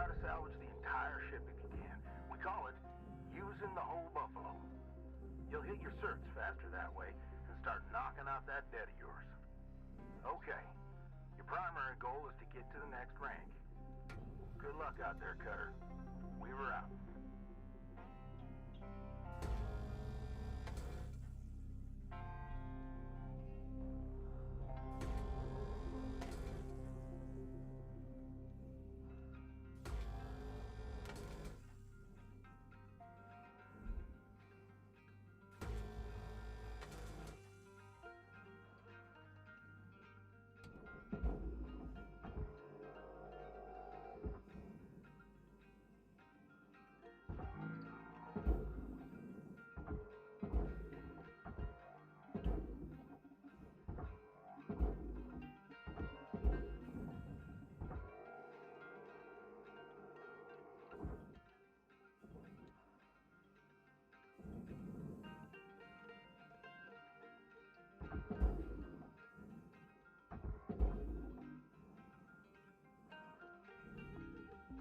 try to salvage the entire ship if you can. We call it using the whole buffalo. You'll hit your certs faster that way and start knocking out that debt of yours. Okay. Your primary goal is to get to the next rank. Good luck out there, Cutter. Weaver out.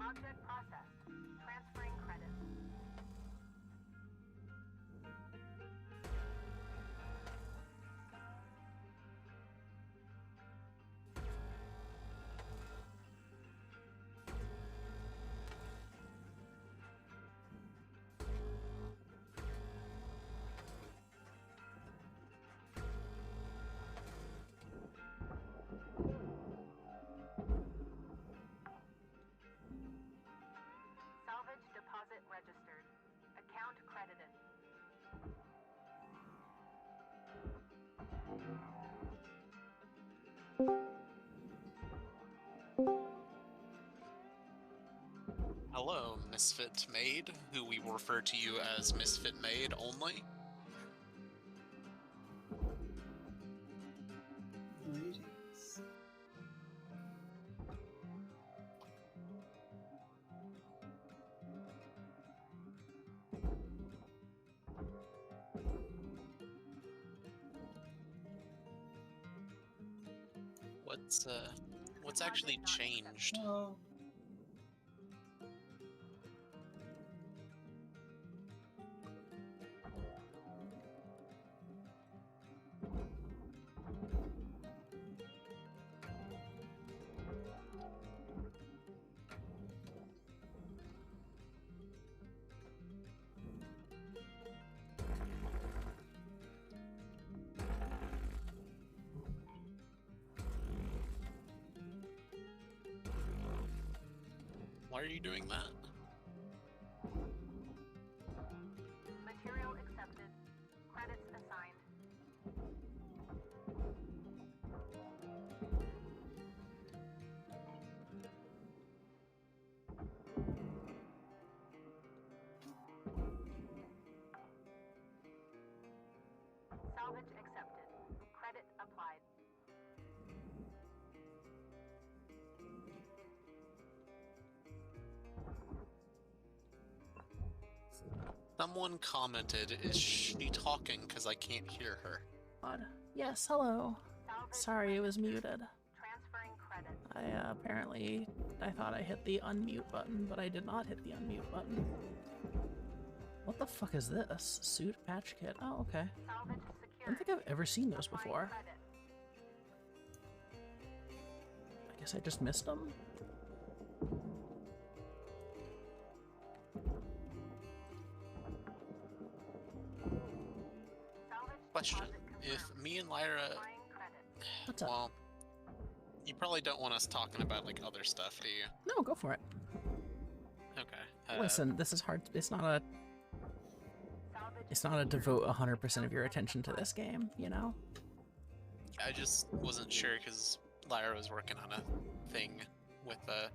Object processed. Transferring credits. Salvage deposit registered. Account credited. Hello, Misfit Maid, who we refer to you as Misfit Maid only. Greetings. What's actually changed? Well, Why are you doing that? Material accepted. Credits assigned. Salvage accepted. Credit applied. Someone commented, is she talking because I can't hear her? God. Yes, hello. Salvage Sorry, it was registered. muted. Transferring credits. I thought I hit the unmute button, but I did not hit the unmute button. What the fuck is this? Suit patch kit. Oh, okay. Salvage I secured. don't think I've ever seen those Applying before. credit. I guess I just missed them. Salvage Question. deposit If confirmed. me and Lyra... Applying credit. What's up? Well, you probably don't want us talking about, like, other stuff, do you? No, go for it. Okay. Listen, this is hard. It's not a Salvage devote 100% of your attention to this game, you know? I just wasn't sure because Lyra was working on a thing with a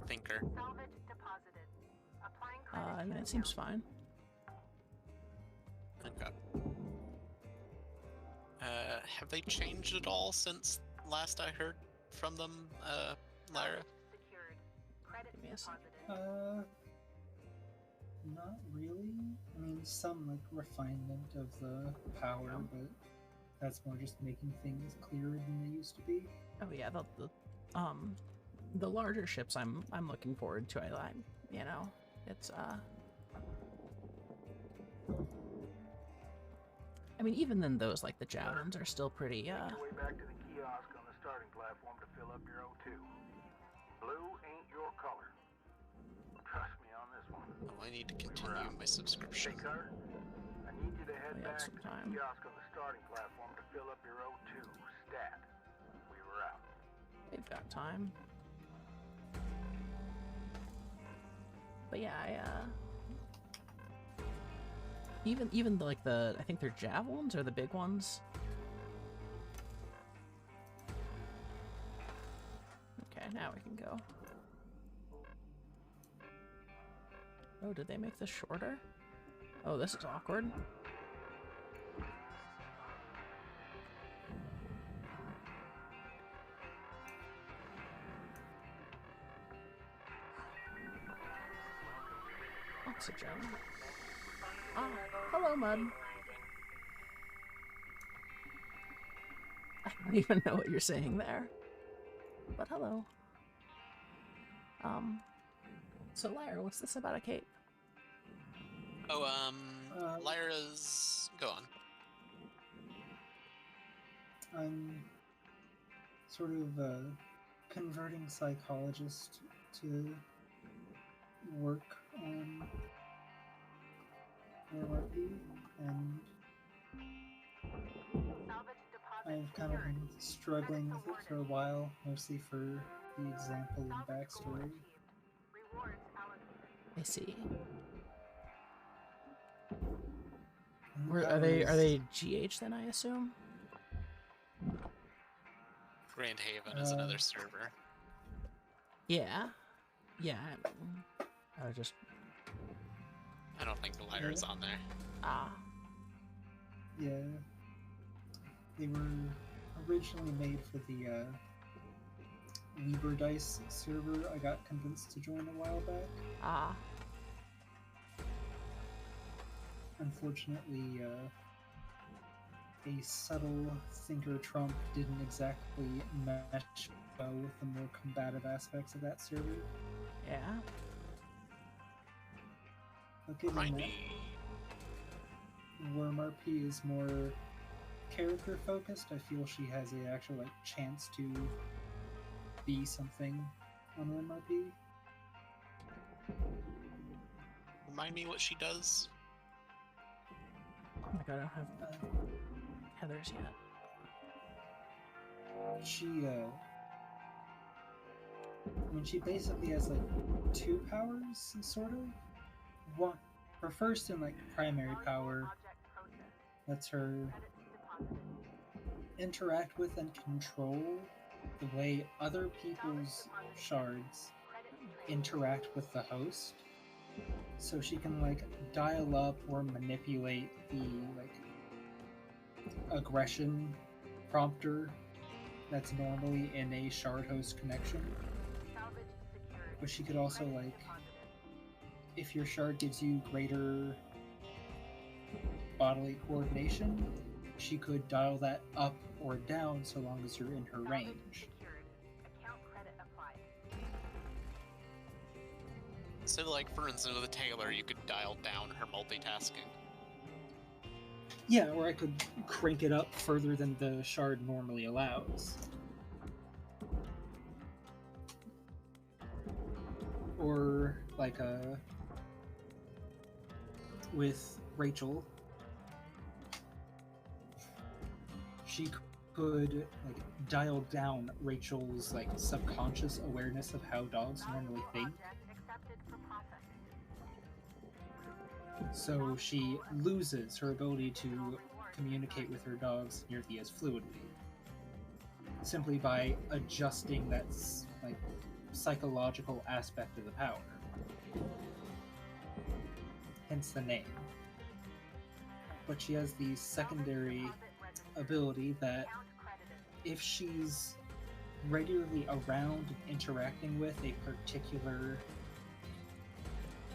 thinker. Salvage deposited. Applying credit. I mean, to it seems account. fine. Okay. Have they changed at all since last I heard from them, Lyra? Salvage secured. Credit Give me a second. deposited. not really. I mean, some like refinement of the power, but that's more just making things clearer than they used to be. Oh yeah, the larger ships I'm looking forward to. You know, it's I mean, even then those like the javelins are still pretty Make your way back to the kiosk on the starting platform to fill up your O2. Blue ain't your color. Trust me on this one. Oh, I need to continue my subscription. Hey, Carter, I need you to head We have back some to the time. kiosk on the starting platform to fill up your O2 stat. We were out. They've got time. But yeah, even like I think they're javelins or the big ones. Okay, now we can go. Oh, did they make this shorter? Oh, this is awkward. Oxygen. Ah, hello, Mud. I don't even know what you're saying there. But hello. So Lyra, what's this about a cape? Oh, Lyra's... Go on. I'm sort of a converting psychologist to work on RRP, and I've kind of been struggling with it for a while, mostly for the example and backstory. I see. And Are that they was- GH then, I assume? Grand Haven is another server. Yeah. Yeah. I was just I don't think Lyra's on there. Yeah. They were originally made for the Weaver Dice server I got convinced to join a while back. Unfortunately, a subtle thinker Trump didn't exactly mesh well with the more combative aspects of that server. Yeah. Okay, Remind then me. Worm RP is more character focused. I feel she has a actual chance to be something on Worm RP. Remind me what she does. Oh my god, I don't have Heather's yet. She I mean, she basically has like two powers, sort of. One, her first and like primary power lets her interact with and control the way other people's shards interact with the host. So she can like dial up or manipulate the like aggression prompter that's normally in a shard host connection. But she could also like, if your shard gives you greater bodily coordination, she could dial that up or down so long as you're in her range. So, like, for instance, with a Taylor, you could dial down her multitasking. Yeah, or I could crank it up further than the shard normally allows. Or like with Rachel, she could like dial down Rachel's like subconscious awareness of how dogs normally think. So she loses her ability to communicate with her dogs nearly as fluidly, simply by adjusting that like psychological aspect of the power. Hence the name. But she has the secondary ability that if she's regularly around and interacting with a particular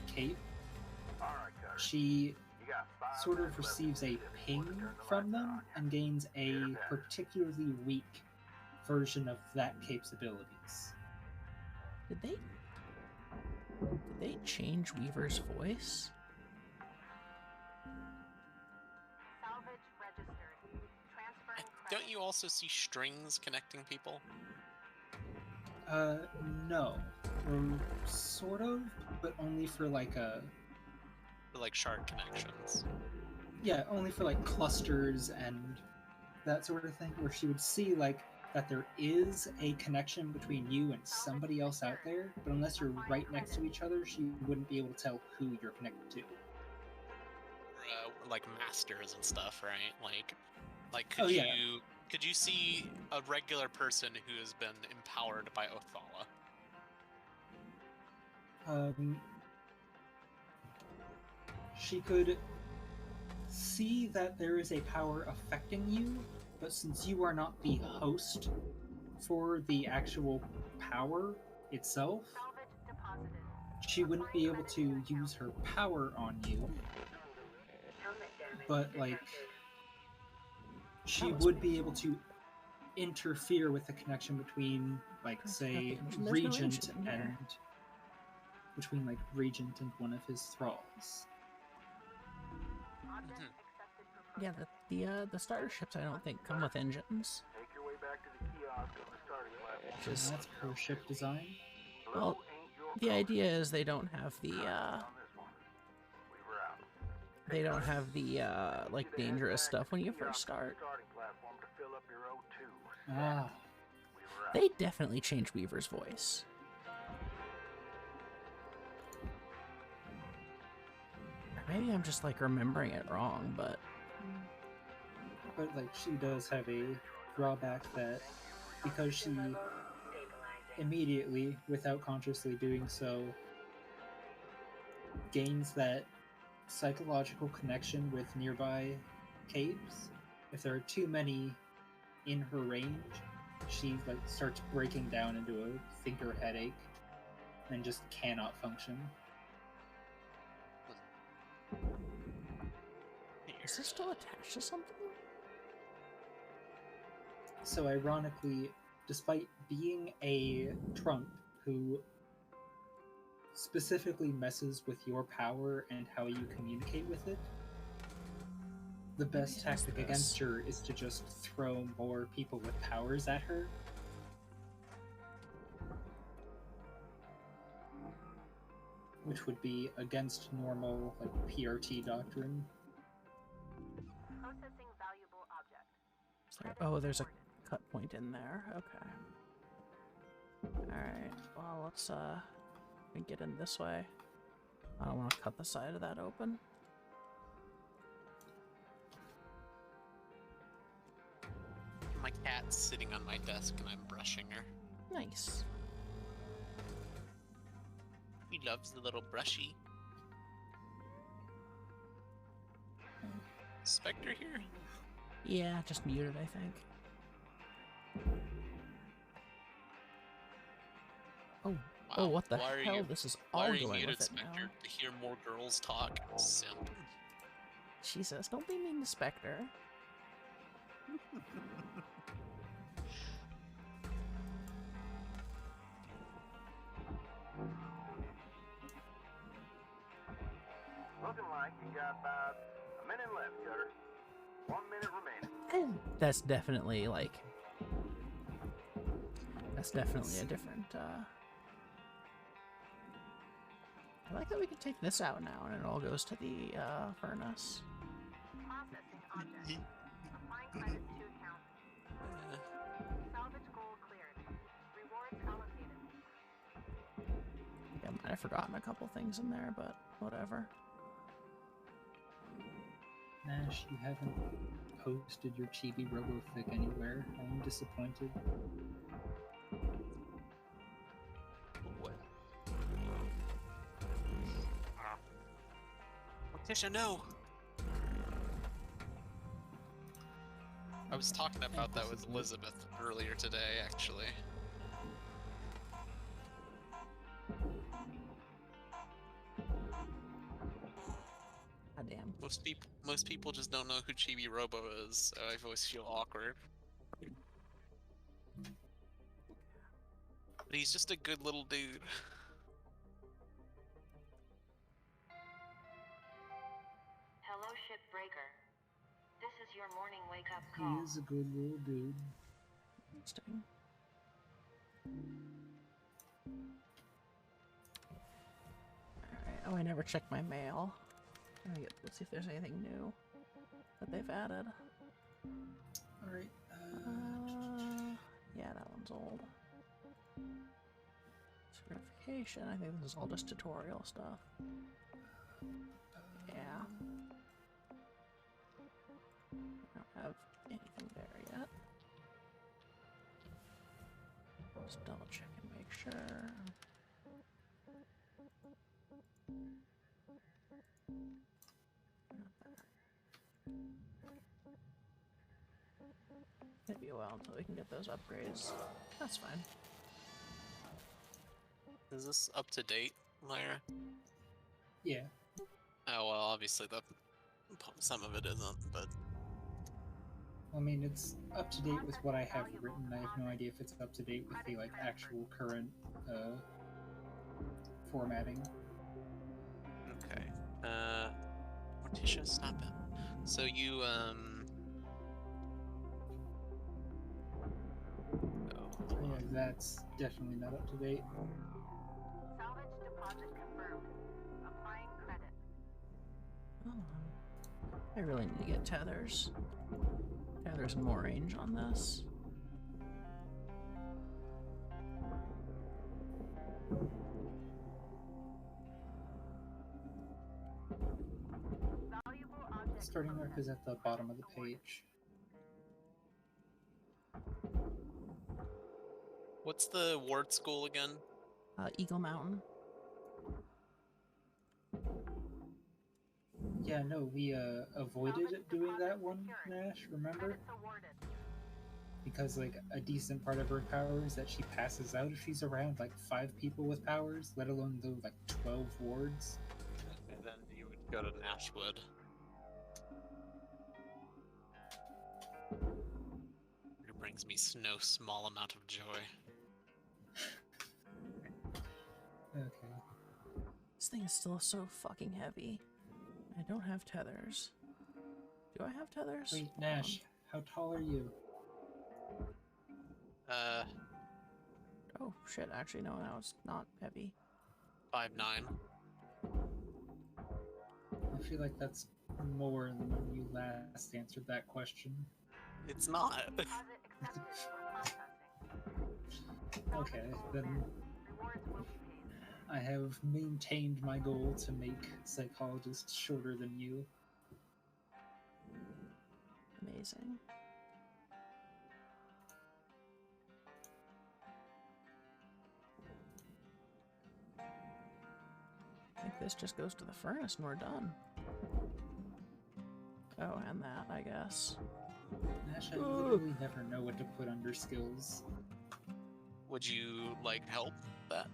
cape, she sort of receives a ping from them and gains a particularly weak version of that cape's abilities. Did they change Weaver's voice? Salvage registered. Transferring Don't credit. you also see strings connecting people? No. Or sort of, but only for like a... For like shard connections. Yeah, only for like clusters and that sort of thing, where she would see like that there is a connection between you and somebody else out there, but unless you're right next to each other, she wouldn't be able to tell who you're connected to. Like masters and stuff, right? Like Oh, yeah. could you see a regular person who has been empowered by Othala? She could see that there is a power affecting you, but since you are not the host for the actual power itself, Salvage deposited. she wouldn't be able to use her power on you, but like she would be able to interfere with the connection between like say There's no Regent engine in here. and between like Regent and one of his thralls. Object Mhm. accepted for Yeah, the starter ships I don't think come with engines. Make your way back to the kiosk on the starting platform. Which is, That's per ship design. well, Ain't your the idea is they don't have the on this one. We were out. they don't have the like dangerous stuff when you first start. Starting platform to fill up your O2. Ah, We were out. They definitely changed Weaver's voice. Or maybe I'm just like remembering it wrong, but but like she does have a drawback that because she immediately, without consciously doing so, gains that psychological connection with nearby caves. If there are too many in her range, she like starts breaking down into a thinker headache and just cannot function. is this still attached to something? So ironically, despite being a trump who specifically messes with your power and how you communicate with it, the best What is tactic this? against her is to just throw more people with powers at her. Which would be against normal like PRT doctrine. processing valuable object. Oh, there's a cut point in there. Okay. Alright, well, let's get in this way. I don't want to cut the side of that open. My cat's sitting on my desk and I'm brushing her. Nice. He loves the little brushy. Spectre here? Yeah, just muted, I think. Oh, oh, Wow. what the Why are hell? you- This is Why all are you going muted, with it Spectre? now. To hear more girls talk? Simp. Jesus, don't be mean to Spectre. Looking like you got about a minute left, Cutter. 1 minute remaining. That's definitely like... That's definitely a different, I like that we can take this out now and it all goes to the, furnace. Processing object. Applying credits to account. Salvage goal cleared. Rewards allocated. I might have forgotten a couple things in there, but whatever. Nash, you haven't posted your chibi robofic anywhere. I'm disappointed. What? Tisha, no! I was talking about that with Elizabeth earlier today, actually. Goddamn. Most people just don't know who Chibi Robo is, so I always feel awkward. But he's just a good little dude. Hello, shipbreaker. This is your morning wake-up He call. is a good little dude. Interesting. Alright, oh, I never checked my mail. Let's see if there's anything new that they've added. Alright, Yeah, that one's old. Certification, I think this is all just tutorial stuff. Yeah. I don't have anything there yet. Just double check and make sure. It'll be a while until we can get those upgrades. That's fine. Is this up to date, Lyra? yeah. Oh well, obviously some of it isn't, but I mean, it's up to date with what I have written. I have no idea if it's up to date with the like actual current formatting. okay. Morticia, stop it. So you Oh, yeah, that's definitely not up to date. Salvage deposit confirmed. Applying credit. Oh, I really need to get tethers. Tethers and more range on this. Valuable object. Starting mark is at the bottom of the page. what's the ward school again? Eagle Mountain. Yeah, no, we avoided doing that one, Nash, remember? Credits awarded. Because like a decent part of her power is that she passes out if she's around like 5 people with powers, let alone the like 12 wards. And then you would go to Nashwood. It brings me no small amount of joy. Okay. This thing is still so fucking heavy. I don't have tethers. Do I have tethers? Wait, Hold on. Nash, how tall are you? Oh shit, actually no, now it's not heavy. 5'9". I feel like that's more than when you last answered that question. It's not. Deposit accepted for processing. Okay, then Rewards will be paid. I have maintained my goal to make psychologists shorter than you. Amazing. I think this just goes to the furnace and we're done. Oh, and that, I guess. Nash, I literally never know what to put under skills. Would you like help with that?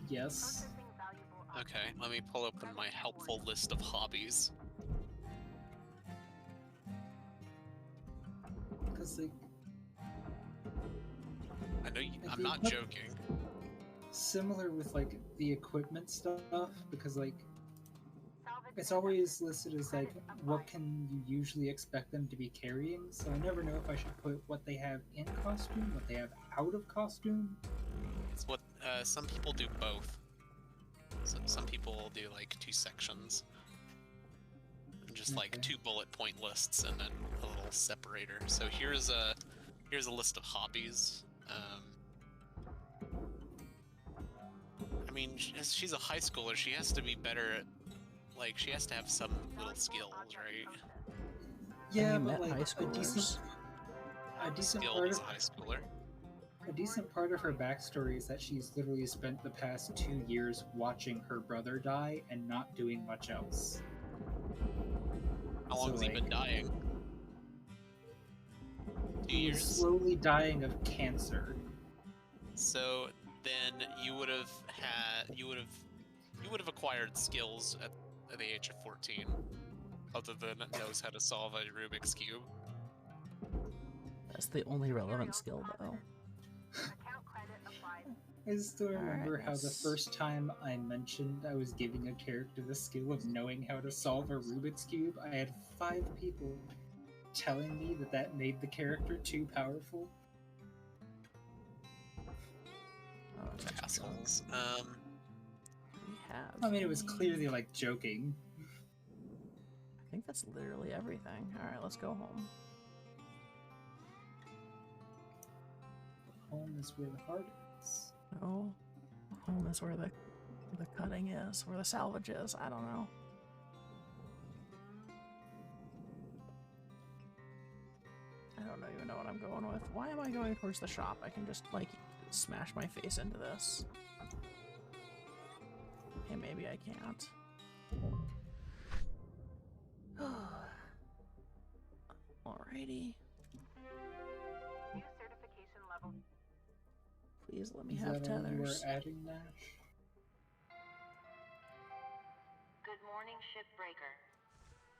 Yes. Processing valuable object. Okay, let me pull open my helpful list of hobbies. Because like I know you, Like I'm the not equip- joking. similar with like the equipment stuff, because like Salvage it's always accepted. listed as like what can you usually expect them to be carrying, so I never know if I should put what they have in costume, what they have out of costume. It's what some people do both. So some people do like 2 sections, and just like Okay. 2 bullet point lists, and then a little separator. So here's a list of hobbies. I mean, she's a high schooler. She has to be better at, like, she has to have some little skills, right? Yeah, you but met like high a schoolers. decent Skilled part as of a high schooler. a decent part of her backstory is that she's literally spent the past 2 years watching her brother die and not doing much else. How long So, has he been like, dying? 2 He was years. slowly dying of cancer. So then you would have acquired skills at the age of 14, other than knows how to solve a Rubik's cube. That's the only relevant skill, though. Account credit applied. I still remember how the let's- first time I mentioned I was giving a character the skill of knowing how to solve a Rubik's Cube, I had 5 people telling me that that made the character too powerful. Oh, let's go. Assholes. We have. I mean, it was any- clearly like joking. I think that's literally everything. All right, let's go home. Home is where the heart is. No, home is where the cutting is, where the salvage is. I don't know. I don't even know what I'm going with. Why am I going towards the shop? I can just like smash my face into this. Okay, maybe I can't. Alrighty. New certification level. Please let me Is have that all you tethers. are adding, Nash? Good morning, shipbreaker.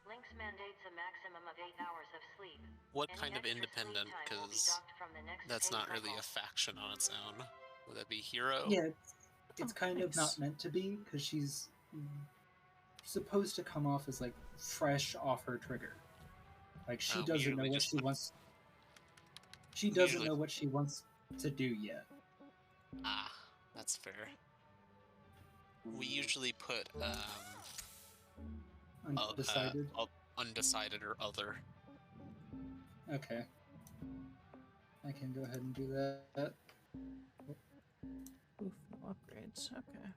Lynx mandates a maximum of 8 hours of sleep. What Any kind of extra independent? sleep time will be Because docked from the next that's pay not really a level. faction on its own. Would that be Hero? Yeah, it's Oh, kind of thanks. not meant to be, because she's supposed to come off as like fresh off her trigger. Like she Oh, we doesn't know usually what just she put- wants. She we doesn't usually- know what she wants to do yet. Ah, that's fair. We usually put Undecided. undecided or other. Okay. I can go ahead and do that. Oof, no upgrades. Okay.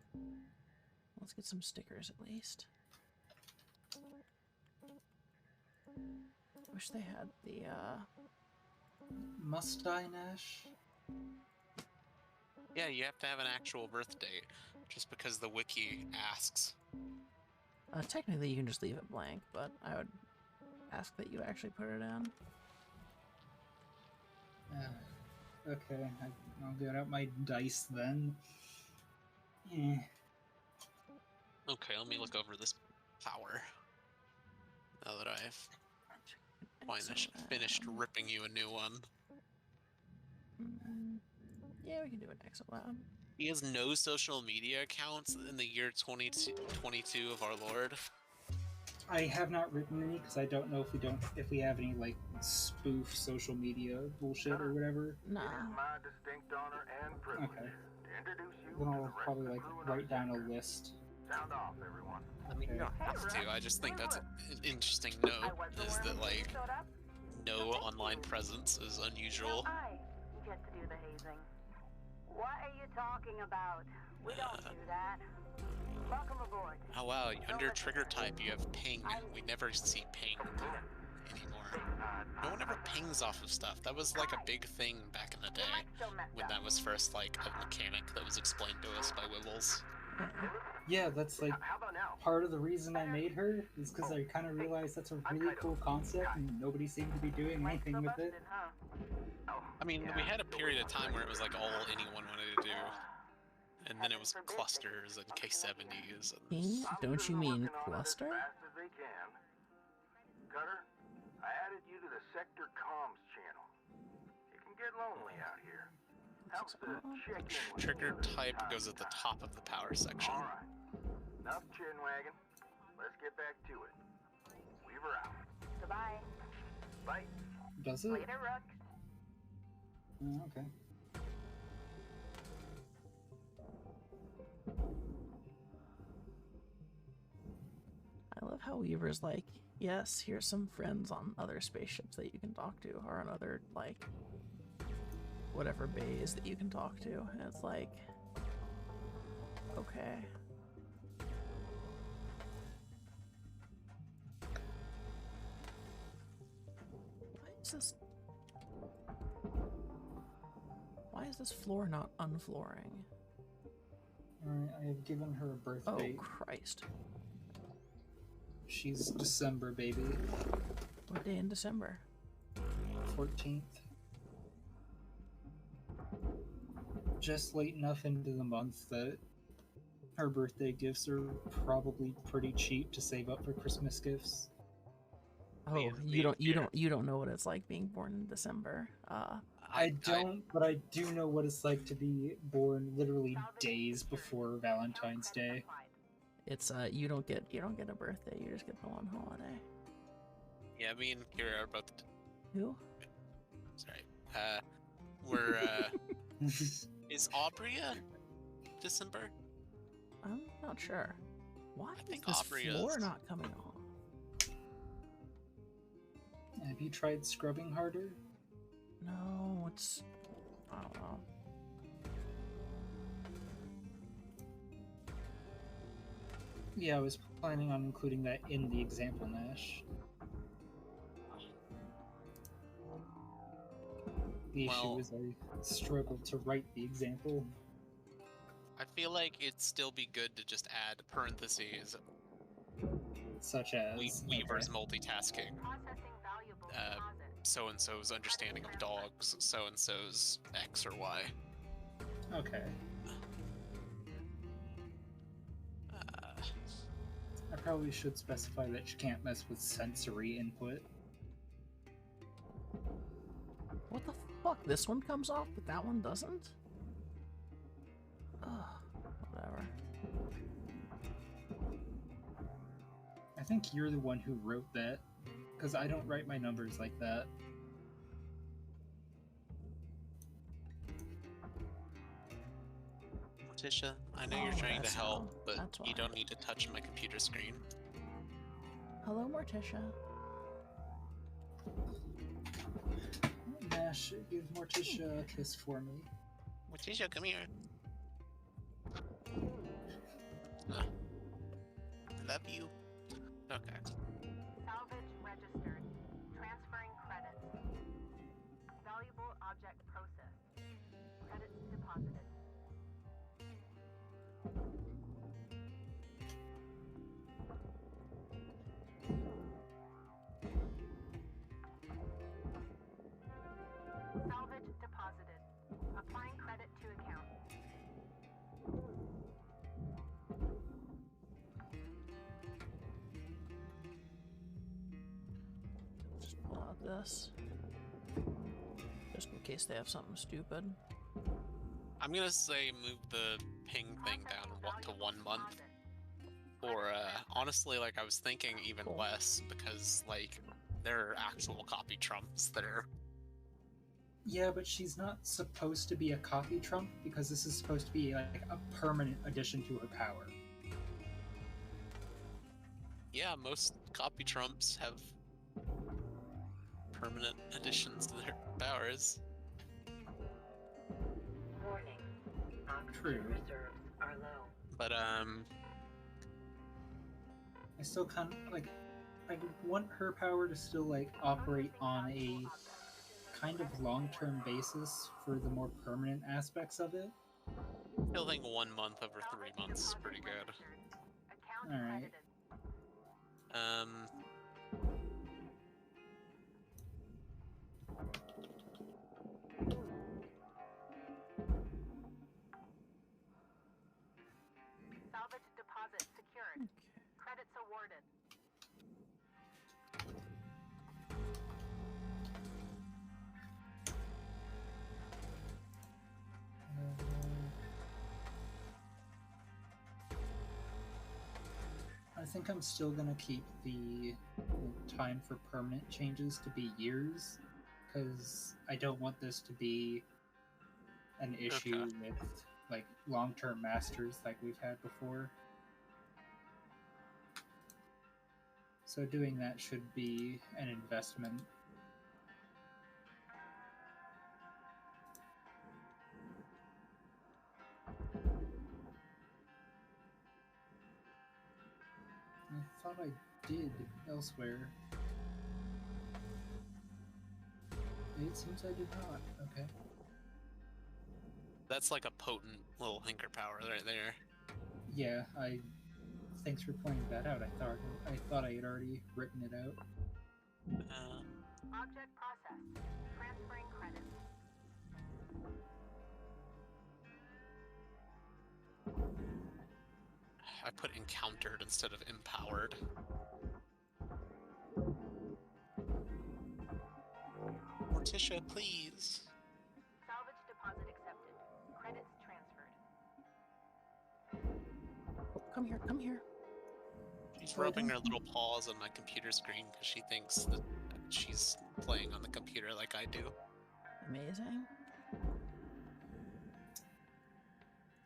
Let's get some stickers at least. Wish they had the Must I, Nash? Yeah, you have to have an actual birth date, just because the wiki asks. technically you can just leave it blank, but I would ask that you actually put it in. Okay, I'll get out my dice then. Eh. Okay, let me look over this power. Now that I've finished Exolab. ripping you a new one. Yeah, we can do an Exolab. He has no social media accounts in the year 2022 of our Lord. I have not written any because I don't know if we have any like spoof social media bullshit or whatever. Nah. It is my distinct honor and privilege Okay. to introduce you Then to I'll the rest probably of the like crew and our write down a sector. list. Sound off, everyone. I mean, you don't have to. I just think that's an interesting note, is that, like, no online presence is unusual. I get to do the hazing. What are you talking about? We don't do that. Welcome aboard. Oh wow, under trigger type you have ping. We never see ping anymore. No one ever pings off of stuff. That was like a big thing back in the Your day, mic's still messed when up. that was first like a mechanic that was explained to us by Wibbles. Yeah, that's like How about now? part of the reason I made her is because I kind of realized that's a really cool concept and nobody seemed to be doing Mic's anything still with it. busted, huh? Oh, I mean, yeah, we had a so period of what's time the where it was like all anyone wanted to do, and then it was clusters and K70s. And... King? I'm Don't sure you they're mean working on it as cluster? fast as they can. Cutter, I added you to the sector comms channel. It can get lonely out here. Helps to check in with Trigger each other from type time goes to at the time. top of the power section. All right. Enough chin wagging. Let's get back to it. Weaver out. Goodbye. Bye. Does it? Later, Rook. Oh, okay. I love how Weaver's like, yes, here's some friends on other spaceships that you can talk to, or on other, like, whatever bays that you can talk to. And it's like, okay. Why is this floor not unflooring? Alright, I have given her a birth Oh, date. Christ. She's December, baby. What day in December? 14th. Just late enough into the month that her birthday gifts are probably pretty cheap to save up for Christmas gifts. Oh, you don't know what it's like being born in December. I don't, but I do know what it's like to be born literally days before Valentine's Day. It's you don't get a birthday. You just get the one holiday. Yeah, me and Kira are both. Who? Sorry. We're is Aubrey December? I'm not sure. Why I is think this Aubrey floor is. not coming on? Have you tried scrubbing harder? No, it's I don't know. Yeah, I was planning on including that in the example, Nash. The issue is I struggled to write the example. I feel like it'd still be good to just add parentheses. Such as Weaver's multitasking. So and so's understanding of dogs. So and so's X or Y. Okay. I probably should specify that you can't mess with sensory input. What the fuck? This one comes off, but that one doesn't? Ugh, whatever. I think you're the one who wrote that, because I don't write my numbers like that. Morticia, I know you're trying to that's help, wrong. but That's you why. don't need to touch my computer screen. Hello, Morticia. Nash, give Morticia a kiss for me. Morticia, come here. I love you. Okay. Salvage registered. Transferring credits. Valuable object processed. Credits deposited. Salvage deposited. Applying credit to account. Just pull out this. Just in case they have something stupid. I'm gonna say move the ping thing down to 1 month. Or, honestly, like, I was thinking even Cool. less, because, like, there are actual copy trumps that are... Yeah, but she's not supposed to be a copy trump, because this is supposed to be like a permanent addition to her power. Yeah, most copy trumps have permanent additions to their powers. Warning. True. Oxygen reserves are low. But, I still kind of, like, I want her power to still, like, operate on a kind of long-term basis for the more permanent aspects of it. I still think 1 month over 3 months is pretty good. Account Alright. credited. Salvage deposit secured. Okay. Credits awarded. I think I'm still gonna keep the time for permanent changes to be years, because I don't want this to be an issue with, like, long-term masters like we've had before. So doing that should be an investment. I thought I did elsewhere. It seems I did not. Okay. That's like a potent little hinker power right there. Yeah, thanks for pointing that out. I thought I had already written it out. Object processed. Transferring credits. I put encountered instead of empowered. Morticia, please. come here, come here. She's rubbing her little paws on my computer screen because she thinks that she's playing on the computer like I do. Amazing.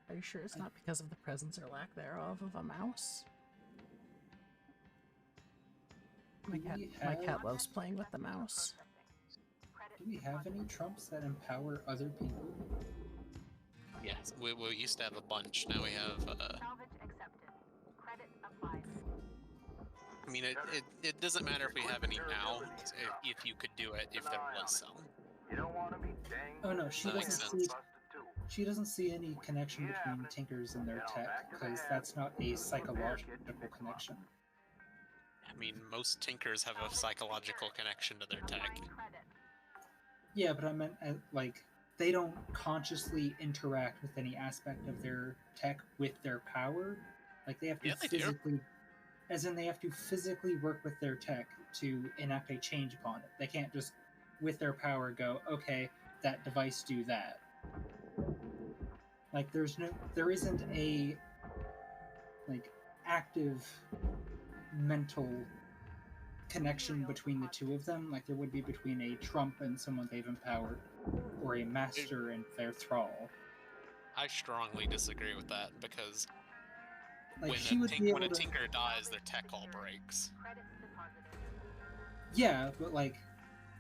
Are you sure it's not because of the presence or lack thereof of a mouse? My cat loves playing with the mouse. Do we have any trumps that empower other people? Yes, we used to have a bunch. Now we have. Salvage accepted. Credit applied. I mean, it doesn't matter if we have any now. If you could do it, if there was some. You don't want to be dang. Oh no, she That makes doesn't sense. see. She doesn't see any connection between Tinkers and their tech, because that's not a psychological connection. I mean, most Tinkers have a psychological connection to their tech. Yeah, but I meant like they don't consciously interact with any aspect of their tech with their power. Like they have to physically, as in they have to physically work with their tech to enact a change upon it. They can't just, with their power, go, okay, that device do that. Like there isn't a like active mental connection between the two of them, like there would be between a trump and someone they've empowered, or a master and their thrall. I strongly disagree with that because Like when a Tinker dies, their tech all breaks. Yeah, but like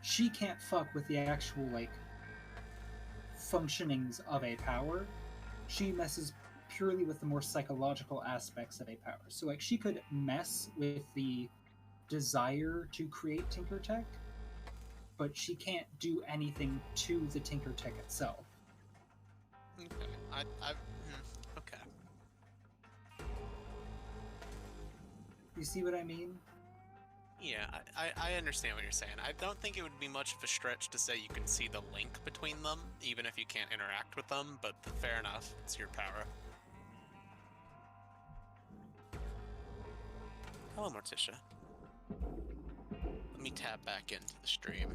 she can't fuck with the actual like functionings of a power. She messes purely with the more psychological aspects of a power. So like she could mess with the desire to create Tinker Tech, but she can't do anything to the Tinker Tech itself. Okay, okay. You see what I mean? Yeah, I understand what you're saying. I don't think it would be much of a stretch to say you can see the link between them, even if you can't interact with them, but fair enough, it's your power. Hello, Morticia. Let me tap back into the stream.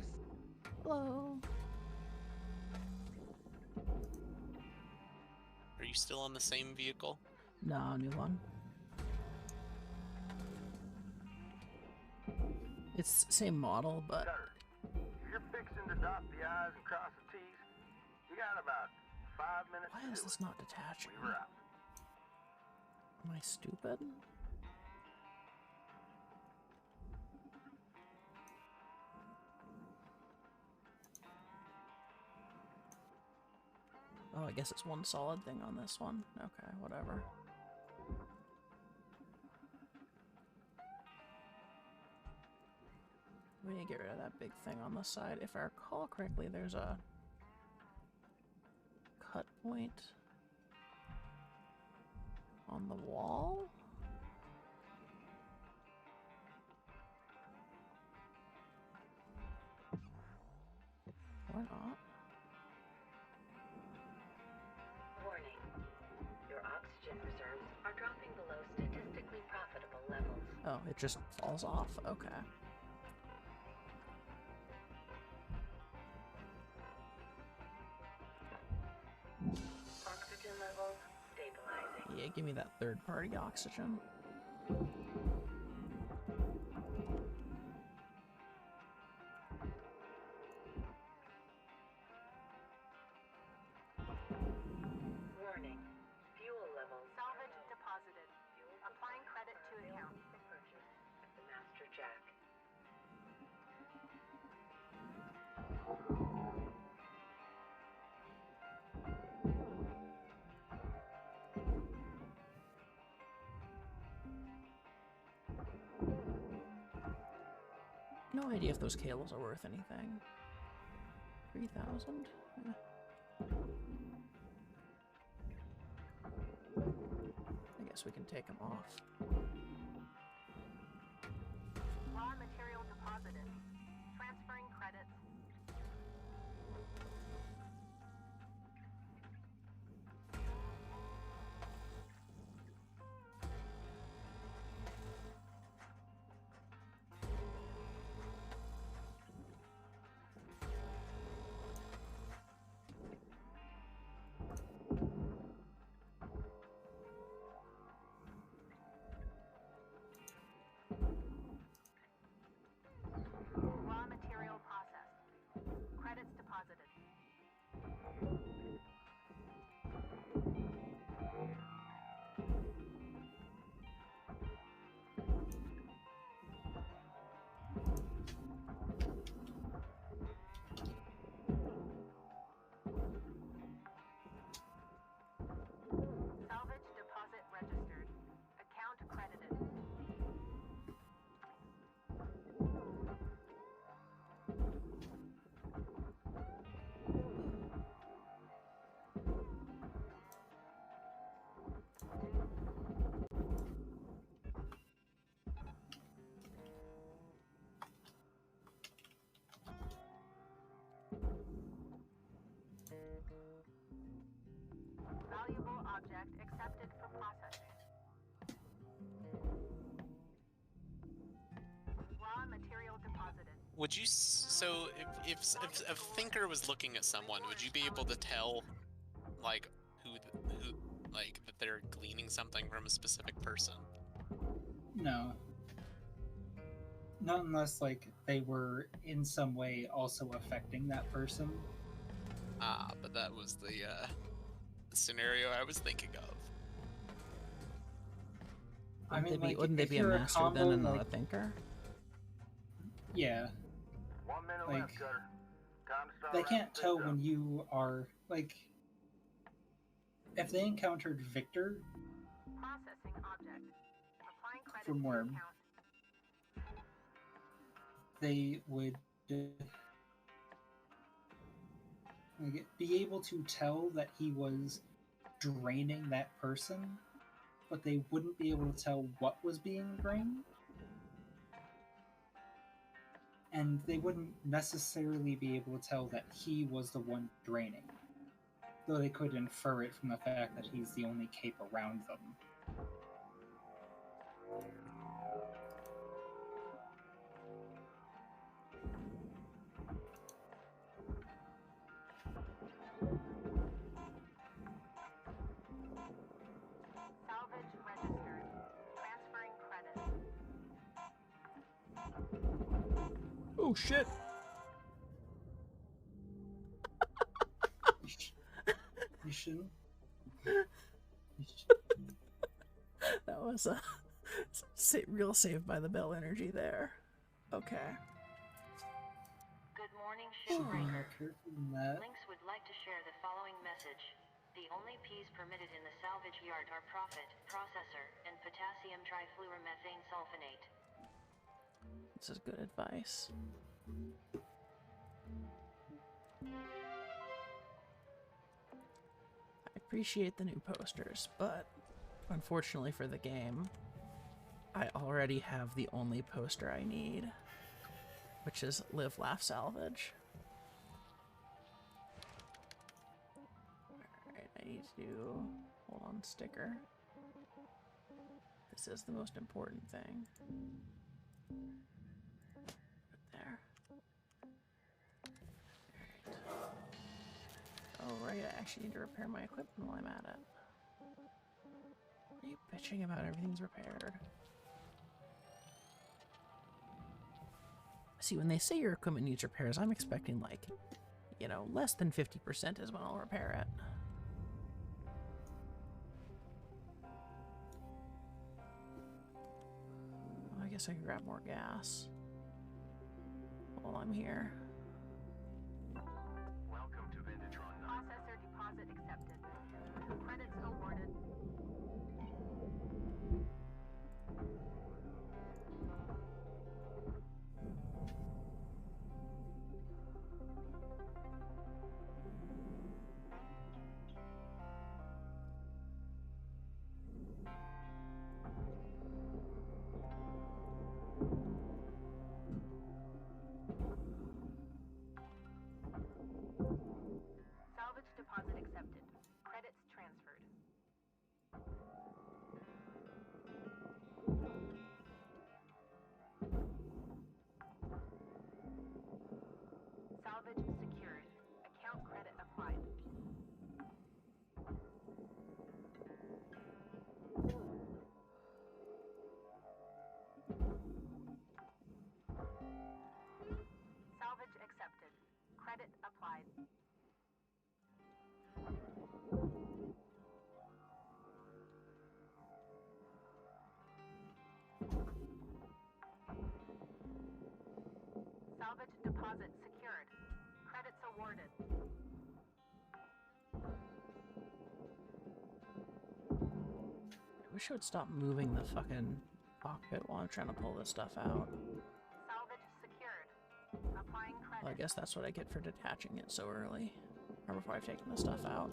Hello. Are you still on the same vehicle? No, new one. It's same model, but If you're fixing to dot the I's and cross the T's, you got about 5 minutes. why is this not detaching? We were out. Am I stupid? Oh, I guess it's one solid thing on this one. Okay, whatever. We need to get rid of that big thing on the side. If I recall correctly, there's a cut point on the wall? Or not. Warning. Your oxygen reserves are dropping below statistically profitable levels. Oh, it just falls off. Okay. Oxygen levels stabilizing. Yeah, give me that third-party oxygen. Warning. Fuel levels. Salvage deposited. Applying credit to account. Purchase at the Master Jack. No idea if those cables are worth anything. 3,000? Eh. I guess we can take them off. Raw material deposited. Transferring credits. Would you so if Thinker was looking at someone, would you be able to tell like who like that they're gleaning something from a specific person? No. Not unless like they were in some way also affecting that person. Ah, but that was the scenario I was thinking of. I mean, like, wouldn't they if be a you're master combo, then and not like, a thinker? Yeah, 1 minute like, left, Cutter. Time to start they wrapping can't tell things when up. you are like. If they encountered Victor Processing object. Applying credit from to Worm, account. they would like, be able to tell that he was draining that person, but they wouldn't be able to tell what was being drained. And they wouldn't necessarily be able to tell that he was the one draining, though they could infer it from the fact that he's the only cape around them. Salvage registered. Transferring credit. Oh shit! You shouldn't. That was a real Saved by the Bell energy there. Okay. Good morning, Should be shipbreaker. more careful than that. Lynx would like to share the following message. The only P's permitted in the salvage yard are profit, processor, and potassium trifluoromethane sulfonate. This is good advice. I appreciate the new posters, but unfortunately for the game, I already have the only poster I need, which is Live, Laugh, Salvage. Alright, I need to do... Hold on, sticker. This is the most important thing. There. Oh, right, I actually need to repair my equipment while I'm at it. Are you bitching about everything's repaired? See, when they say your equipment needs repairs, I'm expecting, like, you know, less than 50% is when I'll repair it. Well, I guess I can grab more gas while I'm here. Welcome to Venditron 9. Processor deposit accepted. Credits awarded. Salvage deposit accepted. Credits transferred. Salvage secured. Account credit applied. Salvage accepted. Credit applied. Salvage deposit secured. Credits awarded. I wish I would stop moving the fucking cockpit while I'm trying to pull this stuff out. Salvage secured. Applying credit. Well, I guess that's what I get for detaching it so early. Or before I've taken the stuff out.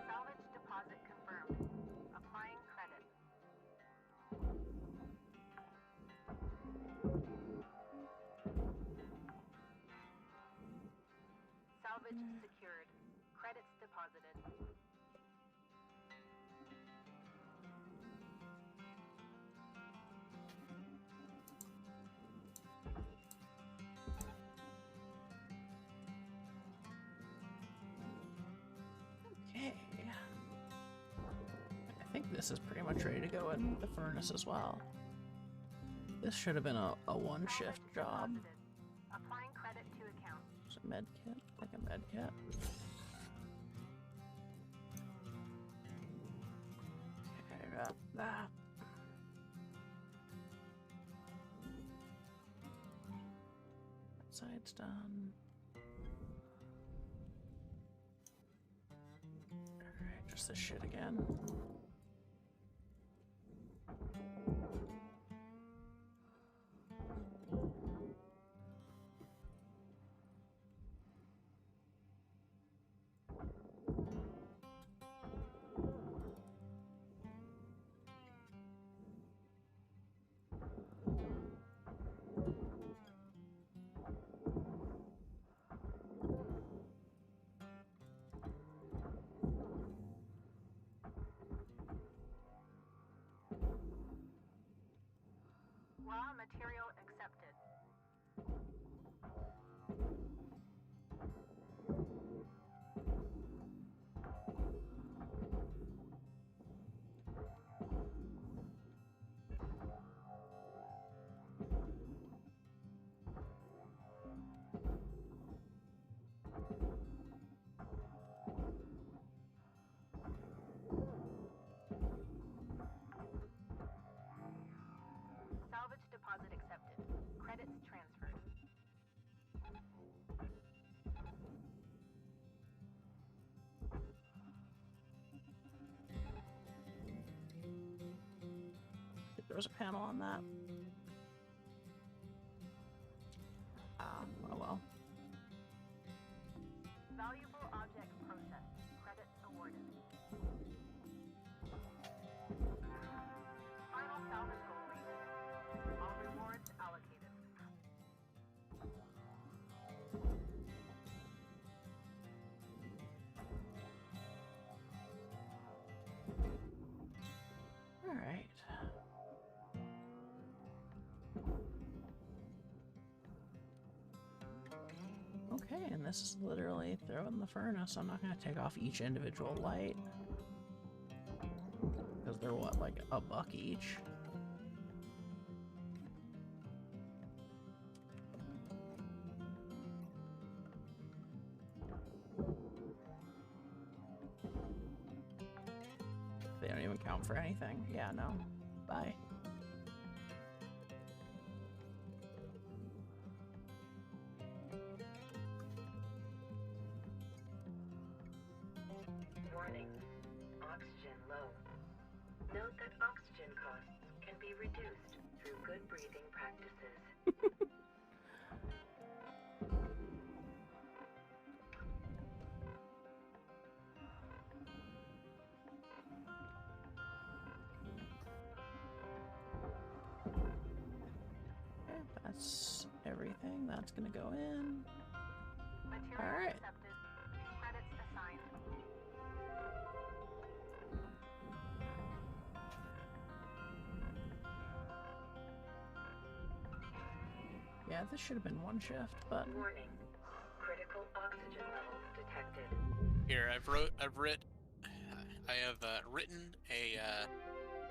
Salvage deposit confirmed. Applying credit. Salvage secured. Credits deposited. think this is pretty much ready to go in the furnace as well. This should have been a one-shift job. Applying credit to account. Is it med kit? Like a med kit. Okay, I got that. That side's done. Alright, just this shit again. Raw material accepted. Salvage deposit accepted. Credits transferred. There was a panel on that. Ah, oh well. Valuable object processed. Credits awarded. Final salvage goal reached. All rewards allocated. All right. Okay, and this is literally throw in the furnace. I'm not gonna take off each individual light because they're what, like $1 each. They don't even count for anything. Yeah, no. Bye. Warning. Oxygen low. Note that oxygen costs can be reduced through good breathing practices. Okay, that's everything. That's gonna go in. Material All right. accepted. Credits assigned. Yeah, this should have been one shift, but Warning. Critical oxygen levels detected. Here, I have written a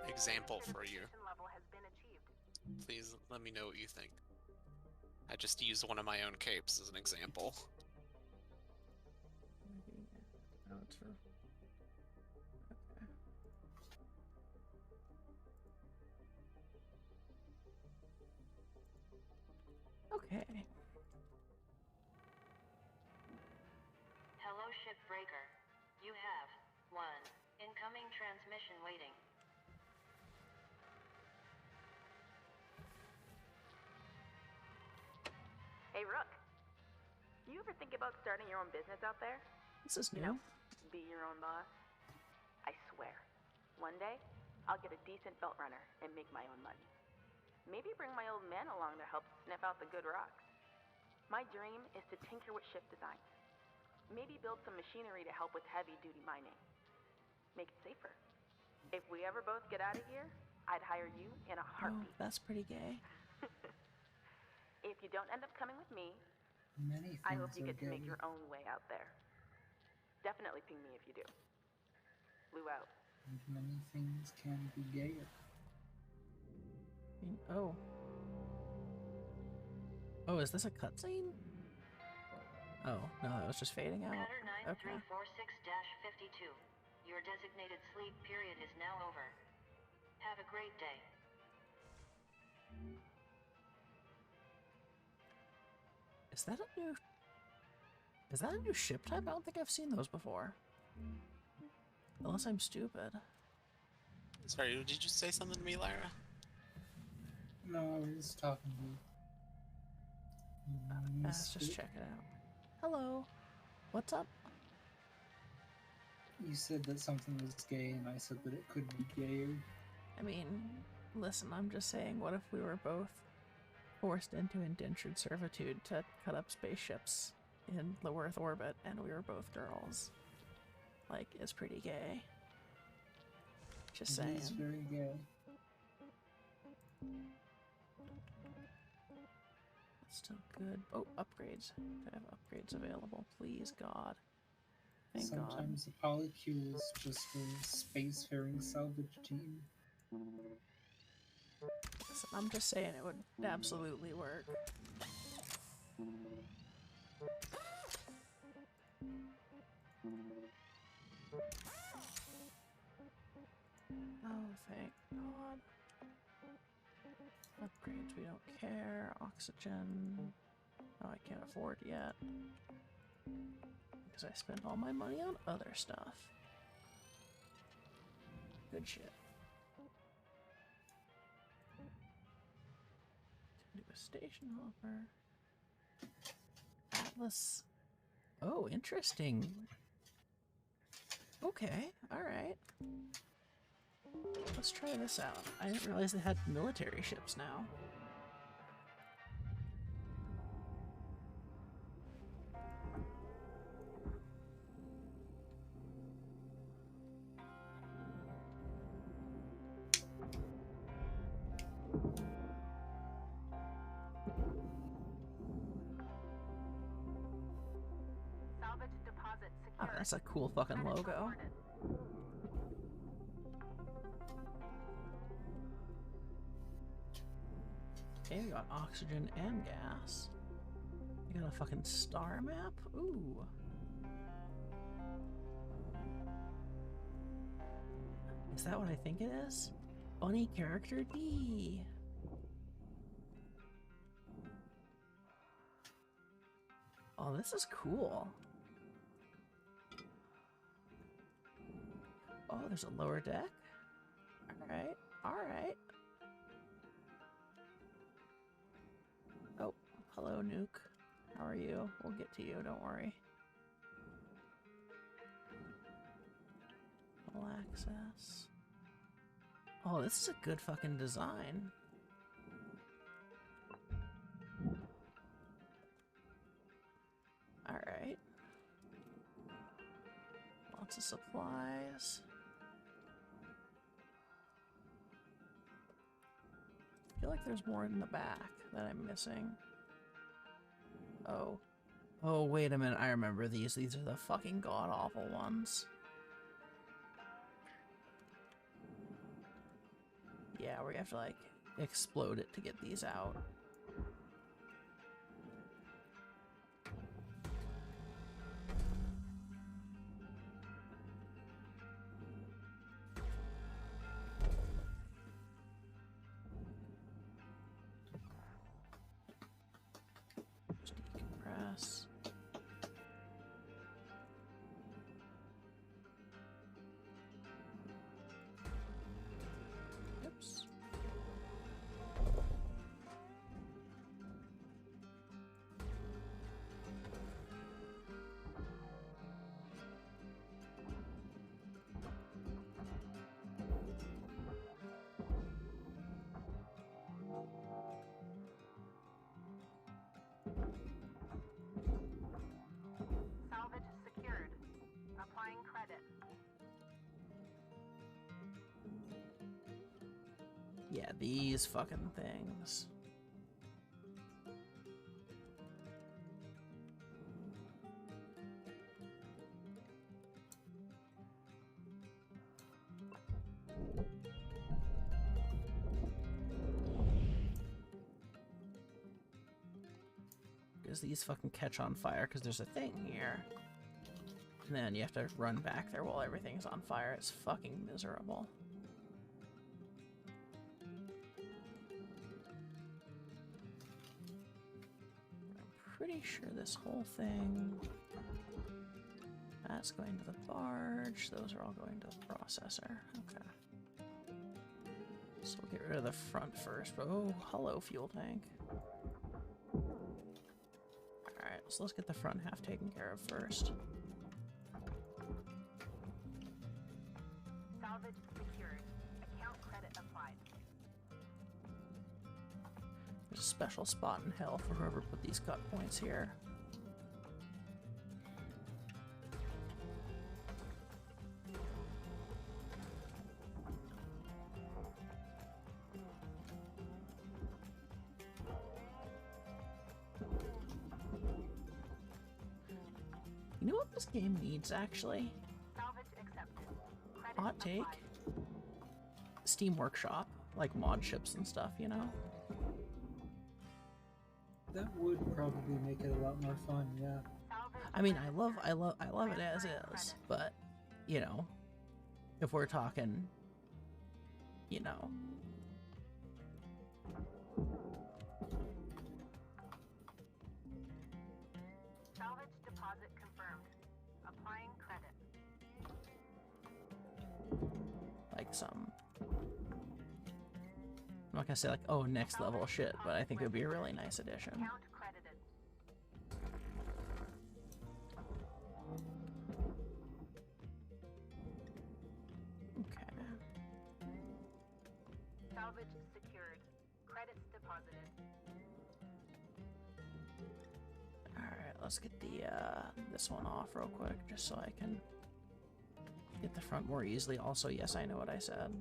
example for you. Sensation level has been achieved. Please let me know what you think. I just used one of my own capes as an example. oh, it's for... Okay. Okay. Hello, shipbreaker. You have 1 incoming transmission waiting. Hey, Rook. You ever think about starting your own business out there? This is You new. know, be your own boss? I swear, one day, I'll get a decent belt runner and make my own money. Maybe bring my old man along to help sniff out the good rocks. My dream is to tinker with ship design. Maybe build some machinery to help with heavy-duty mining. Make it safer. If we ever both get out of here, I'd hire you in a Oh, heartbeat. that's pretty gay. If you don't end up coming with me, Many I hope things you are get to make gay. your own way out there. Definitely ping me if you do. Blue out. And many things can be gayer. Oh. Oh, is this a cutscene? Oh, no, that was just fading out. Cutter Okay. 9346-52. Your designated sleep period is now over. Have a great day. Is that a new ship type? I don't think I've seen those before. Unless I'm stupid. Sorry, did you say something to me, Lyra? No, I was talking to you. Let's just check it out. Hello. What's up? You said that something was gay, and I said that it could be gayer. I mean, listen, I'm just saying, what if we were both forced into indentured servitude to cut up spaceships in low Earth orbit, and we were both girls? Like, it's pretty gay. Just saying. It is very gay. It's still good. Oh, upgrades. Do I have upgrades available? Please, God. Thank God. Sometimes the polycule is just a spacefaring salvage team. Listen, I'm just saying it would absolutely work. Oh, thank God. Upgrades, we don't care. Oxygen. Oh, I can't afford yet. Because I spent all my money on other stuff. Good shit. Do a station hopper. Atlas. Oh, interesting. Okay, alright. Let's try this out. I didn't realize they had military ships now. Salvage deposit Oh, secured. that's a cool fucking logo. Reported. Okay, we got oxygen and gas. You got a fucking star map? Ooh. Is that what I think it is? Bunny character D. Oh, this is cool. Oh, there's a lower deck? Alright, alright. Oh, hello, Nuke. How are you? We'll get to you, don't worry. All access. Oh, this is a good fucking design. Alright. Lots of supplies. I feel like there's more in the back that I'm missing. Oh. Oh, wait a minute. I remember these. These are the fucking god-awful ones. Yeah, where you have to, like, explode it to get these out. Just decompress. Oops. Salvage secured. Applying credit. Yeah, these fucking things. is these fucking catch on fire because there's a thing here. And then you have to run back there while everything's on fire. It's fucking miserable. I'm pretty sure this whole thing... That's going to the barge. Those are all going to the processor. Okay. So we'll get rid of the front first. Oh, hello, fuel tank. Alright, so let's get the front half taken care of first. Salvage secured. Account credit applied. There's a special spot in hell for whoever put these cut points here. You know what this game needs, actually? Salvage accepted. Credit Hot take. applied. Steam Workshop, like mod ships and stuff, you know? That would probably make it a lot more fun, yeah. Salvage I mean, I love it as is, but, you know, if we're talking, you know, salvage deposit confirmed. Applying credit. like some, I'm not gonna say like, oh, next level shit, but I think it would be a really nice addition. Account credited. Okay. Salvage secured. Credits deposited. Alright, let's get the, this one off real quick, just so I can get the front more easily. Also, yes, I know what I said.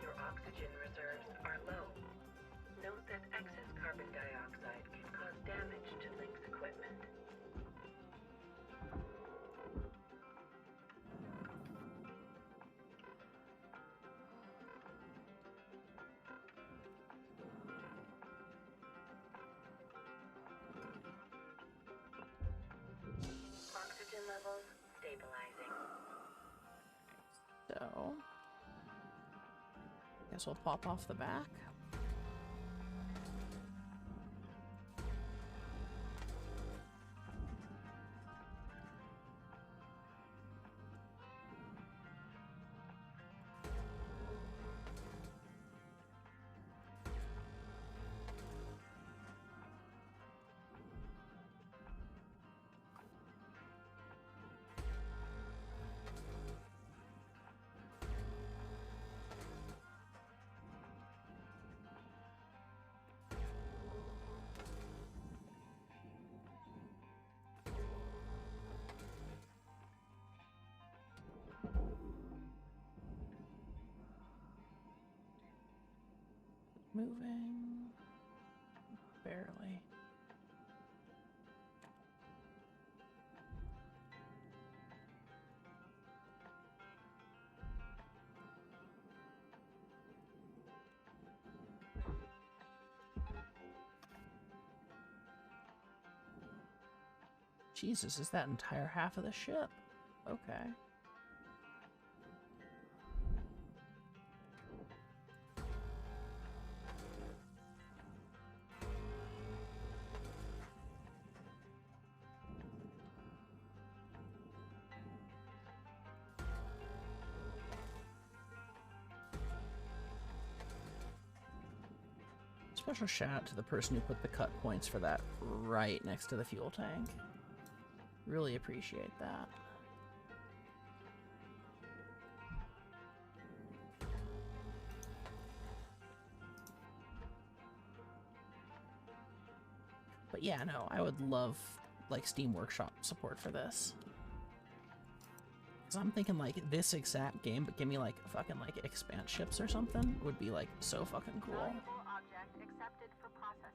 Your oxygen reserves are low. Note that excess carbon dioxide can cause damage to Link's equipment. Oxygen levels stabilizing. So, guess we'll pop off the back. Moving. Barely. Jesus, is that entire half of the ship? Okay. Special shout out to the person who put the cut points for that right next to the fuel tank. Really appreciate that. But yeah, no, I would love like Steam Workshop support for this. Cause I'm thinking like this exact game, but give me like fucking like expand ships or something would be like so fucking cool. Valuable object accepted for processing.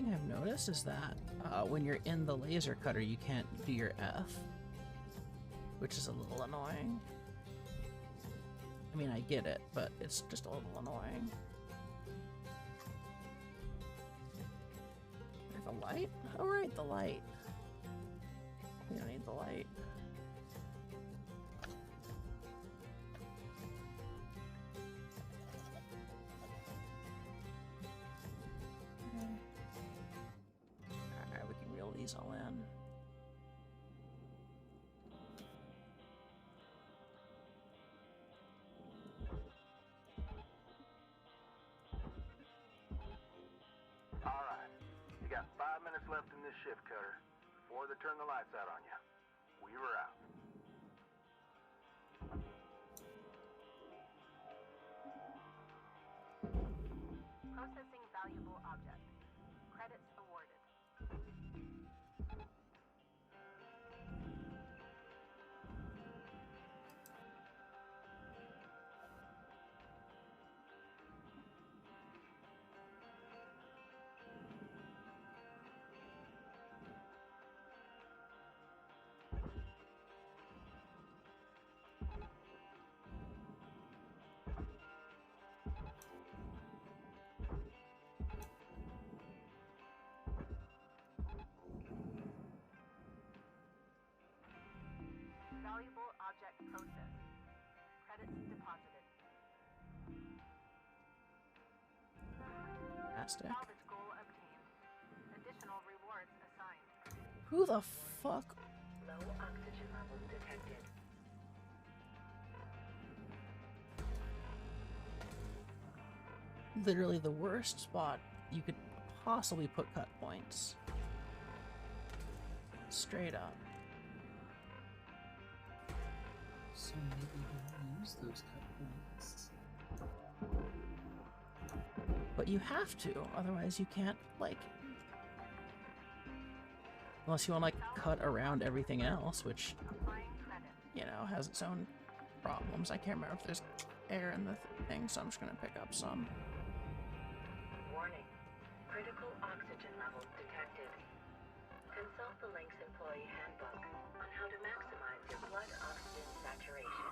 thing I've noticed is that when you're in the laser cutter, you can't do your F, which is a little annoying. I mean, I get it, but it's just a little annoying. There's a light? Oh, right, the light. We don't need the light. Alright, we can reel these all in. Alright. You got 5 minutes left in this shift cutter before they turn the lights out on you. Weaver out. Processing valuable object. Credits awarded. Valuable object processed. Credits deposited. Fantastic. Salvage goal obtained. Additional rewards assigned. Who the fuck? Low oxygen levels detected. Literally the worst spot you could possibly put cut points. Straight up. So maybe we'll use those cut points. But you have to, otherwise you can't, like... Unless you want to, like, cut around everything else, which, Applying credit. you know, has its own problems. I can't remember if there's air in the thing, so I'm just gonna pick up some. Warning. Critical oxygen levels detected. Consult the Link's employee handbook on how to maximize your blood oxygen saturation.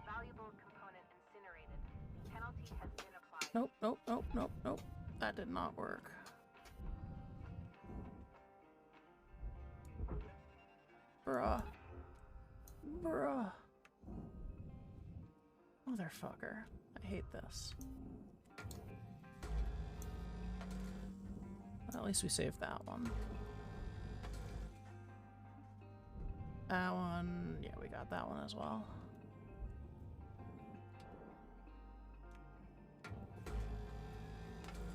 Valuable component incinerated. Penalty has been applied. Nope, nope, nope, nope, nope. That did not work. Bruh. Bruh. Motherfucker. I hate this. Well, at least we saved that one. That one, yeah, we got that one as well.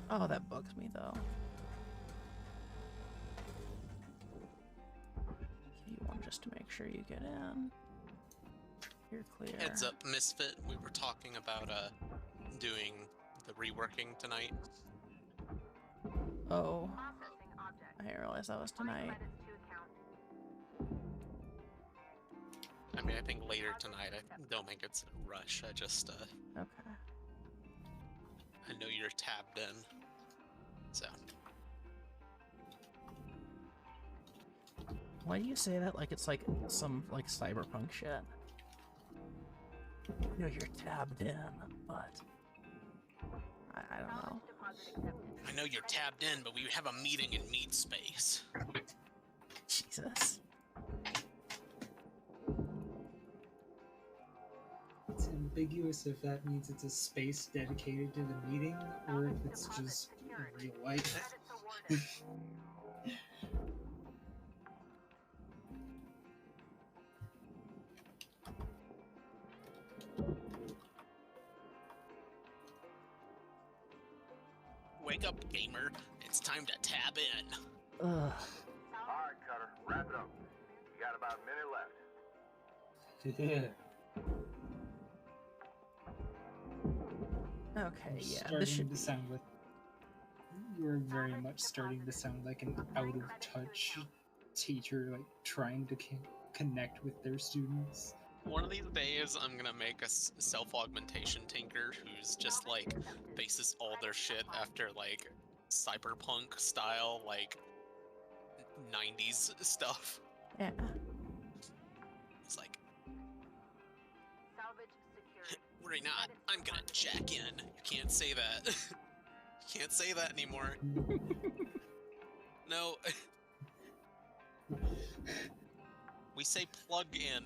Oh, that bugs me though. Give you one just to make sure you get in. You're clear. Heads up, Misfit. We were talking about doing the reworking tonight. Oh, Processing object. I didn't realize that was Applying tonight. credits to account. I mean, I think later tonight. I don't think it's a rush. I just Okay. I know you're tabbed in, so. Why do you say that like it's like some like cyberpunk shit? You know you're tabbed in, but I don't know. Salvage deposit accepted. I know you're tabbed in, but we have a meeting in meat space. Jesus. It's ambiguous if that means it's a space dedicated to the meeting or if it's just real life. Credits awarded. Wake up, gamer. It's time to tab in. Ugh. Alright, Cutter, wrap it up. You got about a minute left. Yeah. Okay, yeah, Starting this should to sound like you're very much starting to sound like an out of touch teacher like trying to connect with their students. One of these days, I'm gonna make a self-augmentation tinker who's just like bases all their shit after like cyberpunk style, like 90s stuff. Yeah. It's like, Salvage secured. worry not, I'm gonna jack in. You can't say that. Can't say that anymore. No. We say plug in.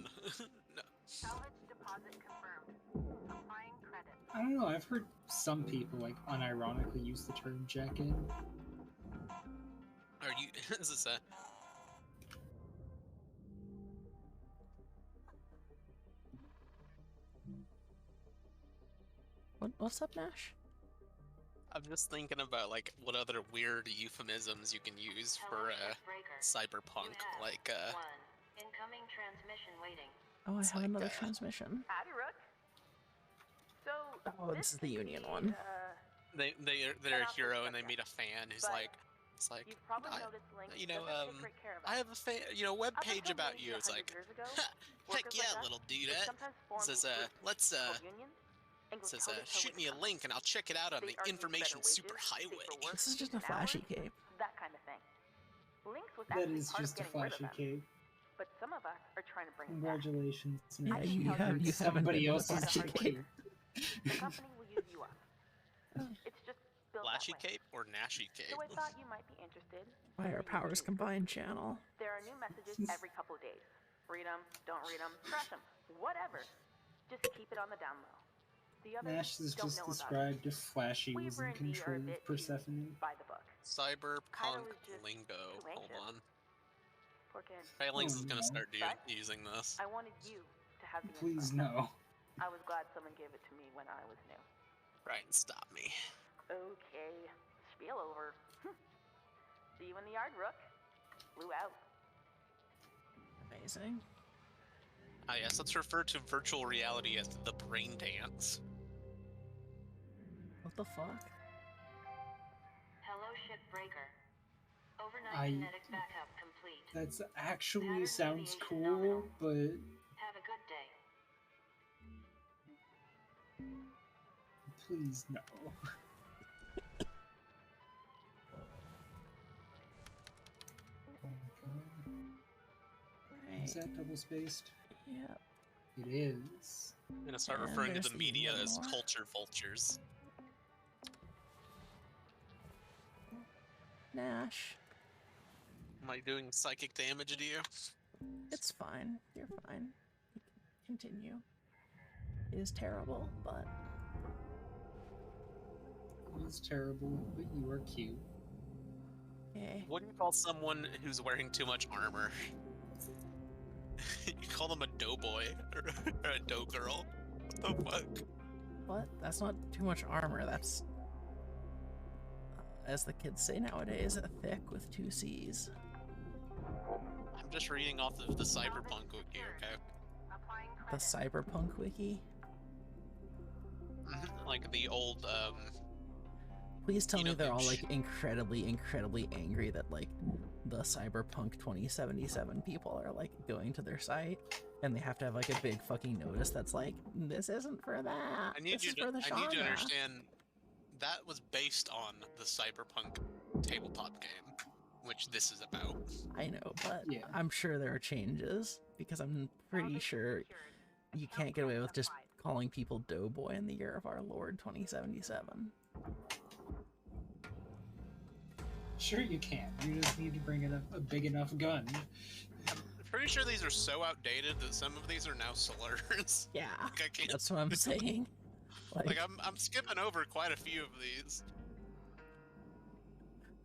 No. Salvage deposit confirmed. Applying credit. I don't know. I've heard some people like unironically use the term jack in. Are you? Is this a? What's up, Nash? I'm just thinking about like what other weird euphemisms you can use for cyberpunk, like One. Incoming transmission waiting. Oh, I It's have like, another transmission. Howdy, Rook. So, Oh, this is the Union one. they're a hero and they meet a fan who's But like, it's like, you've probably noticed Link you know, doesn't take great care of I us. have a web Up page until about maybe you. It's 100 like, years ago, heck workers yeah, like us little would dudette. sometimes form Says groups let's called unions and go says toe-to-toe shoot with me a companies. link and I'll check it out on They the argue information better wages, superhighway. safer work, This is just a and flashy hours, cape. that kind of thing. Lynx was That actually is part just a of getting rid of flashy them, cape. but some of us are trying to bring it back. Congratulations. Yeah, I you can tell have you somebody been in a else's flashy cape. The company will use you up. It's just built Flashy that way. cape or Nashy cape? So I thought you might be interested. By our Maybe powers you. combined channel. There are new messages every couple of days. Read them, don't read them, trash them, whatever. Just keep it on the down low. The others Nash is don't just know about it. described if Flashy was Weaver in and Dee are control a of bit too Persephone. by the book. Cyberpunk is just lingo. too Hold anxious. on. Poor kid. Failings Oh, is gonna no. start But using this. I wanted you to have the Please info. no. I was glad someone gave it to me when I was new. Right, and stop me. Okay, spiel over. See you in the yard, Rook. Flew out. Amazing. Ah yes, let's refer to virtual reality as the brain dance. What the fuck? Hello, shipbreaker. Overnight I- kinetic backup complete. That's actually Pattern sounds deviation cool, nominal. but Have a good day. please no. Right. Is that double spaced? Yep. It is. I'm gonna start And referring to there's the the media Union as more. culture vultures. Nash. Am I doing psychic damage to you? It's fine. You're fine. You can continue. It is terrible, but It is terrible, but you are cute. okay. What do you call someone who's wearing too much armor? You call them a doughboy or a dough girl. What the fuck? What? That's not too much armor. That's, as the kids say nowadays, a thick with 2 C's. I'm just reading off of the Cyberpunk wiki, okay? Applying The credit. Cyberpunk wiki. Like the old, Please tell You me know, they're all sh- like incredibly angry that like the Cyberpunk 2077 people are like going to their site and they have to have like a big fucking notice that's like, this isn't for that. I need this you is to, for the I need you to genre." understand that was based on the Cyberpunk tabletop game, which this is about. I know, but Yeah. I'm sure there are changes because I'm pretty sure you can't get away with just calling people Doughboy in the year of our Lord 2077. Sure you can. You just need to bring in a big enough gun. I'm pretty sure these are so outdated that some of these are now slurs. Yeah, Like I can't. that's what I'm saying. Like I'm skipping over quite a few of these.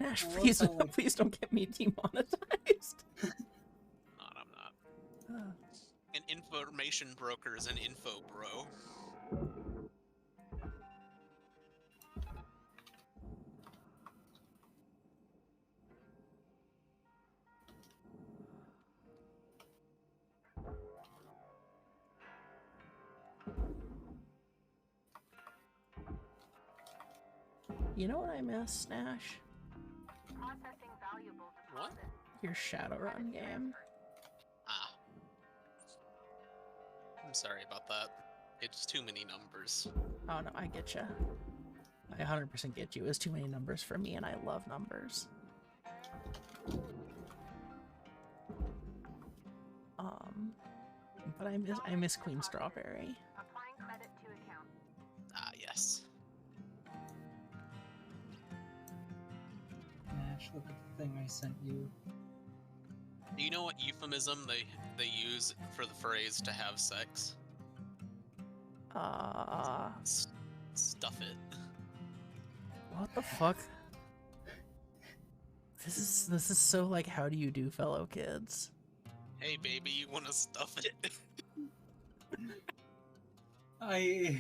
Nash, I love please, how, like- please don't get me demonetized. Not, I'm not. An information broker is an info bro. You know what I miss, Nash? Processing valuable What? deposit. your Shadowrun game. Ah. I'm sorry about that. It's too many numbers. Oh no, I get you. I 100% get you. It's too many numbers for me, and I love numbers. But I miss Queen Strawberry. Applying credit to account. Ah, yes. Nash, look at the thing I sent you. Do you know what euphemism they use for the phrase to have sex? Stuff it. What the fuck? This is so like, how do you do, fellow kids? Hey baby, you wanna stuff it? I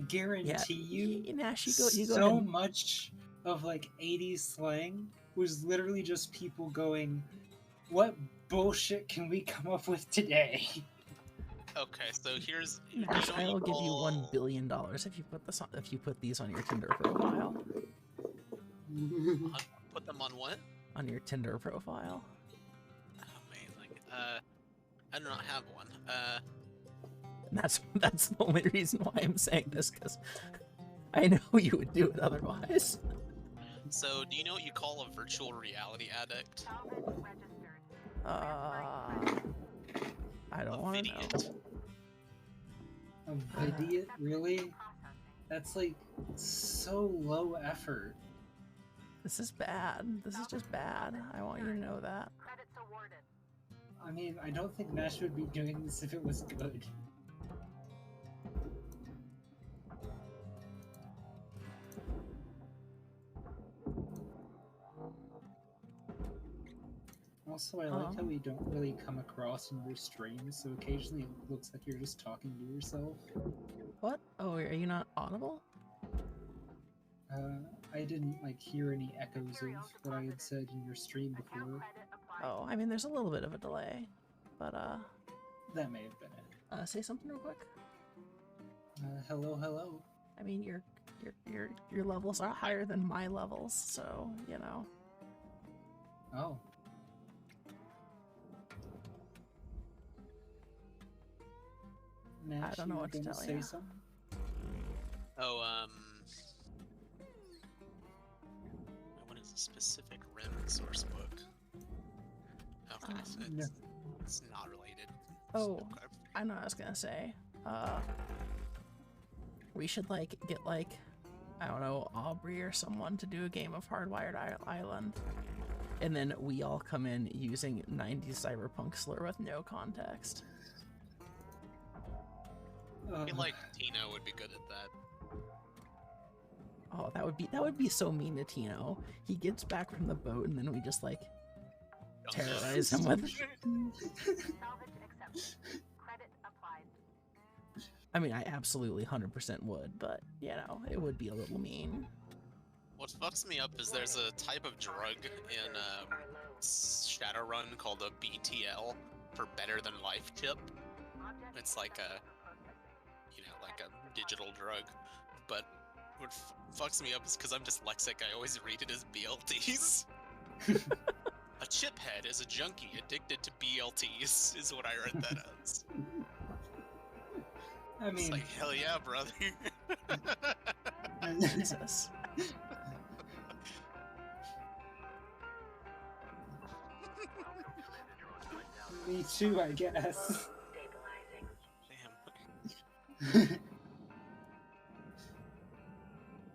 guarantee you, Nash, you go so ahead. much of like 80s slang was literally just people going, "What bullshit can we come up with today?" Okay, so here's. Nash, I will give you $1 billion if you put these on your Tinder profile. Put them on what? On your Tinder profile. Amazing. I do not have one. And that's the only reason why I'm saying this, because I know you would do it otherwise. So, do you know what you call a virtual reality addict? Salvage registered. I don't want to know. A idiot, really? That's like so low effort. This is bad. This is just bad. I want you to know that. Credits awarded. I mean, I don't think Nash would be doing this if it was good. Also, I like how we don't really come across in your streams, so occasionally it looks like you're just talking to yourself. What? Oh, are you not audible? I didn't like hear any echoes of what I had said in your stream before. Oh, I mean, there's a little bit of a delay, but that may have been it. Say something real quick. Hello, hello. I mean, your levels are higher than my levels, so you know. Oh. Nash, I don't know what to tell you. Something? Oh, what is a specific RIM source book? Okay, so it's not related. Oh, Okay. I know what I was gonna say. We should like get like, I don't know, Aubrey or someone to do a game of Hardwired Island, and then we all come in using 90s cyberpunk slur with no context. I feel like Tino would be good at that. Oh, that would be so mean to Tino. He gets back from the boat and then we just like terrorize him with. Salvage accepted. Credit applied. I mean, I absolutely 100% would, but you know, it would be a little mean. What fucks me up is there's a type of drug in Shadowrun called a BTL for Better Than Life chip. It's like a, like a digital drug, but what fucks me up is because I'm dyslexic, I always read it as BLTs. A chiphead is a junkie addicted to BLTs, is what I read that as. I mean, it's like, hell yeah, brother. Jesus. Me too, I guess. Damn.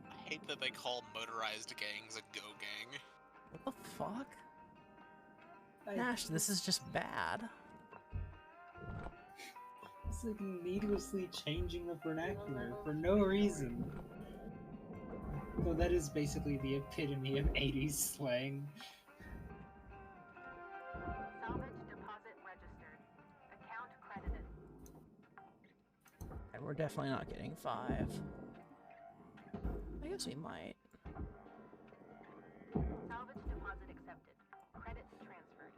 I hate that they call motorized gangs a go gang. What the fuck? Nash, this is just bad. It's like needlessly changing the vernacular for no reason. Though that is basically the epitome of 80s slang. Salvage deposit registered. Account credited. And we're definitely not getting 5. I guess we might. Salvage deposit accepted. Credits transferred.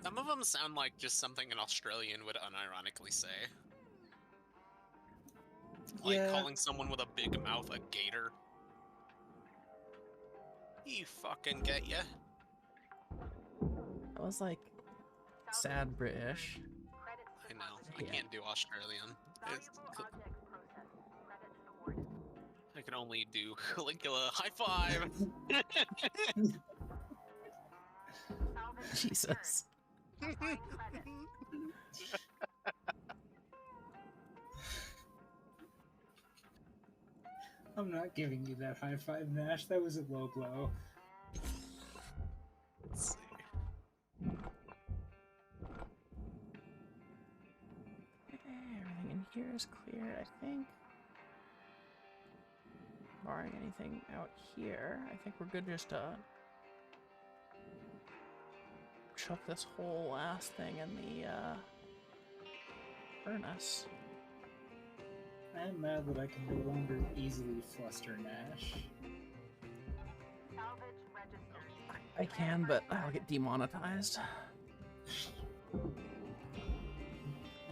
Some of them sound like just something an Australian would unironically say. Like Yeah. calling someone with a big mouth a gator. You fucking get ya. That was like sad British. I know. I Yeah. can't do Australian. I can only do Caligula. High five! Jesus. I'm not giving you that high five, Nash. That was a low blow. Let's see. Everything in here is clear, I think. Barring anything out here, I think we're good just to chuck this whole last thing in the furnace. I am mad that I can no longer easily fluster Nash. I can, but I'll get demonetized.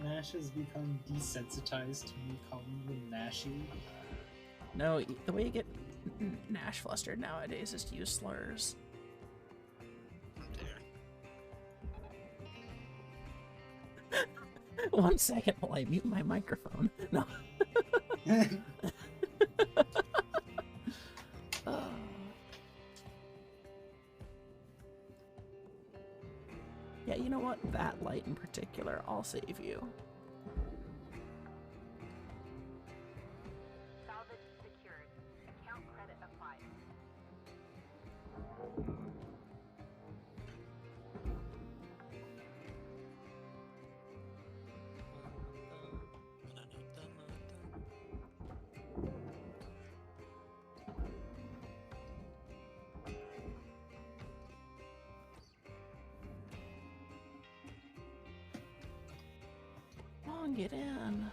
Nash has become desensitized to me calling him Nashy. No, the way you get Nash flustered nowadays is to use slurs. One second while I mute my microphone. No. Yeah, you know what? That light in particular, I'll save you. Salvage secured. Account credit applied. Come on, get in.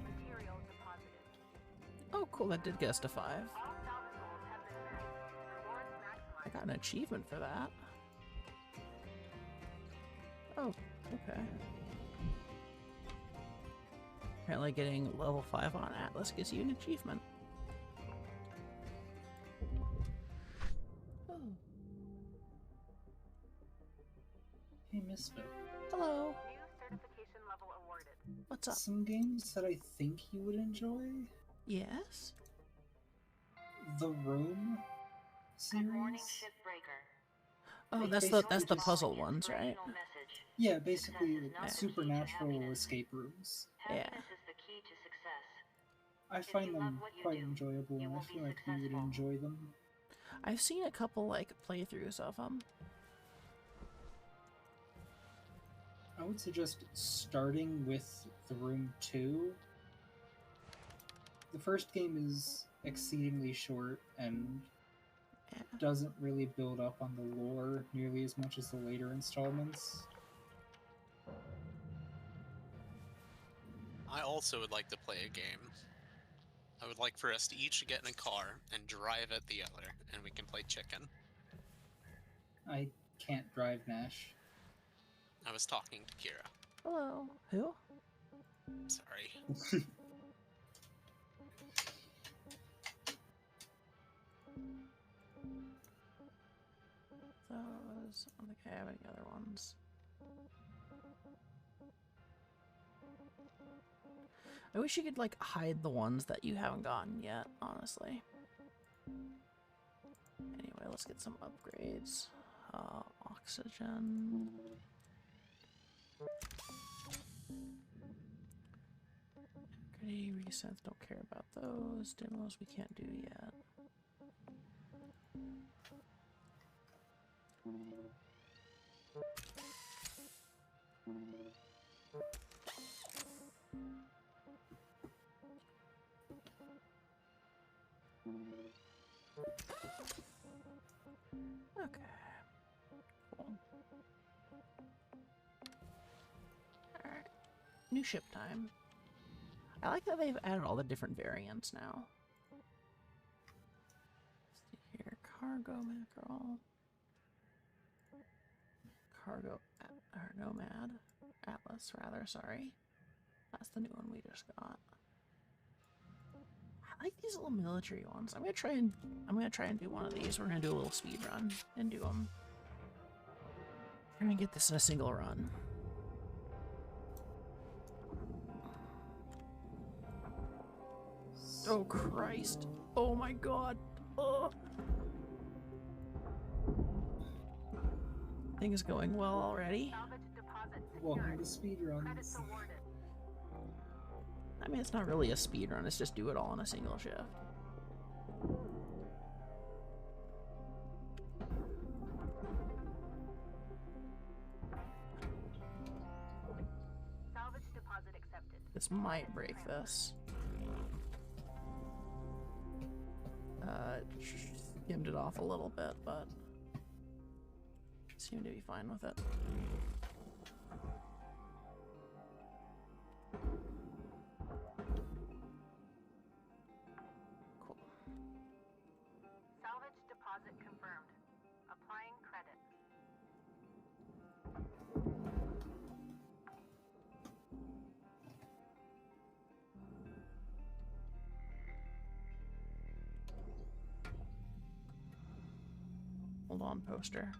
Material deposited. Oh, cool, that did get us to 5. All salvage goals have been met. Rewards maximized. I got an achievement for that. Oh, okay. Apparently getting level 5 on Atlas gives you an achievement. Oh. Hey, Misfit. Hello. New certification level awarded. What's up? Some games that I think you would enjoy? Yes? The Room Good morning, series? shipbreaker. Oh, Like, that's basically the just- puzzle ones, right? Inspirational message. Yeah, basically Success is not the key to supernatural happiness. escape rooms. Yeah. Happiness is the key to success. I If find you them love what you quite do, enjoyable, you and I will feel be like you would successful. enjoy them. I've seen a couple, like, playthroughs of them. I would suggest starting with The Room 2. The first game is exceedingly short and Yeah. doesn't really build up on the lore nearly as much as the later installments. I also would like to play a game. I would like for us to each get in a car and drive at the other, and we can play chicken. I can't drive, Nash. I was talking to Kira. Hello. Who? Sorry. Those. I don't think I have any other ones. I wish you could, like, hide the ones that you haven't gotten yet, honestly. Anyway, let's get some upgrades. Oxygen. Grenade resets, don't care about those. Demos we can't do yet. Okay. Cool. Alright. New ship time. I like that they've added all the different variants now. Cargo mackerel. Cargo or nomad. Atlas rather, sorry. That's the new one we just got. I like these little military ones. I'm gonna try and do one of these. We're gonna do a little speed run and do them. We're gonna get this in a single run. Oh Christ! Oh my God! Oh. Things going well already. Welcome to speedruns. I mean, it's not really a speed run. It's just do it all in a single shift. Salvage deposit accepted. This might break this. Skimmed it off a little bit, but seemed to be fine with it. Cool. Salvage deposit confirmed. Applying credit. Hold on, poster.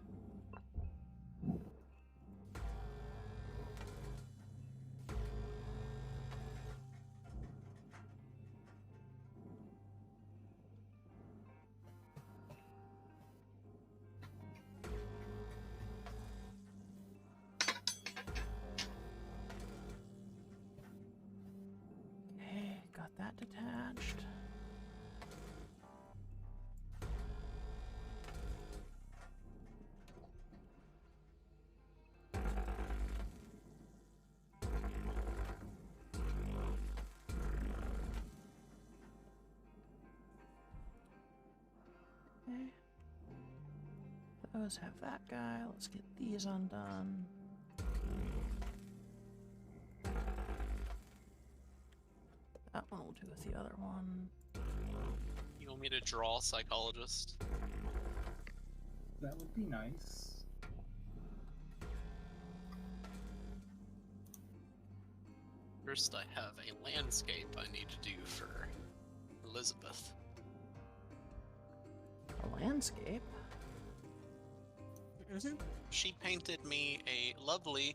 Okay, got that detached. Okay. Those have that guy. Let's get these undone. That one will do with the other one. You want me to draw psychologist? That would be nice. First, I have a landscape I need to do for Elizabeth. A landscape? She painted me a lovely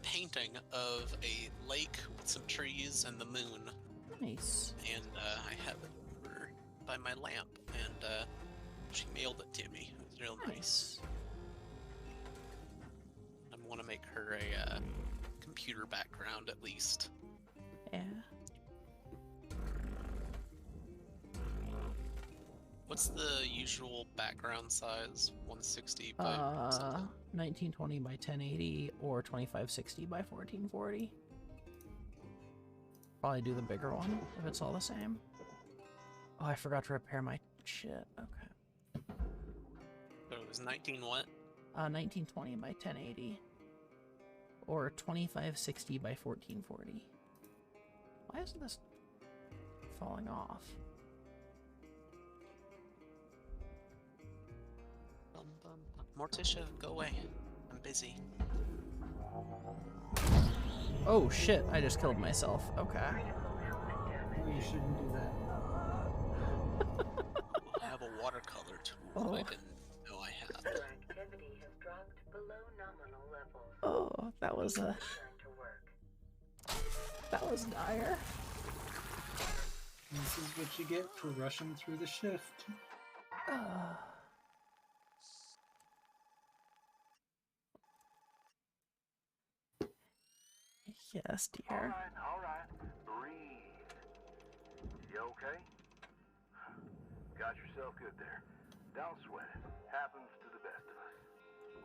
painting of a lake with some trees and the moon. Nice. And I have it over by my lamp, and she mailed it to me. It was real nice. I want to make her a computer background at least. Yeah. What's the usual background size? 160 by something? 1920 by 1080 or 2560 by 1440. Probably do the bigger one if it's all the same. Oh, I forgot to repair my shit. Okay. So it was 19 what? 1920 by 1080 or 2560 by 1440. Why isn't this falling off? Morticia, go away. I'm busy. Oh shit, I just killed myself. Okay. Oh, you shouldn't do that. I have a watercolor tool Oh. I didn't know I had. Your activity has dropped below nominal levels. Oh, that was Return to work. that was dire. This is what you get for rushing through the shift. Yes, dear. All right. Breathe. You okay? Got yourself good there. Don't sweat it. Happens to the best of us.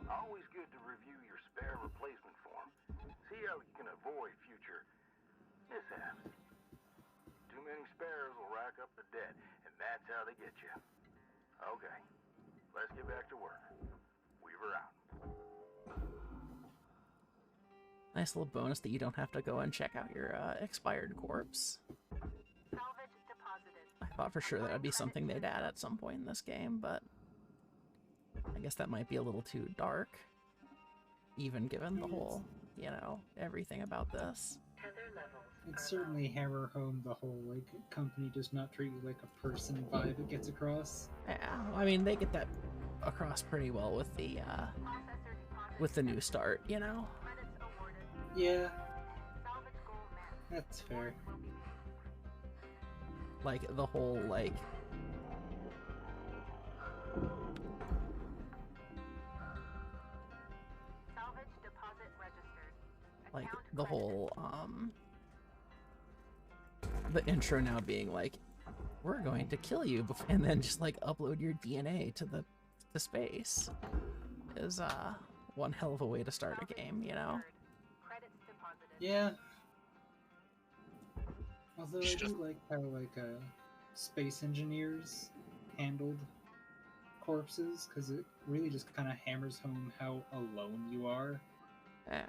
Always good to review your spare replacement form. See how you can avoid future mishaps. Too many spares will rack up the debt, and that's how they get you. Okay. Let's get back to work. Weaver out. Nice little bonus that you don't have to go and check out your expired corpse. Salvage deposited. thought for sure that would be something they'd add at some point in this game, but I guess that might be a little too dark, even given the whole, you know, everything about this. Tether levels It's are certainly hammer home the whole, like, company does not treat you like a person vibe it gets across. Yeah, I mean, they get that across pretty well with the new start, you know? Yeah. That's fair. Like, the whole, like... Like, the whole, the intro now being like, we're going to kill you, and then just, like, upload your DNA to space is, one hell of a way to start a game, you know? Yeah. Although I do like how, like, space engineers handled corpses, because it really just kind of hammers home how alone you are. Yeah.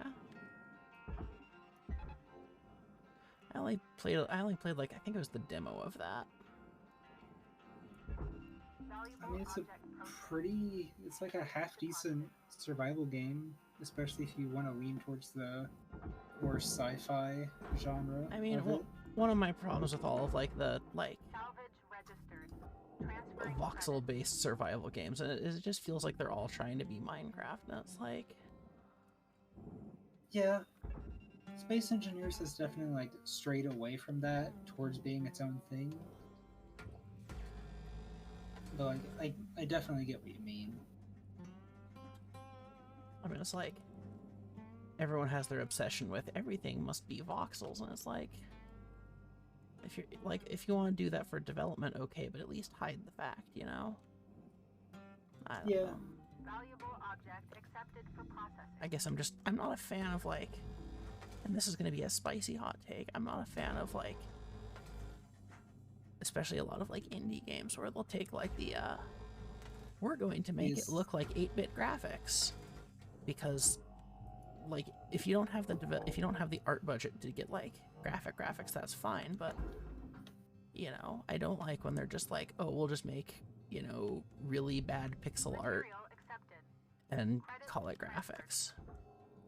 I only played like, I think it was the demo of that. I mean, it's like a half-decent survival game, especially if you want to lean towards the more sci-fi genre. I mean, one of my problems with all of, like, the, like, voxel-based survival games, and it just feels like they're all trying to be Minecraft, and it's like... Yeah. Space Engineers has definitely, like, strayed away from that towards being its own thing. Though I definitely get what you mean. I mean, it's like, everyone has their obsession with everything must be voxels, and it's like, if you want to do that for development, okay, but at least hide the fact, you know? I don't know. I guess I'm not a fan of, like, and this is going to be a spicy hot take, I'm not a fan of, like, especially a lot of, like, indie games where they'll take, like, we're going to make it look like 8-bit graphics, because, like, if you don't have the art budget to get, like, graphics, that's fine, but, you know, I don't like when they're just like, oh, we'll just make, you know, really bad pixel art and call it graphics.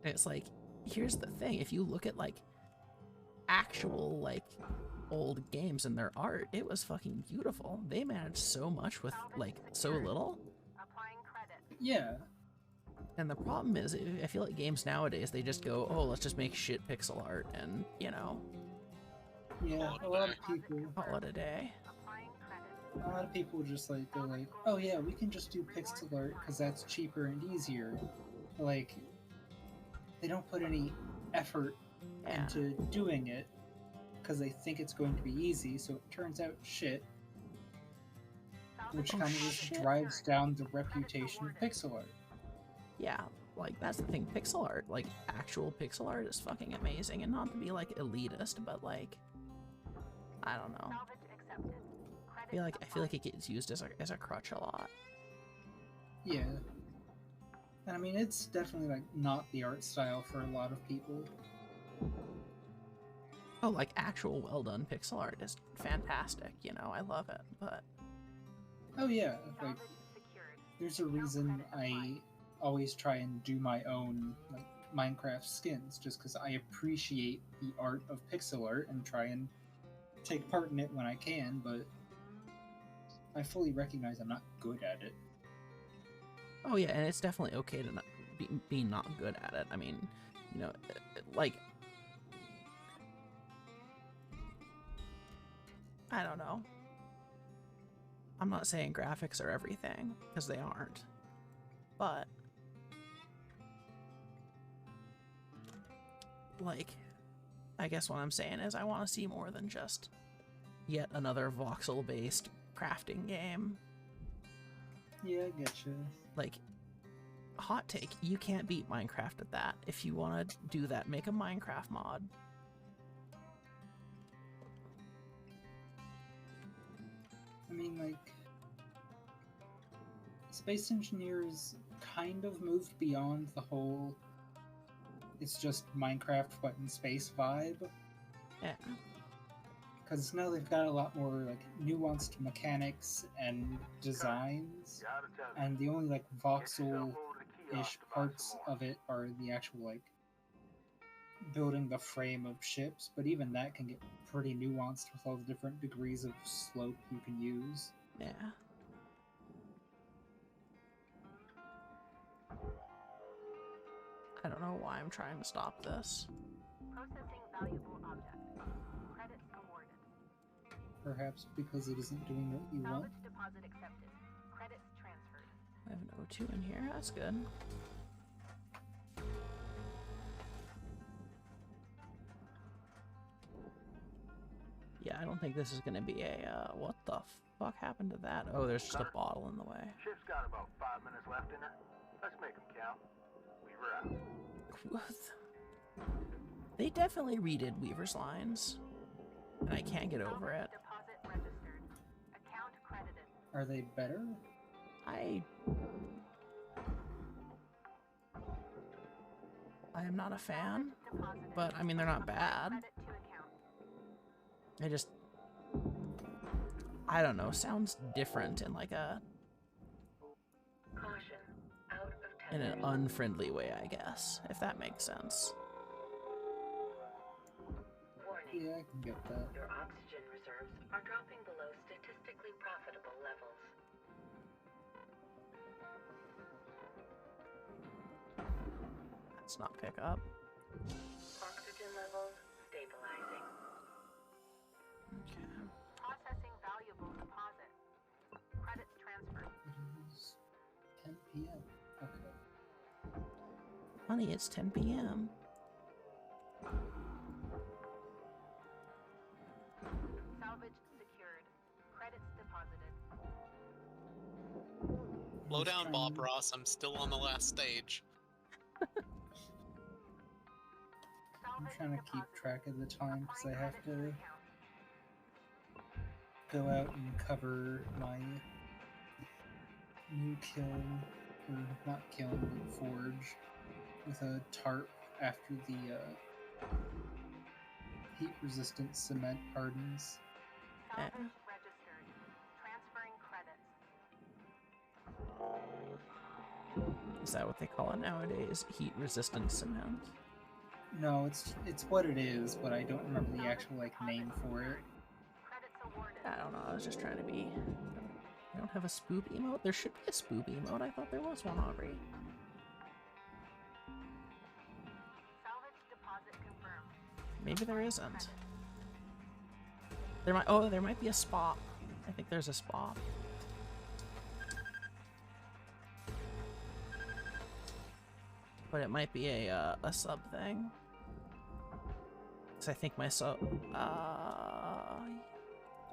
And it's like, here's the thing, if you look at, like, actual, like, old games and their art, it was fucking beautiful. They managed so much with, like, so little. Yeah. And the problem is, I feel like games nowadays, they just go, oh, let's just make shit pixel art and, you know, yeah, a lot of people call it a day. A lot of people just, like, go like, oh yeah, we can just do pixel art because that's cheaper and easier. Like, they don't put any effort into doing it because they think it's going to be easy, so it turns out shit. Which kind of just drives down the reputation of pixel art. Yeah, like, that's the thing, pixel art, like, actual pixel art is fucking amazing, and not to be, like, elitist, but, like, I don't know. I feel like it gets used as a crutch a lot. Yeah. And I mean, it's definitely, like, not the art style for a lot of people. Oh, like, actual well-done pixel art is fantastic, you know, I love it, but... Oh yeah, like, there's a reason I always try and do my own, like, Minecraft skins, just because I appreciate the art of pixel art and try and take part in it when I can, but I fully recognize I'm not good at it. Oh yeah, and it's definitely okay to not be not good at it. I mean, you know, like, I don't know. I'm not saying graphics are everything, because they aren't. But, like, I guess what I'm saying is I want to see more than just yet another voxel-based crafting game. Yeah, I getcha. Like, hot take, you can't beat Minecraft at that. If you want to do that, make a Minecraft mod. I mean, like, Space Engineers kind of moved beyond the whole it's just Minecraft but in space vibe. Yeah. Because now they've got a lot more like nuanced mechanics and designs, Gotta tell you, and the only like get yourself voxel-ish over to the kiosk to buy parts some more. of it are the actual like building the frame of ships, but even that can get pretty nuanced with all the different degrees of slope you can use. Yeah. I don't know why I'm trying to stop this. Processing valuable object. Credits awarded. Perhaps because it isn't doing what you want. Salvage deposit accepted. Credits transferred. I have an O2 in here. That's good. Yeah, I don't think this is gonna be a, what the fuck happened to that? Oh, there's just a bottle in the way. Ship's got about 5 minutes left in her. Let's make them count. Weaver out. They definitely redid Weaver's lines, and I can't get over it. Deposit registered. Account credited. Are they better? I am not a fan, Deposited. but I mean, they're not bad. Credit to account. I don't know, sounds different in like Caution. Out of in an tether. unfriendly way, I guess, if that makes sense. Warning. Yeah, I can get that. Your oxygen reserves are dropping below statistically profitable levels. Let's not pick up. Oxygen levels stabilizing. Okay. Processing valuable deposit. Credits transferred. It is 10 p.m. Okay. Honey, it's 10 p.m. Salvage secured. Credits deposited. Slow down, Bob Ross. I'm still on the last stage. I'm trying to keep track of the time because I have to go out and cover my new kiln, or not kiln, but forge, with a tarp after the heat-resistant cement hardens. Salvage registered. Transferring credits. Is that what they call it nowadays? Heat-resistant cement? No, it's what it is, but I don't remember the actual like name for it. Credits awarded. I don't know, I was just trying to be... I don't have a spoop emote? There should be a spoop emote. I thought there was one already. Salvage deposit confirmed. Maybe there isn't. There might... Oh, there might be a spot. I think there's a spot. But it might be a sub thing. Because I think my sub...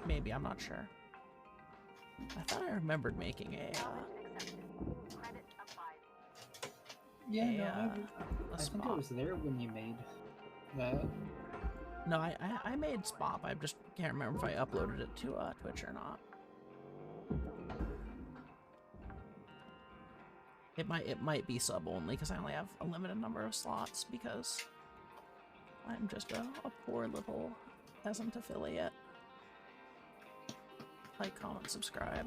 maybe, I'm not sure. I thought I remembered making a Credit applied. Yeah, no, a I think spot. it was there when you made that. No, I made Spop. I just can't remember if I uploaded it to Twitch or not. It might be sub only because I only have a limited number of slots because I'm just a poor little peasant affiliate. Like, comment, subscribe.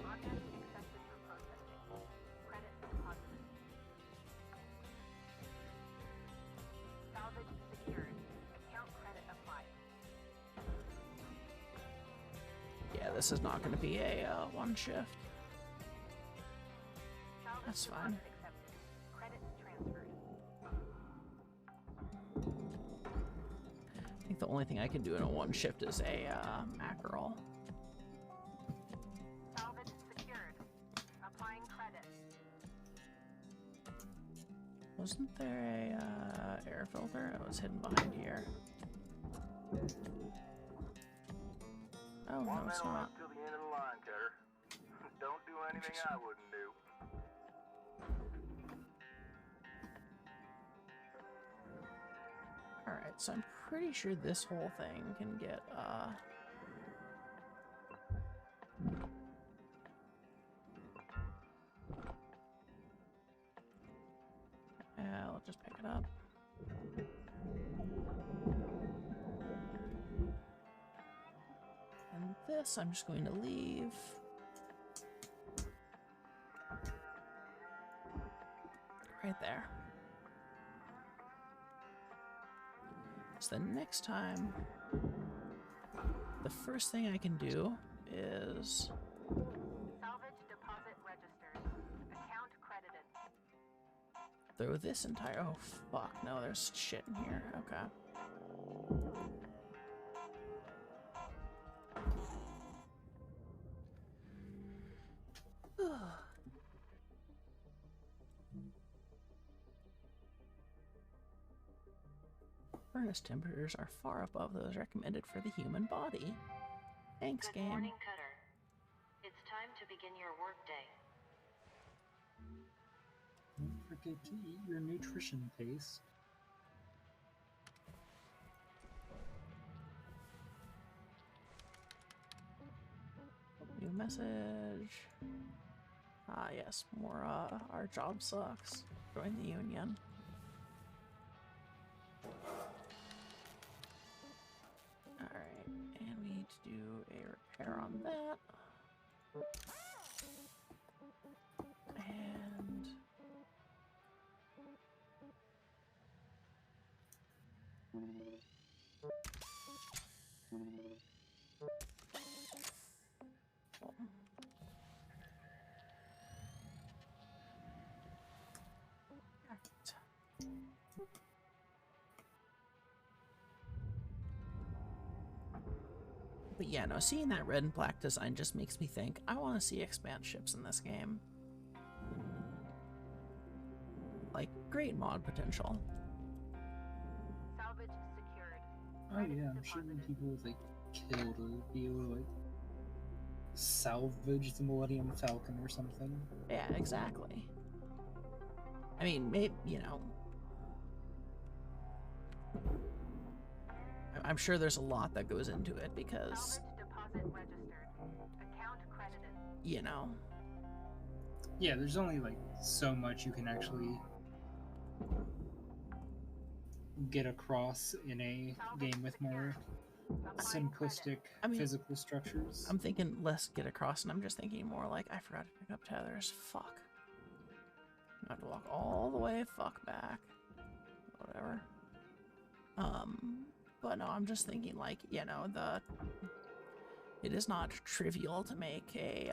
Object accepted for processing. Credits deposited. Salvage secured. Account credit applied. Yeah, this is not going to be a one shift. Salvage That's deposit fine. accepted. Credits transferred. I think the only thing I can do in a one shift is a mackerel. Salvage secured. Applying credit. Wasn't there a air filter? It was hidden behind here. Oh, no, One it's man not. left till the end of the line, Cutter. Don't do anything I wouldn't do. Alright. Alright, so I'm pretty sure this whole thing can get, I'll just pick it up. And this I'm just going to leave. Right there. So the next time, the first thing I can do is... Salvage deposit registered. Account credited. throw this entire... oh, fuck. No, there's shit in here. Okay. Furnace temperatures are far above those recommended for the human body. Thanks, Good game. morning, Cutter. It's time to begin your workday. Don't forget to eat your nutrition paste. New message. Ah, yes, more, our job sucks. Join the union. Alright, and we need to do a repair on that. And... But yeah, no, seeing that red and black design just makes me think, I want to see expand ships in this game. Like, great mod potential. Salvage secured. Oh yeah, I'm sure when people like killed will be able to like salvage the Millennium Falcon or something. Yeah, exactly. I mean, maybe, you know... I'm sure there's a lot that goes into it because, Salvage deposit registered. Account credited. you know, Yeah, there's only like so much you can actually get across in a game with more simplistic I mean, physical structures. I'm thinking less get across, and I'm just thinking more like, I forgot to pick up tethers. Fuck. I have to walk all the way, fuck back. Whatever. But no, I'm just thinking like, you know, it is not trivial to make a,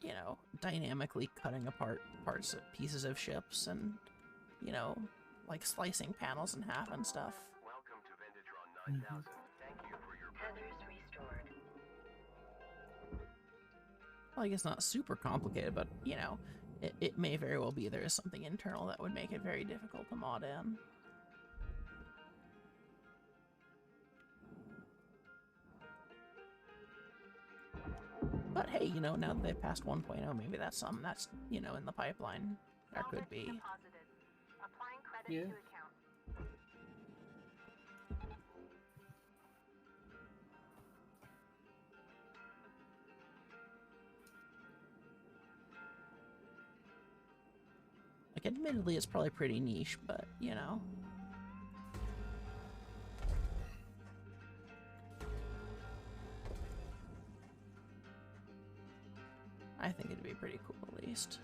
you know, dynamically cutting apart pieces of ships and, you know, like slicing panels in half and stuff. Welcome to Venditron 9000. Thank you for your Tethers restored. Well, I guess not super complicated, but, you know, it may very well be there is something internal that would make it very difficult to mod in. But hey, you know, now that they've passed 1.0, maybe that's something that's, you know, in the pipeline. There could be. Deposited. Applying credit Yeah. to account. Like, admittedly, it's probably pretty niche, but, you know. I think it'd be pretty cool, at least.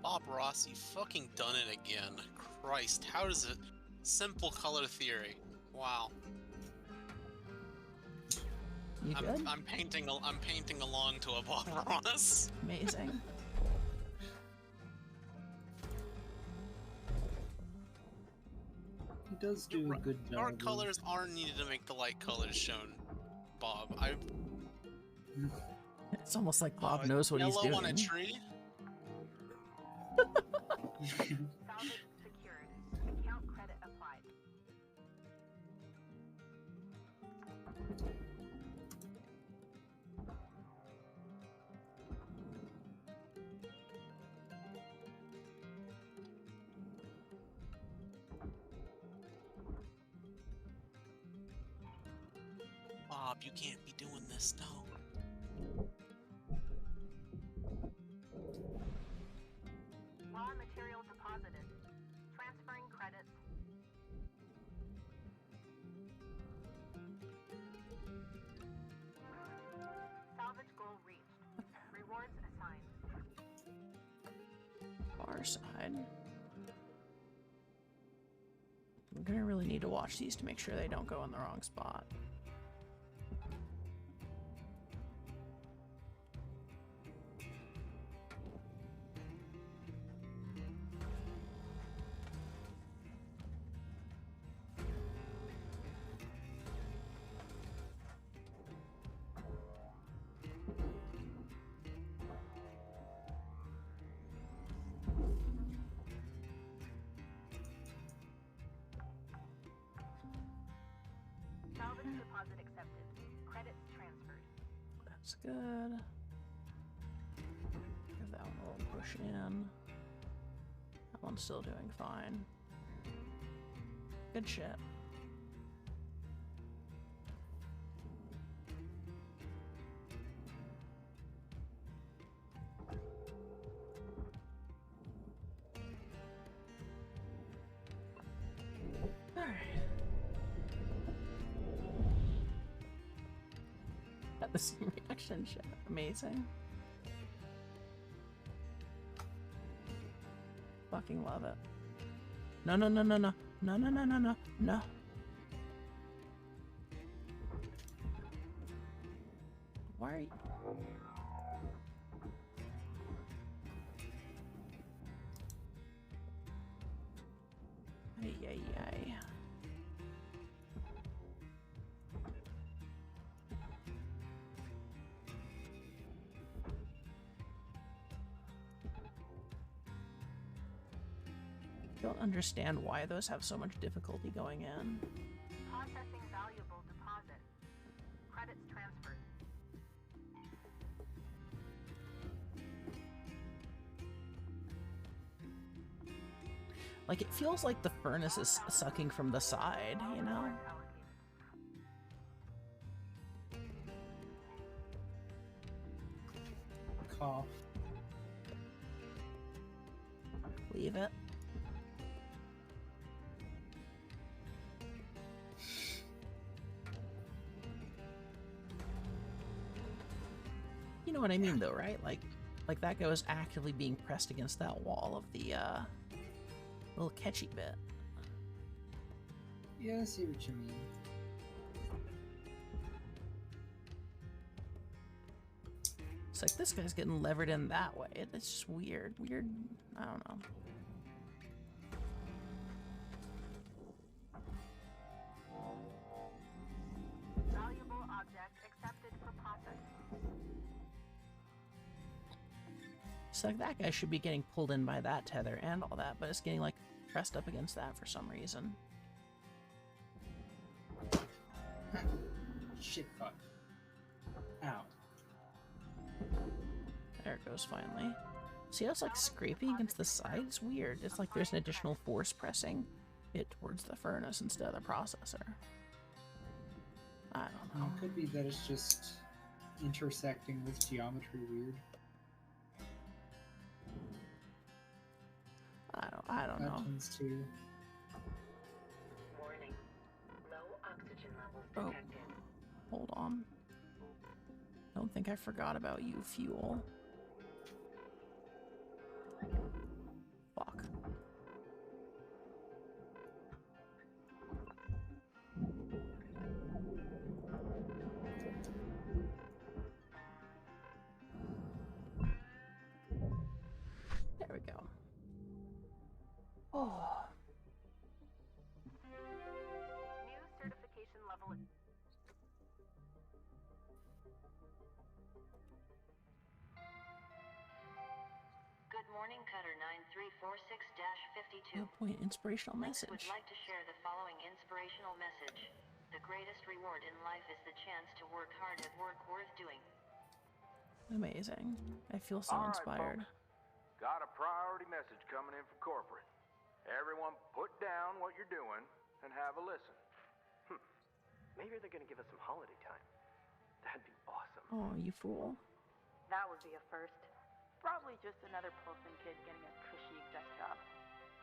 Bob Ross, you fucking done it again. Christ, how does it... Simple color theory. Wow. You good? I'm painting along to a Bob Ross. Amazing. He does do a good job. Dark of- colors are needed to make the light colors shown, Bob. It's almost like Bob knows what he's Yellow doing. on a tree? Salvage secured. Account credit applied. stop. You can't be doing this. No. Raw material deposited. Transferring credits. Salvage goal reached. Rewards assigned. Far side. I'm gonna really need to watch these to make sure they don't go in the wrong spot. Salvage deposit accepted. Credits transferred. That's good. Give that one a little push in. That one's still doing fine. Good shit. The same reaction shit. Amazing. Fucking love it. No, no, no, no, no. No, no, no, no, no. No. Why are you... Ay, ay, ay. Don't understand why those have so much difficulty going in. Processing valuable deposit. Credits transferred. Like, it feels like the furnace is sucking from the side, you know? Cough. Leave it. You know what I mean, though, right? Like that guy was actively being pressed against that wall of the little catchy bit. Yeah, I see what you mean. It's like this guy's getting levered in that way. It's just weird. Weird. I don't know. Valuable object accepted for processing. It's like that guy should be getting pulled in by that tether and all that, but it's getting like pressed up against that for some reason. Shit fuck. Ow. There it goes finally. See how it's like scraping against the side? It's weird. It's like there's an additional force pressing it towards the furnace instead of the processor. I don't know. It could be that it's just intersecting with geometry weird. I don't know. Happens too. Warning. Low oxygen levels Oh. detected. Hold on. Don't think I forgot about you, fuel. Fuck. There we go. Oh. New certification level. Good morning, Cutter 9346-52. No point. Inspirational Lynx message. would like to share the following inspirational message. The greatest reward in life is the chance to work hard at work worth doing. Amazing. I feel so All right, inspired. folks. Got a priority message coming in from corporate. Everyone put down what you're doing and have a listen. Maybe they're gonna give us some holiday time. That'd be awesome. Oh, you fool. That would be a first. Probably just another Pilsen kid getting a cushy exec job.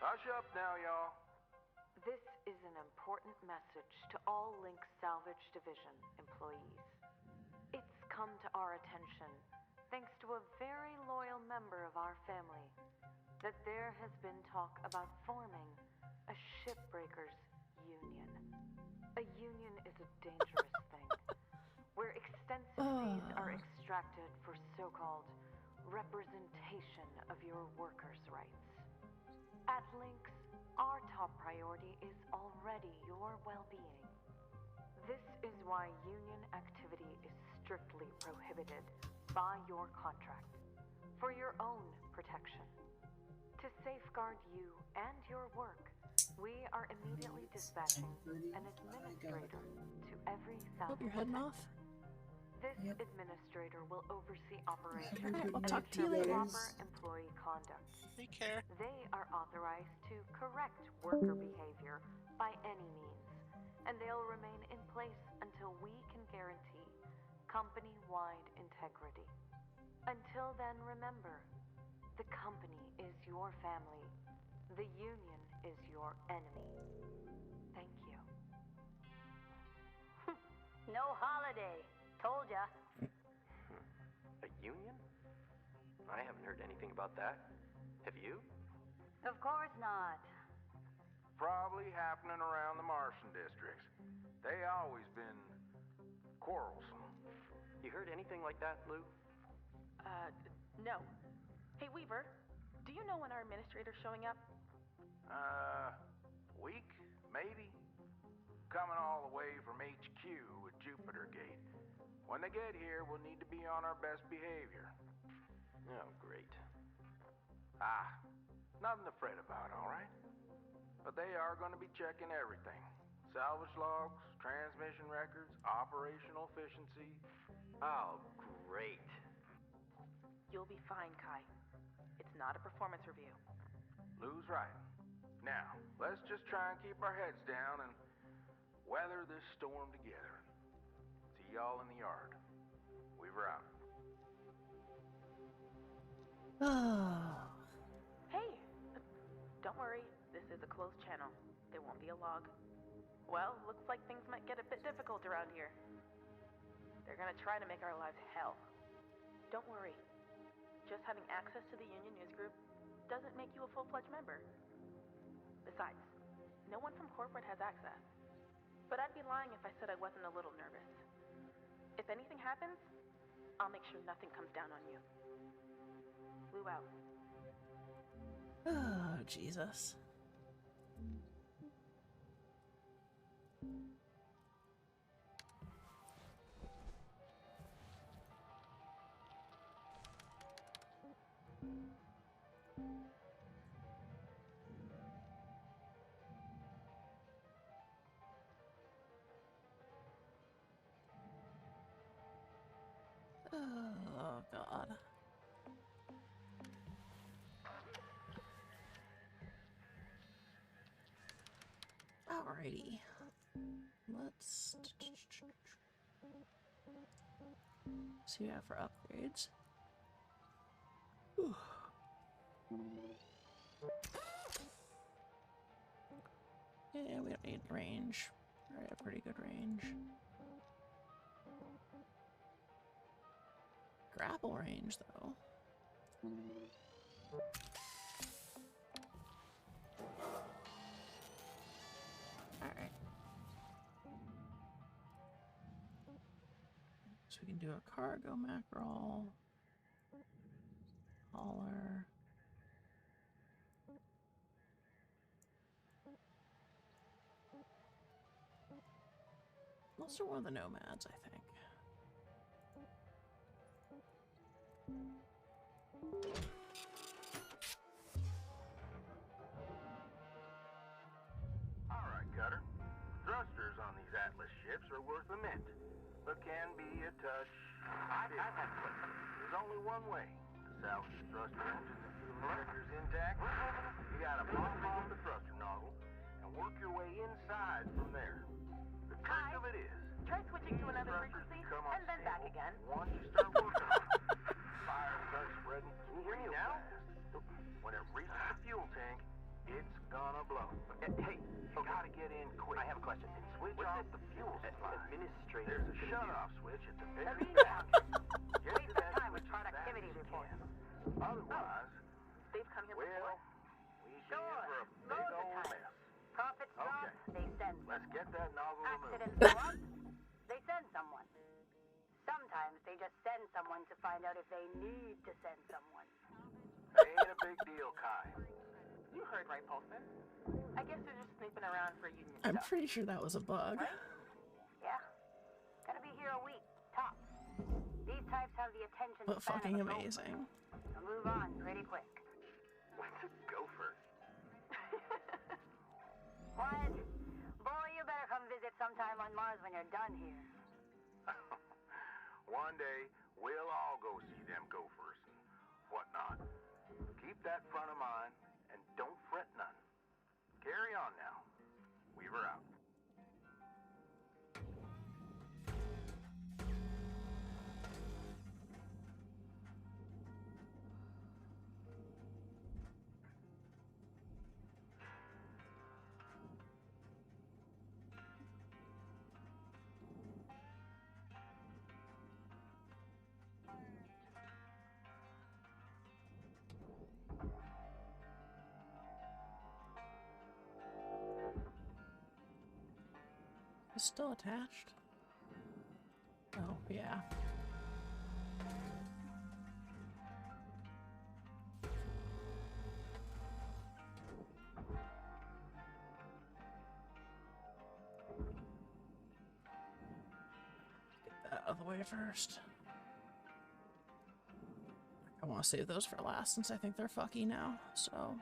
Hush up now, y'all. This is an important message to all Link Salvage Division employees. It's come to our attention, thanks to a very loyal member of our family, that there has been talk about forming a shipbreakers union. A union is a dangerous thing, where extensive fees are extracted for so-called representation of your workers' rights. At Lynx, our top priority is already your well-being. This is why union activity is strictly prohibited by your contract, for your own protection. To safeguard you and your work, we are immediately dispatching an administrator to every Hope you're heading off. This Yep. administrator will oversee operations Alright, I'll and talk to you ensure later. proper employee conduct. Take care. They are authorized to correct worker behavior by any means, and they'll remain in place until we can guarantee company-wide integrity. Until then, remember, the company is your family. The union is your enemy. Thank you. No holiday. Told ya. A union? I haven't heard anything about that. Have you? Of course not. Probably happening around the Martian districts. They always been quarrelsome. You heard anything like that, Lou? No. Hey, Weaver, do you know when our administrator's showing up? Week, maybe? Coming all the way from HQ with Jupiter Gate. When they get here, we'll need to be on our best behavior. Oh, great. Nothing to fret about, all right? But they are going to be checking everything. Salvage logs, transmission records, operational efficiency. Oh, great. You'll be fine, Kai. It's not a performance review. Lou's right. Now, let's just try and keep our heads down and weather this storm together. See y'all in the yard. Weaver out. Hey, don't worry. This is a closed channel. There won't be a log. Well, looks like things might get a bit difficult around here. They're gonna try to make our lives hell. Don't worry. Just having access to the Union News Group doesn't make you a full-fledged member. Besides, no one from corporate has access. But I'd be lying if I said I wasn't a little nervous. If anything happens, I'll make sure nothing comes down on you. Lou out. Oh, Jesus. Oh, God. Alrighty. Let's see what we have for upgrades. Whew. Yeah, we don't need range. Alright, a pretty good range. Grapple range, though. Alright. So we can do a cargo mackerel. Hauler. Most are one of the nomads, I think. All right, Cutter. Thrusters on these Atlas ships are worth a mint, but can be a touch. There's only one way to salvage the thruster engines and fuel injectors intact. You gotta pop off the thruster nozzle and work your way inside from there. The trick of it is, Try switching to another thrusters frequency become and then back Hey, you gotta get in quick. I have a question. Switch off the fuel supply. Administrators There's a shut-off switch at the very Every back. Get Waste that of time with switch as fast productivity as you reports. can. Otherwise, They've come here well, before. we be in Sure, for a big loads of old times. mess. Profits drop, Okay. they send. Let's get that nozzle removed. Accidents go up, they send someone. Sometimes they just send someone to find out if they need to send someone. Ain't a big deal, Kai. You heard right, Paulson. I guess they're just snooping around for union I'm stuff. pretty sure that was a bug. Yeah. Gonna be here a week, tops. These types have the attention But span fucking of a gopher. amazing. They'll move on pretty quick. What's a gopher? What? Boy, you better come visit sometime on Mars when you're done here. One day, we'll all go see them gophers and whatnot. Keep that front of mind, and don't fret none. Carry on now. Weaver out. It's still attached. Oh, yeah. Get that out of the way first. I want to save those for last since I think they're fucky now, so...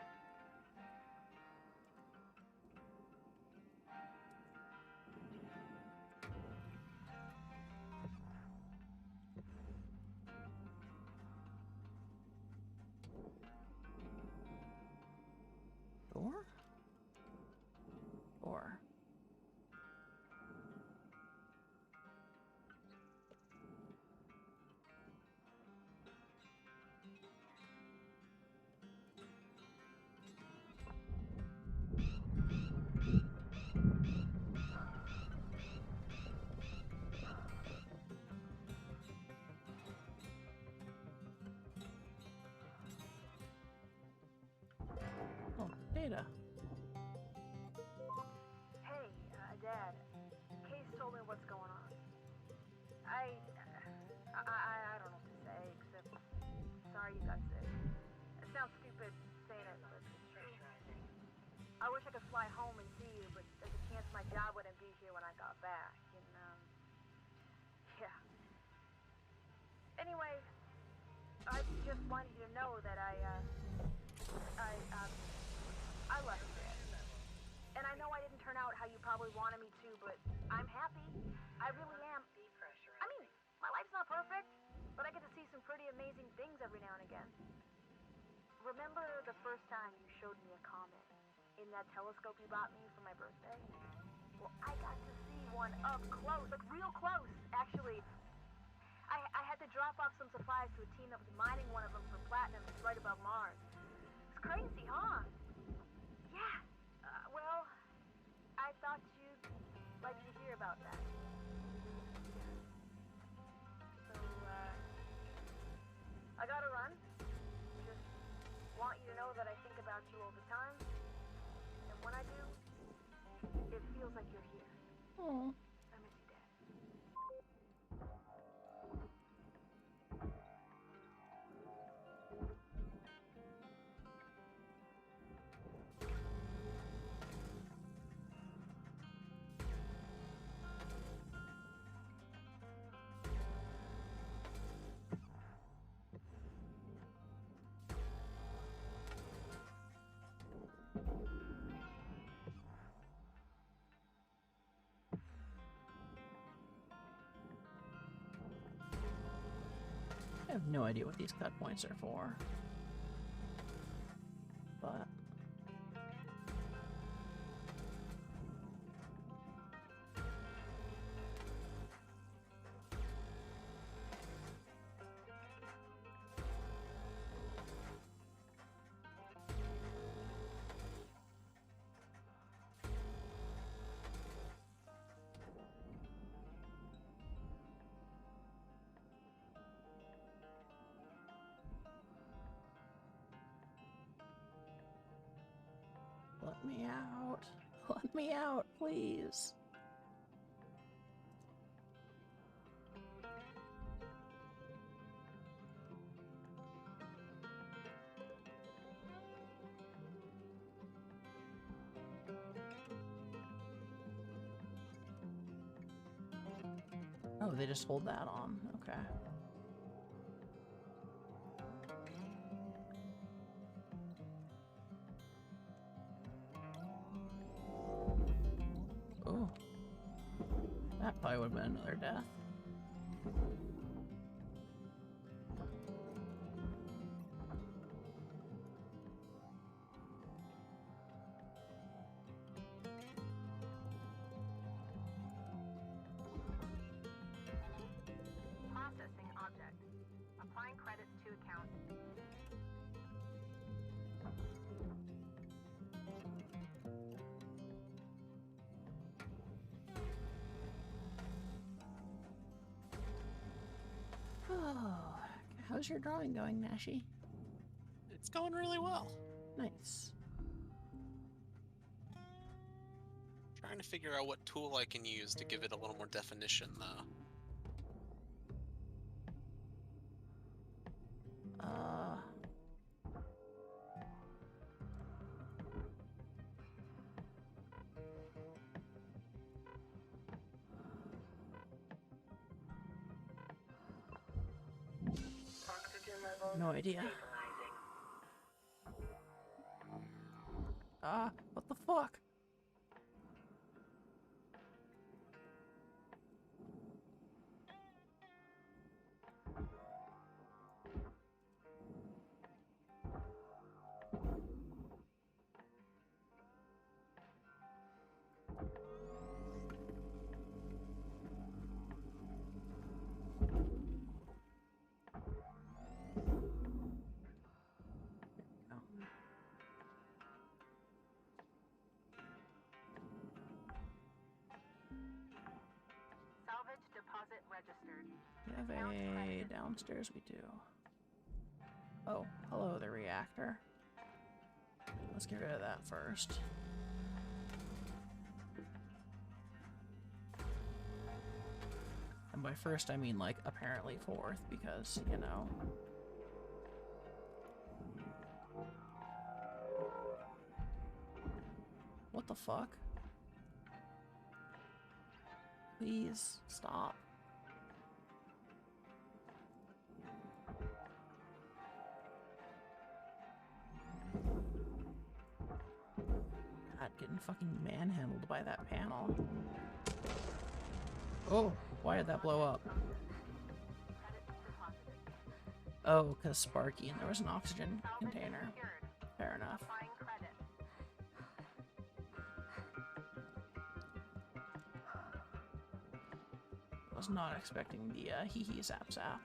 Door? Or... Oh, data. Hey, Dad. Case told me what's going on. I don't know what to say, except sorry you got sick. It sounds stupid saying it, but it's true. I wish I could fly home and see you, but there's a chance my job wouldn't be here when I got back, and, yeah. Anyway, I just wanted you to know that I love you, Dad. And I know I didn't turn out how you probably wanted me to, but I'm happy. I really am. I mean, my life's not perfect, but I get to see some pretty amazing things every now and again. Remember the first time you showed me a comet in that telescope you bought me for my birthday? Well, I got to see one up close, like real close, actually. I had to drop off some supplies to a team that was mining one of them for platinum right above Mars. It's crazy, huh? Yeah. Well, I thought you'd like to hear about that. So, I gotta run. Just want you to know that I think about you all the time. And when I do, it feels like you're here. Oh. I miss you, Dad. I have no idea what these cut points are for. But... Let me out. Let me out, please. Oh, they just hold that on. Okay. Oh. That probably would have been another death. Processing object. Applying credits to account. Oh, how's your drawing going, Nashi? It's going really well. Nice. Trying to figure out what tool I can use to give it a little more definition, though. No idea. What the fuck? Salvage deposit registered. We have a downstairs, we do. Oh, hello, the reactor. Let's get rid of that first. And by first, I mean, like, apparently fourth, because, you know. What the fuck? Please, stop. God, getting fucking manhandled by that panel. Oh, why did that blow up? Oh, because Sparky and there was an oxygen container. Fair enough. Was not expecting the hee-hee zap zap.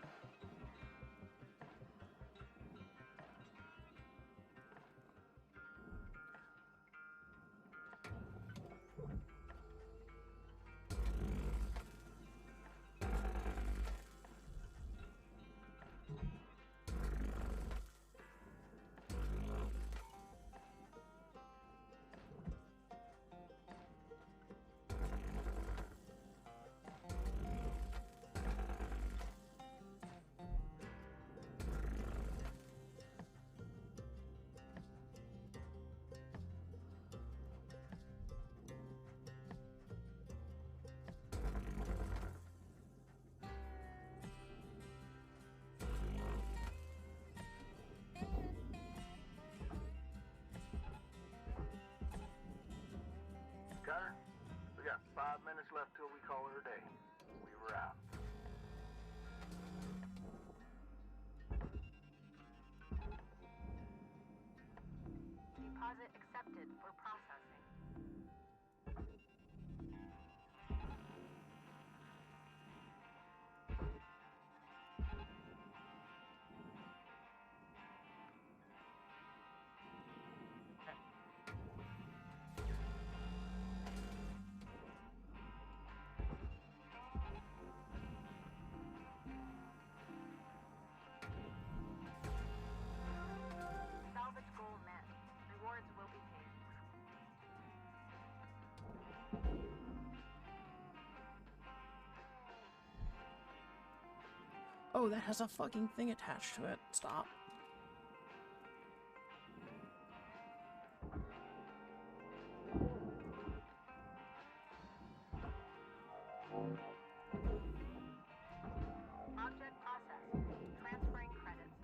Carter, we got 5 minutes left till we call it a day. We were out. Deposit accepted for processing. No, that has a fucking thing attached to it. Stop. Object processed. Transferring credits.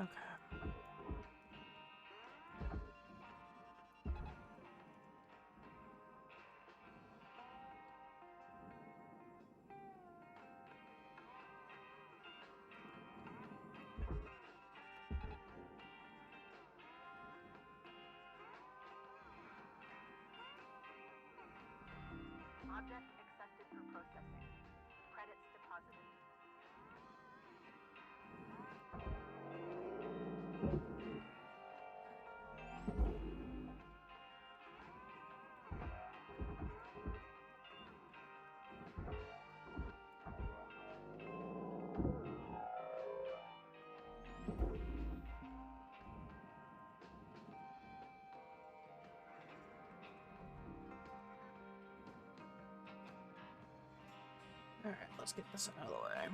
Okay. Object accepted for processing. Credits deposited. Alright, let's get this out of the way.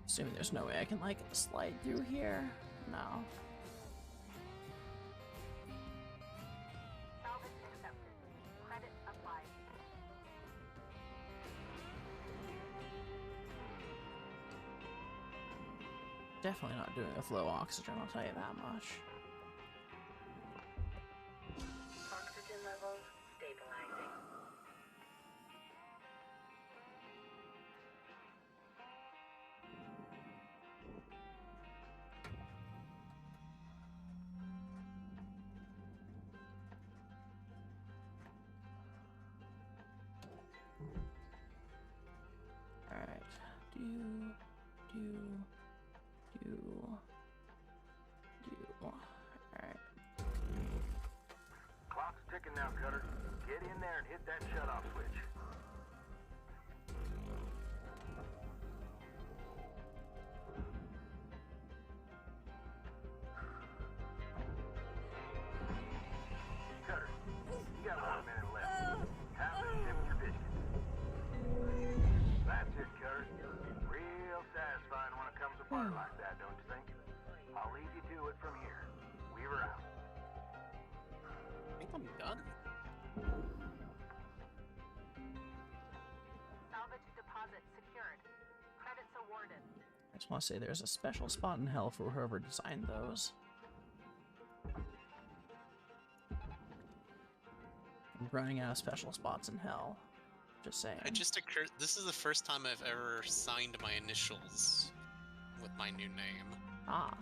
Assuming there's no way I can, like, slide through here. No. Salvage accepted. Credit applied. Definitely not doing with low oxygen, I'll tell you that much. Oxygen levels stabilizing. Alright. Alright. Clock's ticking now, Cutter. Get in there and hit that shut-off switch. Cutter, you got 1 minute left. Time to sip your biscuits. That's it, Cutter. Real satisfying when it comes apart like that, don't you think? I'll leave you to it from here. Weaver out. I think I'm done. Salvage deposit secured. Credits awarded. I just want to say there's a special spot in hell for whoever designed those. I'm running out of special spots in hell. Just saying. It just occurred. This is the first time I've ever signed my initials with my new name. Ah.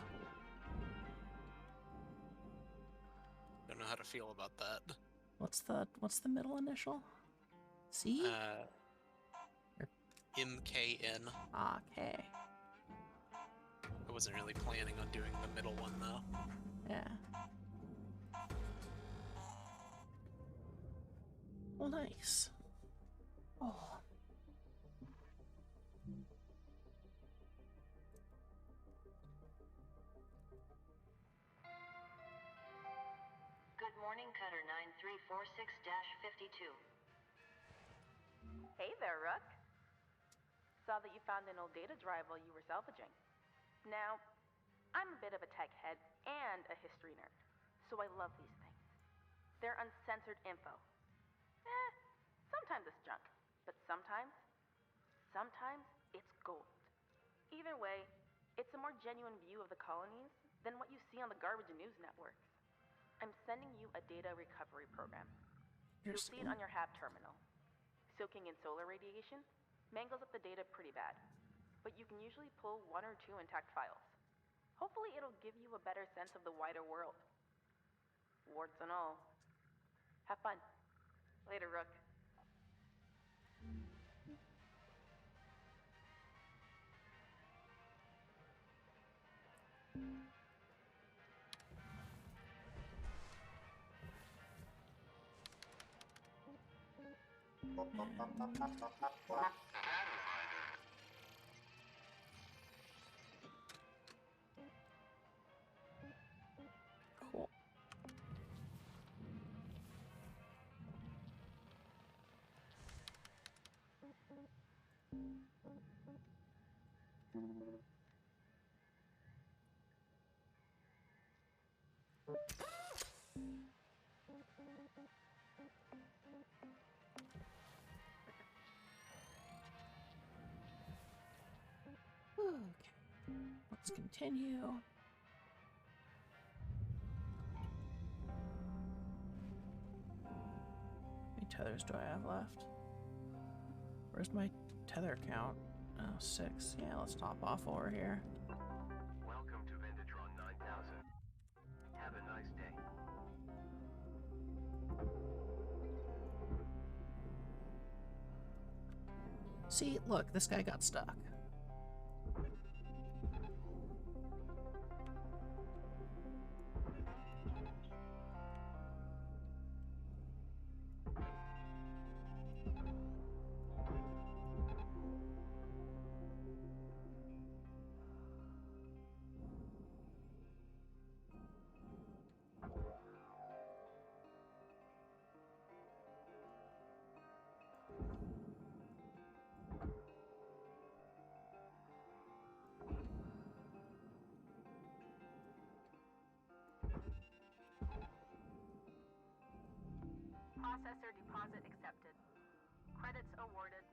Don't know how to feel about that. What's the middle initial? C? MKN. Ah, K. I wasn't really planning on doing the middle one though. Yeah. Well, nice. Oh. Good morning, Cutter 9346-52. Hey there, Rook. Saw that you found an old data drive while you were salvaging. Now, I'm a bit of a tech head and a history nerd, so I love these things. They're uncensored info. Sometimes it's junk, but sometimes it's gold. Either way, it's a more genuine view of the colonies than what you see on the garbage news networks. I'm sending you a data recovery program. You'll see it on your HAB terminal. Soaking in solar radiation? Mangles up the data pretty bad, but you can usually pull 1 or 2 intact files. Hopefully it'll give you a better sense of the wider world. Warts and all. Have fun. Later, Rook. Cool. Okay, let's continue. How many tethers do I have left? Where's my tether count? Oh, 6. Yeah, let's top off over here. Welcome to Vendatron 9000. Have a nice day. See, look, this guy got stuck. Processor deposit accepted. Credits awarded.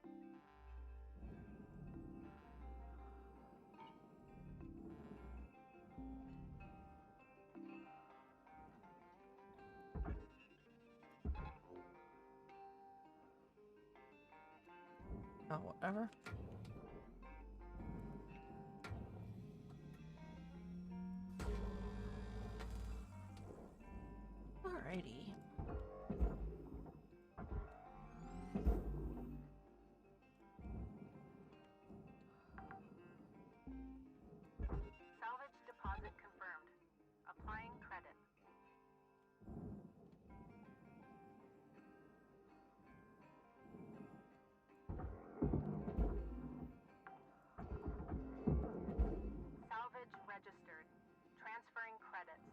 Oh, whatever. Alrighty. Salvage deposit confirmed. Applying credit. Salvage registered. Transferring credits.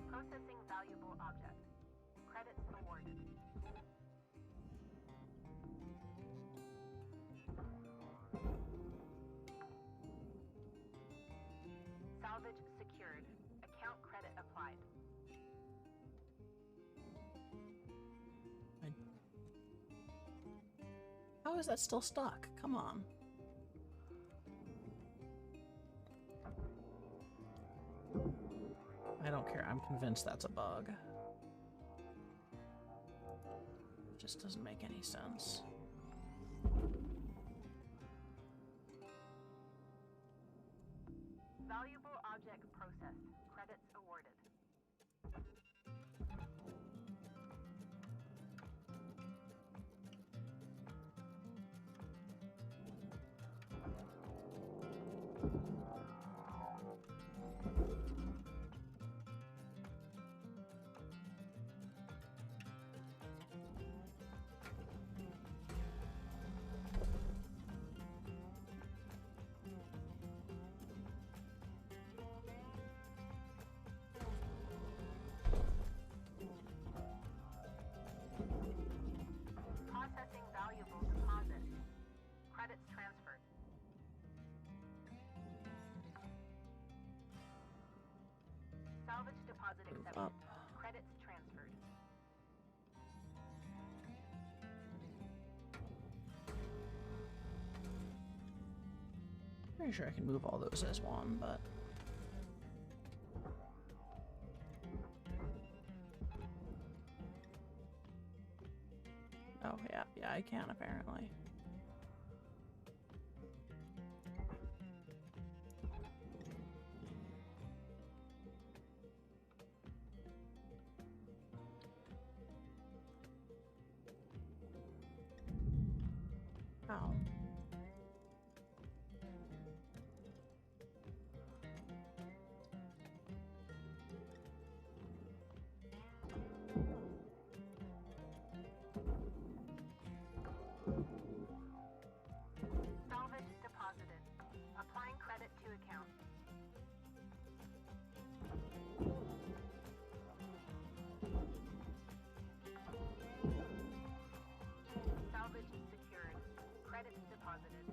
Processing valuable object. Credits awarded. Salvage secured. Account credit applied. How is that still stuck? Come on. I don't care. I'm convinced that's a bug. It just doesn't make any sense. Valuable object processed. Credits awarded. Pretty sure I can move all those as one, but... Oh, yeah, I can, apparently. Ow. Salvage deposited. Applying credit to account. Salvage secured. Credit deposited.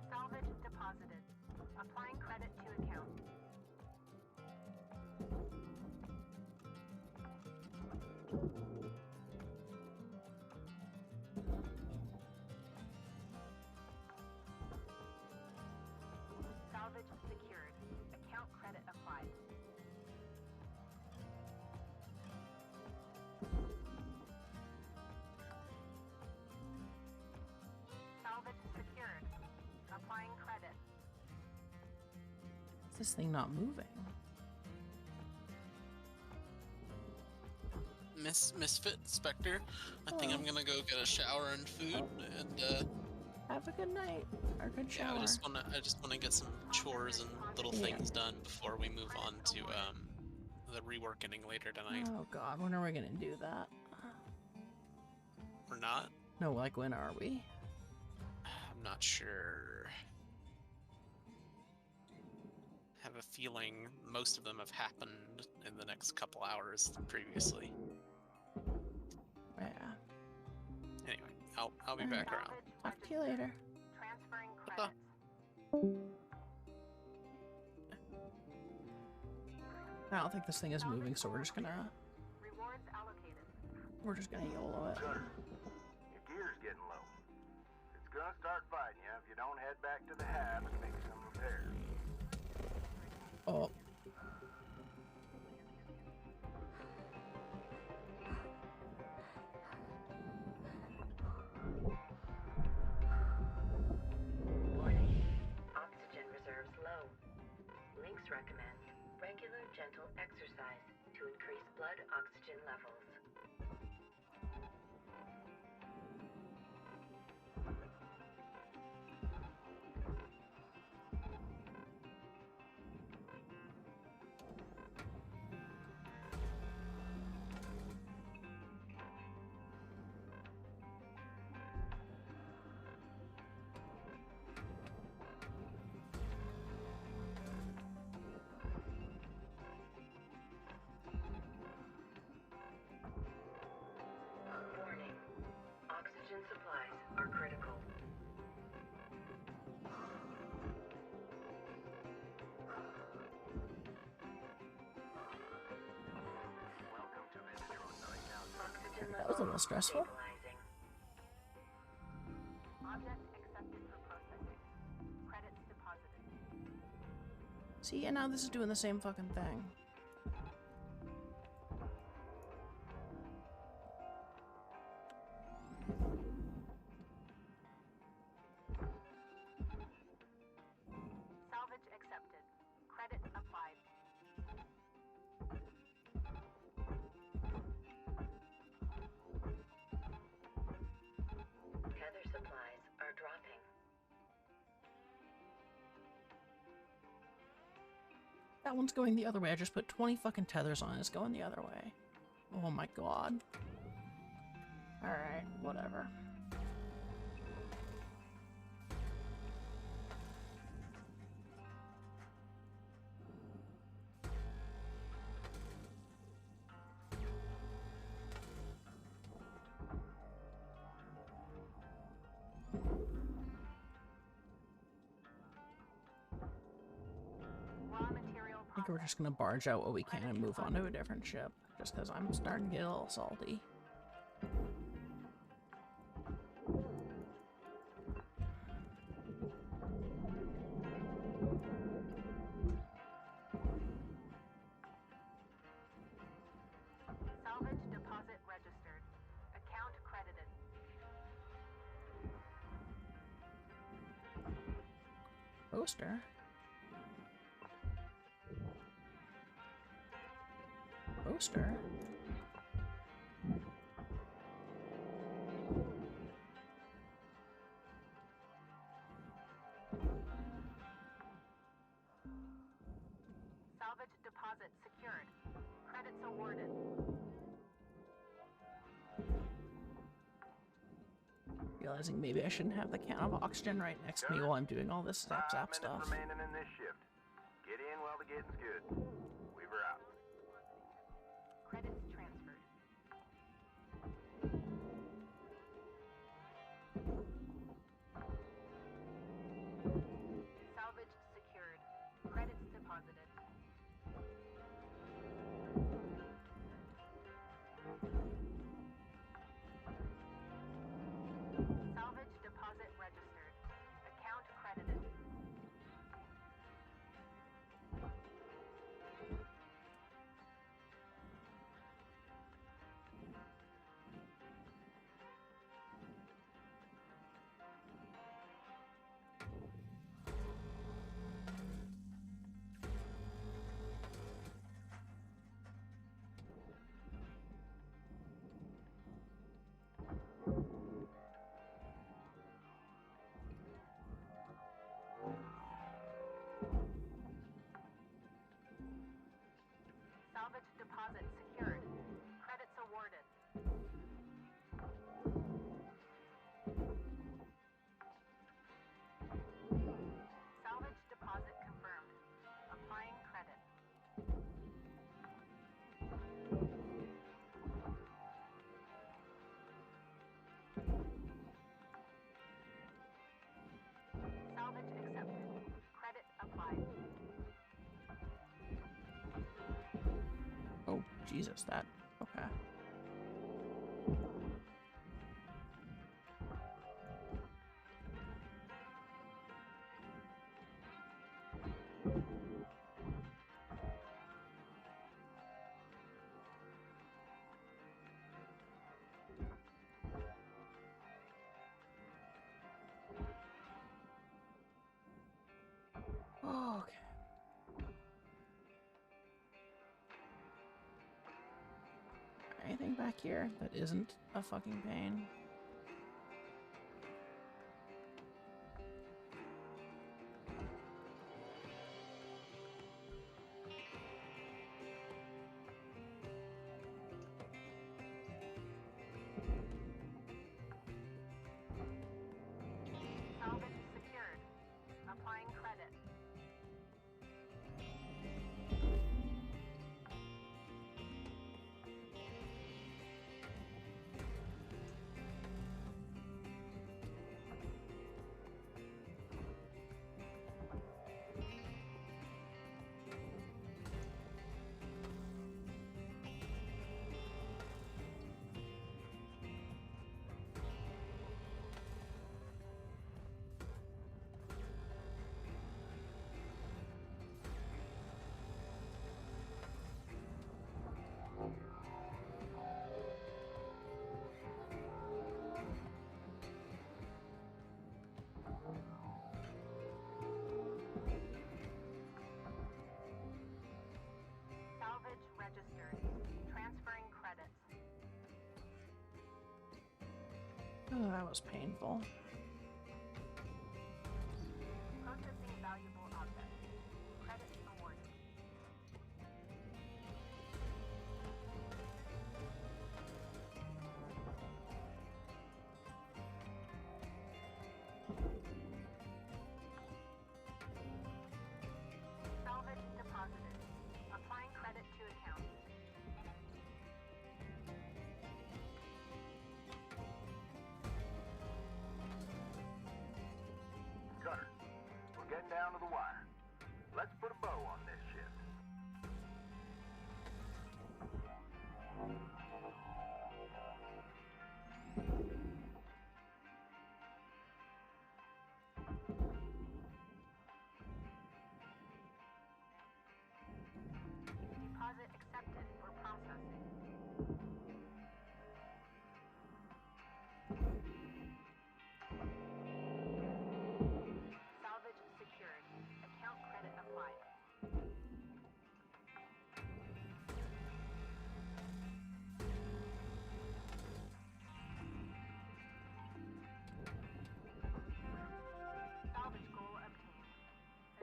Salvage deposited. Applying credit to account. Salvage secured. Account credit applied. Salvage secured. Applying credit. Is this thing not moving? Misfit Spectre. I think I'm gonna go get a shower and food and Have a good night. Or good shower. yeah, I just wanna get some chores and little things done before we move on to the reworking later tonight. Oh god, when are we gonna do that? Or not? No, like when are we? I'm not sure. Have a feeling most of them have happened in the next couple hours previously. Yeah. Anyway, I'll be back around. Talk to you later. Transferring Bye. credits. I don't think this thing is moving, so we're just gonna Rewards allocated. YOLO it. Gunner, your gear's getting low. It's gonna start fighting you if you don't head back to the hab and make some repairs. Oh. Warning. Oxygen reserves low. Links recommend regular, gentle exercise to increase blood oxygen levels. Warning. Oxygen supplies are critical. Welcome to Indentured 9000. Oxygen That was a little levels stressful. stabilizing. Object accepted for processing. Credits deposited. See, and now this is doing the same fucking thing. Salvage accepted. Credit applied. Tether supplies are dropping. That one's going the other way. I just put 20 fucking tethers on it. It's going the other way. Oh my god. Alright, whatever. Raw material think we're just gonna barge out what we can and move on to a different ship, just because I'm starting to get a little salty. Salvage deposit registered. Account credited. Poster? Poster? Salvage deposit secured. Credits awarded. Realizing maybe I shouldn't have the can of oxygen right next to me while I'm doing all this zap 5 zap minutes stuff. remaining in this shift. Get in while the getting's good. Weaver out. Credits transferred. Salvage secured. Credits deposited. Salvage deposit registered. Account credited. Salvage deposit secured. Credits awarded. Salvage deposit confirmed. Applying credit. Salvage accepted. Credit applied. Oh, Jesus, that... okay. Okay. Anything back here that isn't a fucking pain? Salvage secured. Applying credit. Salvage registered. Transferring credits. Oh, that was painful. Processing valuable objects. Credits awarded. Salvage deposited. Applying credit to account. Cutter, we're getting down to the wire. Let's put a bow on this shift.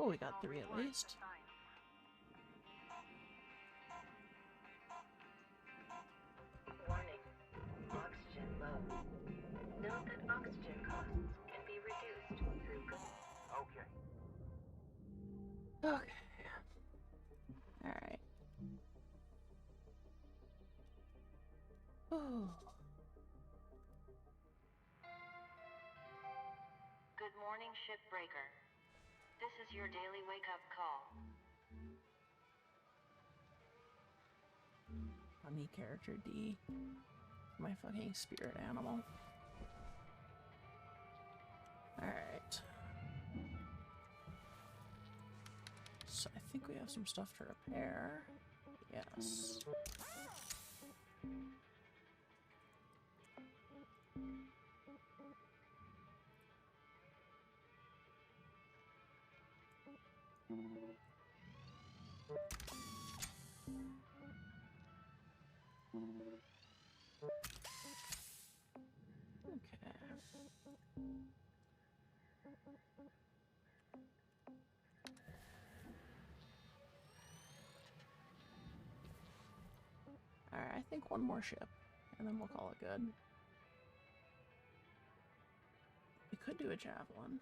Oh, we got 3 at least. Warning. Oxygen low. Note that oxygen costs can be reduced through... Okay. Okay. Alright. Oh. Good morning, shipbreaker. This is your daily wake-up call. Funny character D. My fucking spirit animal. Alright. So I think we have some stuff to repair. Yes. Alright, I think one more ship, and then we'll call it good. We could do a javelin.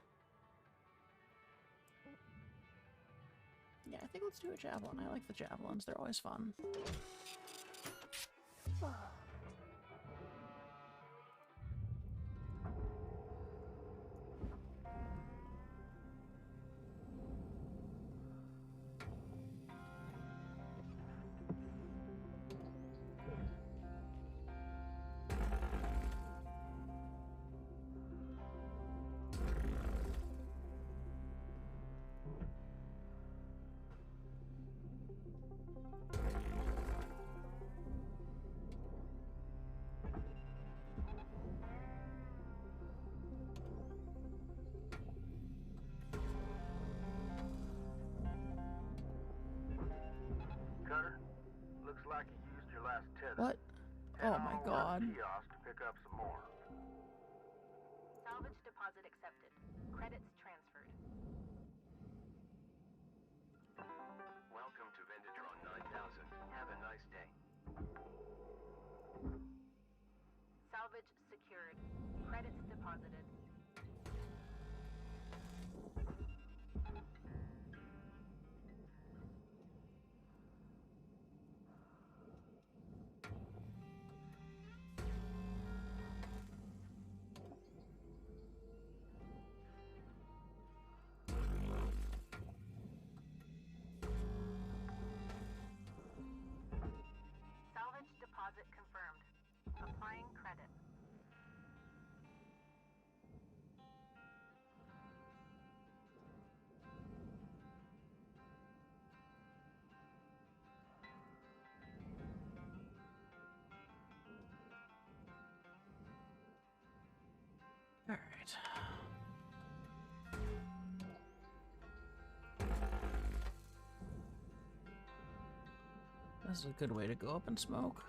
Yeah, I think let's do a javelin. I like the javelins, they're always fun. Cutter, looks like you used your last tether. What? Head Oh my on over to god. the kiosk to pick up some more. Salvage deposit accepted. Credits transferred. Welcome to Venditron 9000. Have a nice day. Salvage secured. Credits deposited. Salvage deposit confirmed. Applying credit. Alright. This is a good way to go up and smoke.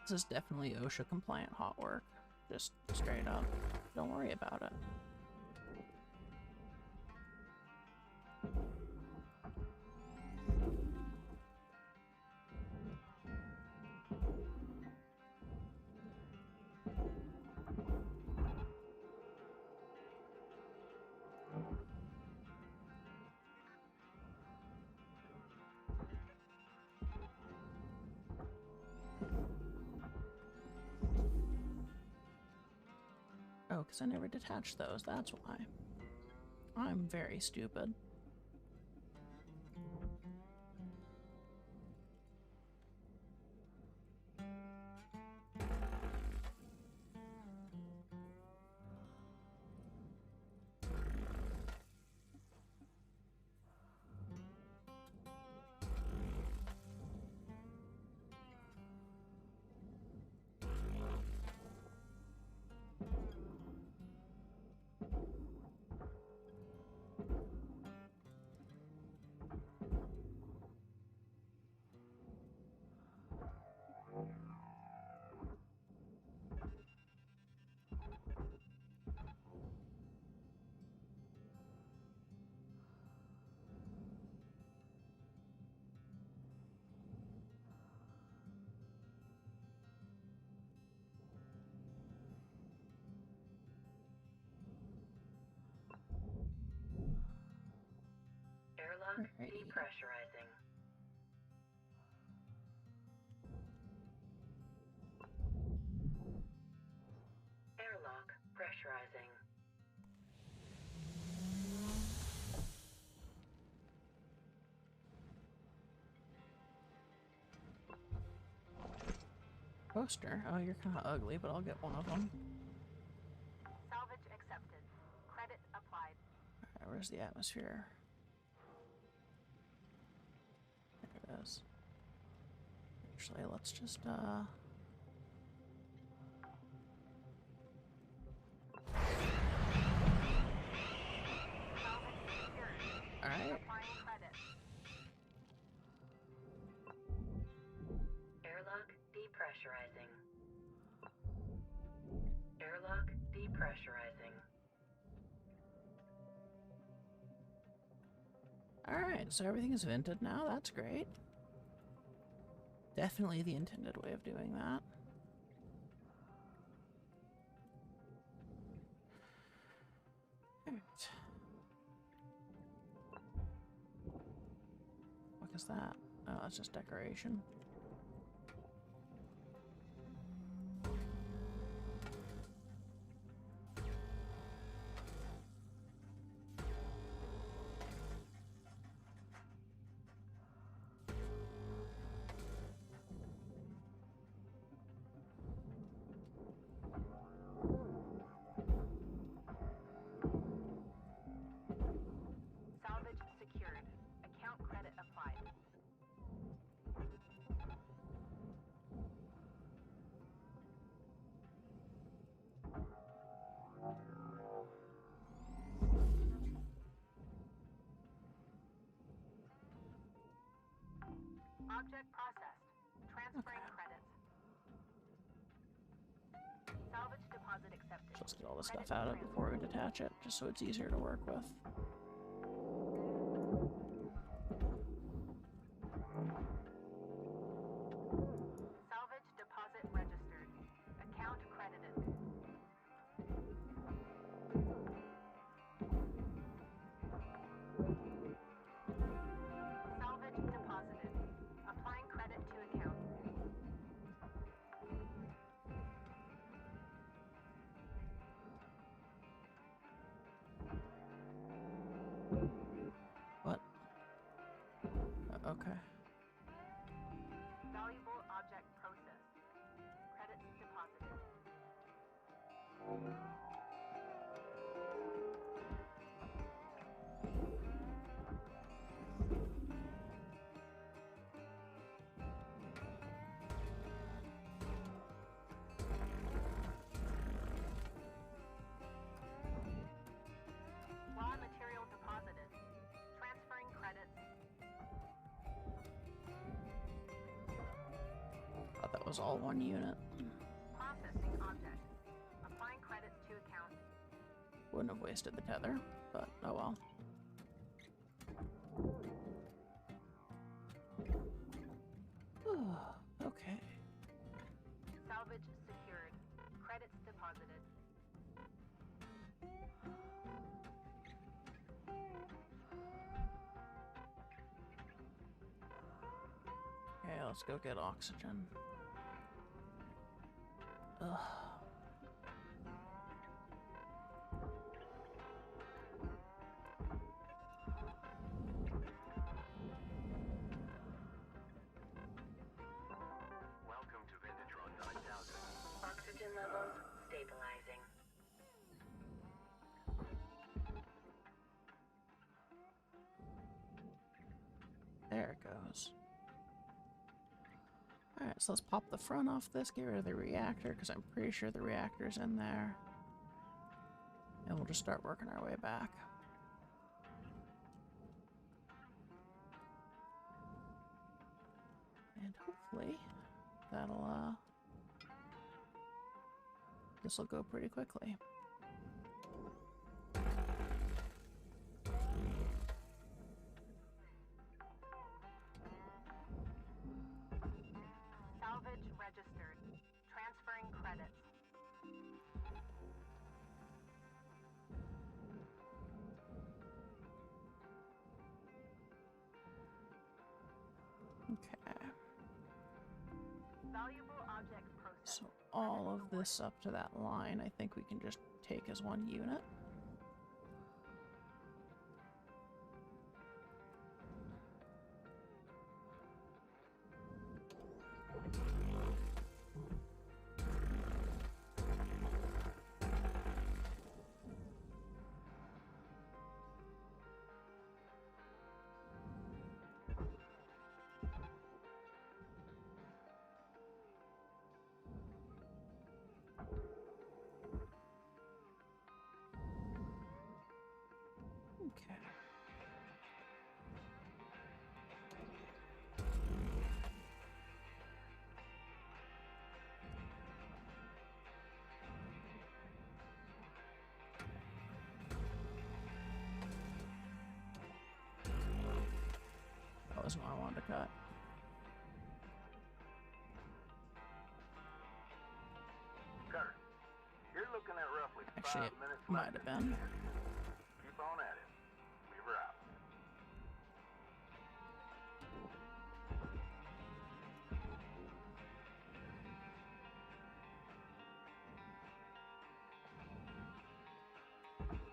This is definitely OSHA compliant hot work. Just straight up. Don't worry about it. Oh, because I never detached those, that's why. I'm very stupid. Alrighty. Depressurizing. Airlock pressurizing. Poster? Oh, you're kind of ugly, but I'll get one of them. Salvage accepted. Credit applied. Alright, where's the atmosphere? There it is. Actually, let's just, Alright. Airlock depressurizing. Airlock depressurizing. Alright, so everything is vented now. That's great. Definitely the intended way of doing that. Alright. What is that? Oh, that's just decoration. Salvage secured. Account credit applied. Object processed. Transferring credits. Salvage deposit accepted. Let's get all this stuff out of it before we detach it, just so it's easier to work with. Salvage deposit registered. Account credited. Salvage deposited. Applying credit to account. What? Okay. Valuable object processed. Credits deposited. Raw material deposited. Transferring credits. Thought that was all one unit. Processing object. Applying credits to account. Wouldn't have wasted the tether, but oh well. Okay. Salvage secured. Credits deposited. Okay, let's go get oxygen. Ugh. Welcome to Vintatron 9000. Oxygen levels stabilizing. There it goes. Alright, so let's pop the front off this, get rid of the reactor, because I'm pretty sure the reactor's in there. And we'll just start working our way back. And hopefully, that'll, this'll go pretty quickly. Salvage registered. Transferring credits. So all of this up to that line, I think we can just take as one unit. Okay. That wasn't what I wanted to cut. Carter, you're looking at roughly Actually, 5 minutes it might left. have been. Keep on at it. Weaver out.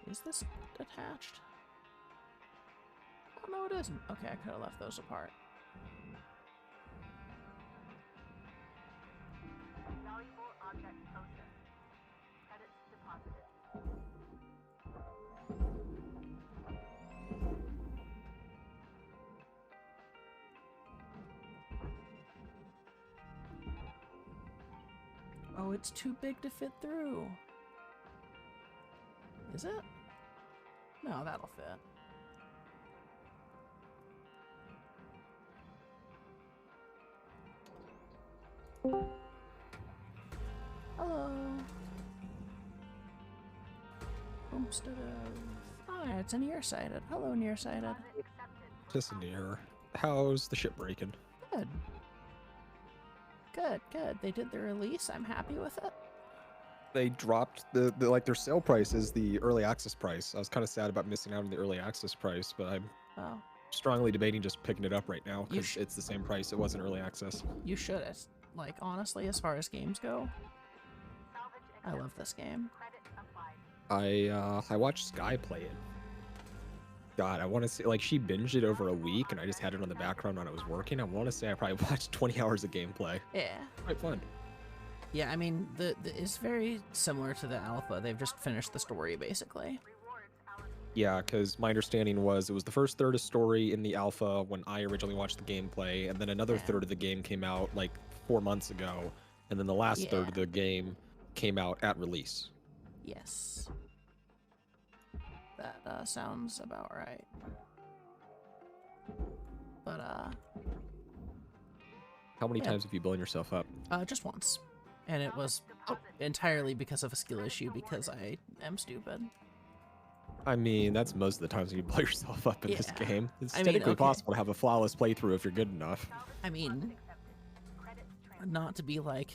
Is this attached? Oh, no, it isn't. Okay, I could have left those apart. Valuable object processed. Credits deposited. Oh, it's too big to fit through. Is it? No, that'll fit. Hello. Homestead of... Ah, it's a nearsighted. Hello, nearsighted. Just near. How's the ship breaking? Good. Good, good. They did the release. I'm happy with it. They dropped the like their sale price is the early access price. I was kind of sad about missing out on the early access price, but I'm Oh, strongly debating just picking it up right now You because it's the same price it was in early access. you should. It's, like, honestly, as far as games go, I love this game. I watched Sky play it. God, I want to say like she binged it over a week, and I just had it on the background when I was working. I want to say I probably watched 20 hours of gameplay. Yeah. Quite fun. Yeah, I mean, it's very similar to the alpha. They've just finished the story, basically. Yeah, because my understanding was it was the first third of story in the alpha when I originally watched the gameplay, and then another third of the game came out like 4 months ago, and then the last third of the game came out at release. Yes. That sounds about right. But, How many yeah. times have you blown yourself up? Just once. And it was entirely because of a skill issue, because I am stupid. I mean, that's most of the times you blow yourself up in this Yeah. game. It's I mean, technically okay. possible to have a flawless playthrough if you're good enough. I mean, not to be like,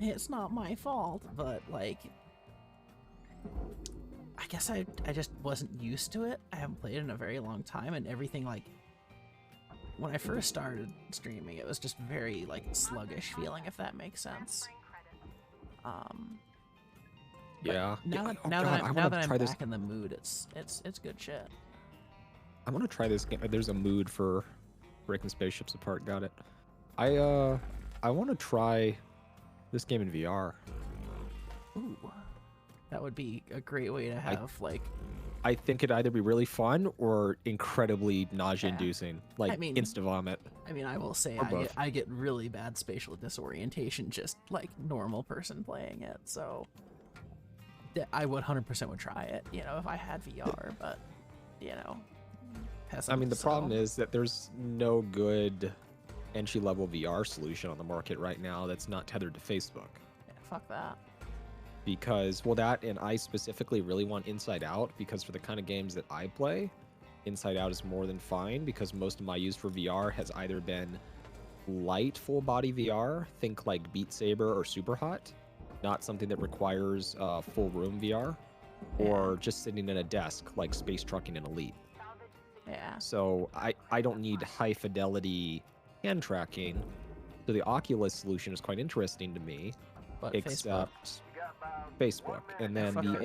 it's not my fault, but like, I guess I just wasn't used to it. I haven't played it in a very long time, and everything, like, when I first started streaming, it was just very, like, sluggish feeling, if that makes sense. Yeah. Now that I'm back in the mood, it's good shit. I want to try this game. There's a mood for breaking spaceships apart. Got it. I want to try this game in VR. Ooh, that would be a great way to have I think it'd either be really fun or incredibly nausea-inducing, like I mean, insta vomit. I mean, I will say Or both. I get really bad spatial disorientation just like normal person playing it, so I would 100% would try it, you know, if I had VR, but, you know, I mean, the problem is that there's no good entry-level VR solution on the market right now that's not tethered to Facebook. Yeah, fuck that. Because, well, that, and I specifically really want Inside Out, because for the kind of games that I play, Inside Out is more than fine, because most of my use for VR has either been light full-body VR, think like Beat Saber or Super Hot, not something that requires full room VR, or just sitting in a desk like Space Trucking and Elite. Yeah. So I don't need high fidelity hand tracking, So the Oculus solution is quite interesting to me, But except Facebook. And then fuck the Facebook.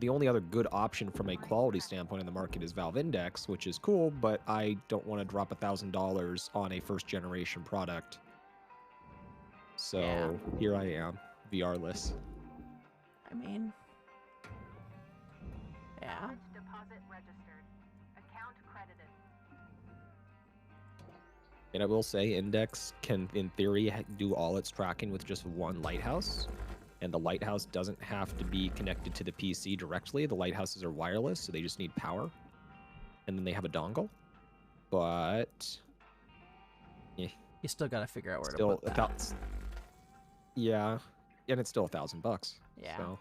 only other good option from a quality standpoint in the market is Valve Index, which is cool, but I don't want to drop $1,000 on a first generation product. So here I am, VR-less. I mean, yeah. Deposit registered. Account credited. And I will say Index can, in theory, do all its tracking with just one lighthouse. And the lighthouse doesn't have to be connected to the PC directly. The lighthouses are wireless, so they just need power. And then they have a dongle. But... You still gotta figure out where still to put that. Yeah, and it's still $1,000. Yeah. So,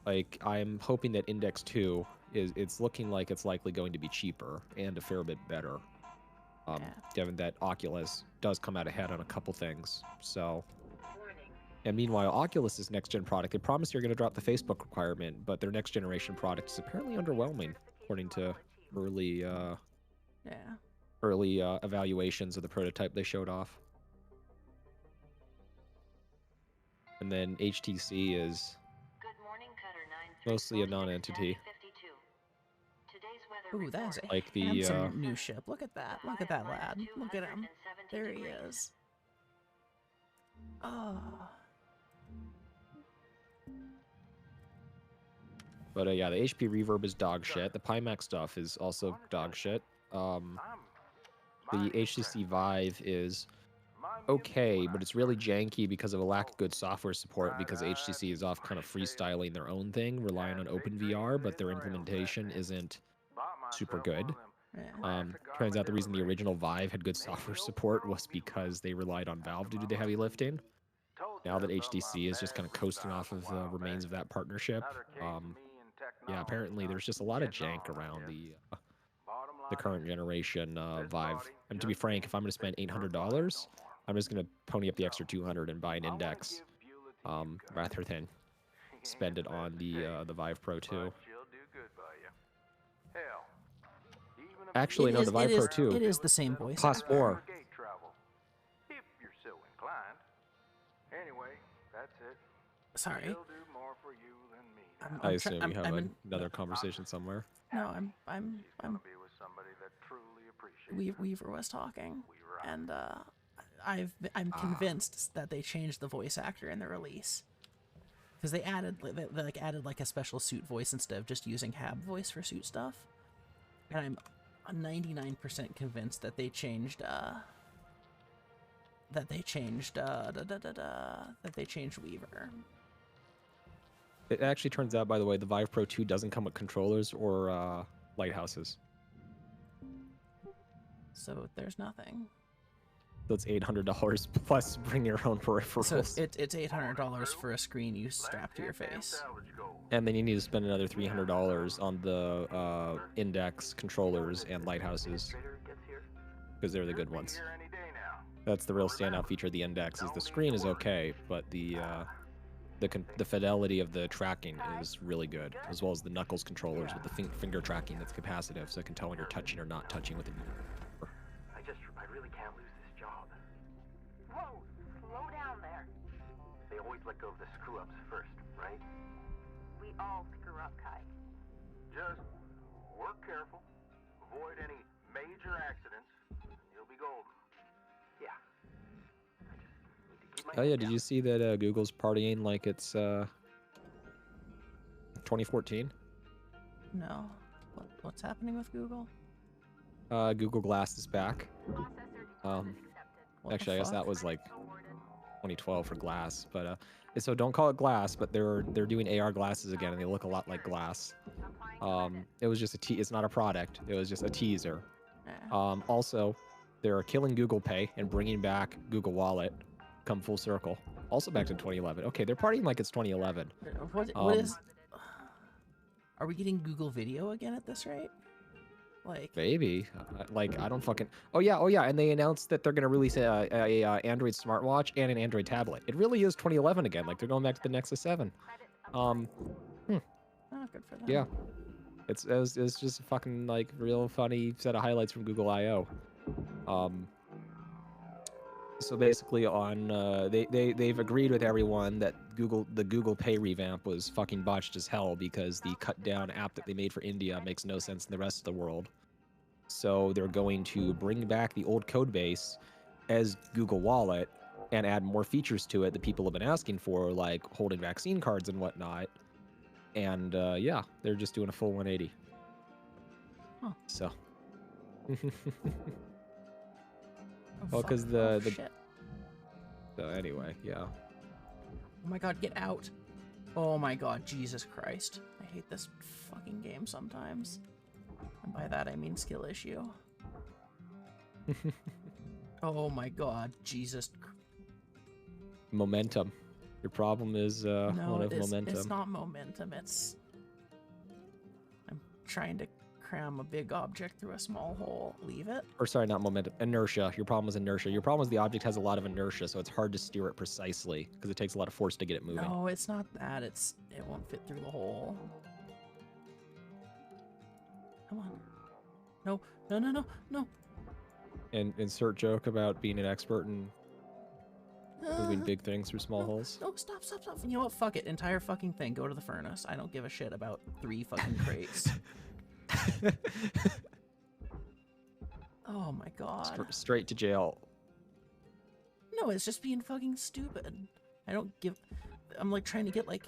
like, I'm hoping that Index 2 it's looking like it's likely going to be cheaper and a fair bit better. Given that Oculus does come out ahead on a couple things. So, and meanwhile, Oculus's next-gen product, they promise you're going to drop the Facebook requirement, but their next-generation product is apparently underwhelming, according to early evaluations of the prototype they showed off. And then HTC is mostly a non-entity. Ooh, that's a like the handsome new ship. Look at that. Look at that lad. Look at him. There he is. Oh. But yeah, the HP Reverb is dog shit. The Pimax stuff is also dog shit. The HTC Vive is okay, but it's really janky because of a lack of good software support, because HTC is off kind of freestyling their own thing, relying on OpenVR, but their implementation isn't super good. Turns out the reason the original Vive had good software support was because they relied on Valve to do the heavy lifting. Now that HTC is just kind of coasting off of the remains of that partnership, yeah, apparently there's just a lot of jank around the current generation Vive. And to be frank, if I'm going to spend $800, I'm just going to pony up the extra $200 and buy an Index, rather than spend it on the Vive Pro 2. Actually, no, the Vive Pro 2 it is the same voice costs actor. more. If you're so inclined. Anyway, that's it. Sorry. He'll do more for you than me. I assume you have another conversation somewhere. No, I'm Be with somebody that truly appreciates Weaver was talking, and I'm convinced that they changed the voice actor in the release, because they added like a special suit voice instead of just using Hab voice for suit stuff, and I'm 99% convinced that they changed Weaver. It actually turns out, by the way, the Vive Pro 2 doesn't come with controllers or lighthouses. So there's nothing. So it's $800 plus bring your own peripherals. So it's $800 for a screen you strap to your face. And then you need to spend another $300 on the Index controllers and lighthouses, because they're the good ones. That's the real standout feature of the Index. Is the screen is okay, but the fidelity of the tracking is really good, as well as the Knuckles controllers with the finger tracking that's capacitive, so it can tell when you're touching or not touching with it. I really can't lose this job. Whoa, slow down there. They always let go of the screw-ups first, right? We all screw up, Kai. Just work careful, avoid any major accidents, you'll be golden. Yeah. I just need to keep my Oh yeah, head did down. you see that Google's partying like it's 2014? No. What's happening with Google? Google Glass is back. What Actually, the I guess that fuck? was like 2012 for Glass, but so don't call it Glass, but they're doing AR glasses again, and they look a lot like Glass. It was just it's not a product. It was just a teaser. Also, they're killing Google Pay and bringing back Google Wallet. Come full circle. Also back to 2011. Okay, they're partying like it's 2011. What is? Are we getting Google Video again at this rate? Like Maybe. Like, I don't fucking... Oh yeah, and they announced that they're going to release a Android smartwatch and an Android tablet. It really is 2011 again. Like, they're going back to the Nexus 7. Oh, good for them. Yeah. It's just a fucking, like, real funny set of highlights from Google I.O. So basically, on they've agreed with everyone that the Google Pay revamp was fucking botched as hell because the cut down app that they made for India makes no sense in the rest of the world. So they're going to bring back the old code base as Google Wallet and add more features to it that people have been asking for, like holding vaccine cards and whatnot. And yeah, they're just doing a full 180. Huh. So. Oh, Well, fuck. because Oh, the shit. so anyway, yeah. Oh my god, get out. Oh my god, Jesus Christ. I hate this fucking game sometimes. And by that I mean skill issue. Oh my god, Jesus. Momentum. Your problem is one of momentum. It's not momentum, it's... I'm trying to cram a big object through a small hole. Leave it? Or sorry, not momentum. Inertia. Your problem is inertia. Your problem is the object has a lot of inertia, so it's hard to steer it precisely because it takes a lot of force to get it moving. No, it's not that. It won't fit through the hole. Come on. No, no, no, no, no. And insert joke about being an expert in moving big things through small holes. No, stop. You know what? Fuck it. Entire fucking thing. Go to the furnace. I don't give a shit about 3 fucking crates. Oh my god. Straight to jail. No, it's just being fucking stupid. I don't give... I'm like trying to get like...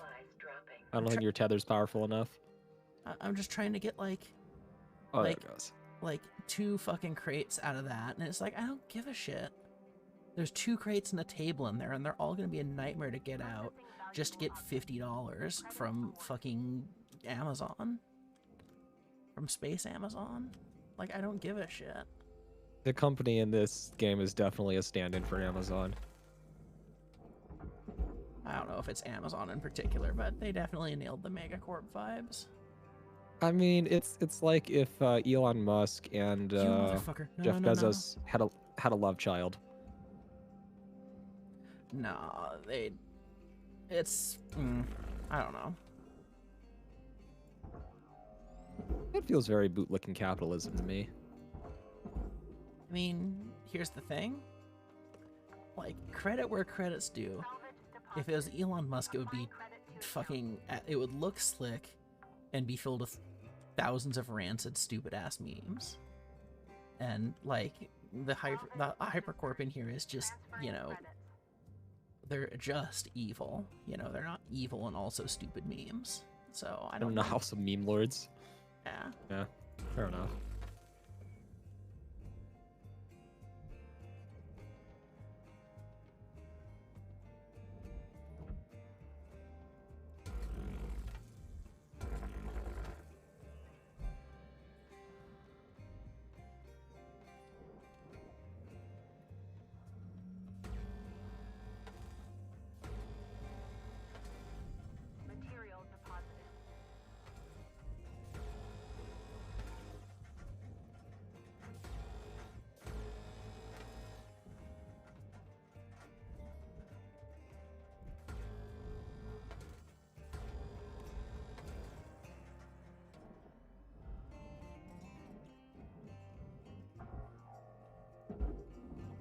I don't think your tether's powerful enough. I'm just trying to get like... Oh, like, there it goes. Like 2 fucking crates out of that, and it's like, I don't give a shit. There's 2 crates and a table in there, and they're all gonna be a nightmare to get out just to get $50 from fucking Amazon. From Space Amazon. Like, I don't give a shit. The company in this game is definitely a stand-in for Amazon. I don't know if it's Amazon in particular, but they definitely nailed the Megacorp vibes. I mean, it's like if Elon Musk and You motherfucker. No, Jeff no, no, Bezos had a love child. Nah, it's I don't know. It feels very bootlicking capitalism to me. I mean, here's the thing. Like, credit where credit's due. If it was Elon Musk, it would be fucking... It would look slick and be filled with thousands of rancid, stupid-ass memes. And, like, the Hypercorp in here is just, you know... They're just evil. You know, they're not evil and also stupid memes. So, I don't know. House of Meme Lords. Yeah. Yeah, fair enough.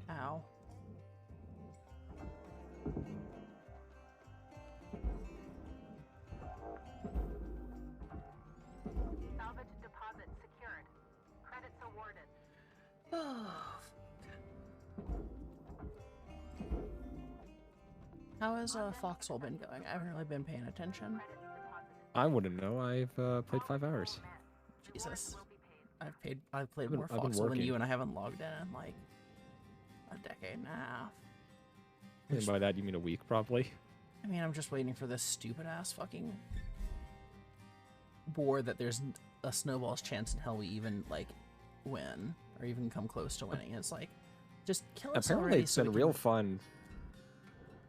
Ow. Salvage deposit secured. Credits awarded. How has Foxhole been going? I haven't really been paying attention. I wouldn't know. I've played 5 hours. Jesus. I've played more I've been Foxhole than working. you, and I haven't logged in like a decade and a half. And by that you mean a week, probably. I mean, I'm just waiting for this stupid ass fucking war that there's a snowball's chance in hell we even like win or even come close to winning. It's like, just kill us Apparently already. it's so been we real can... fun.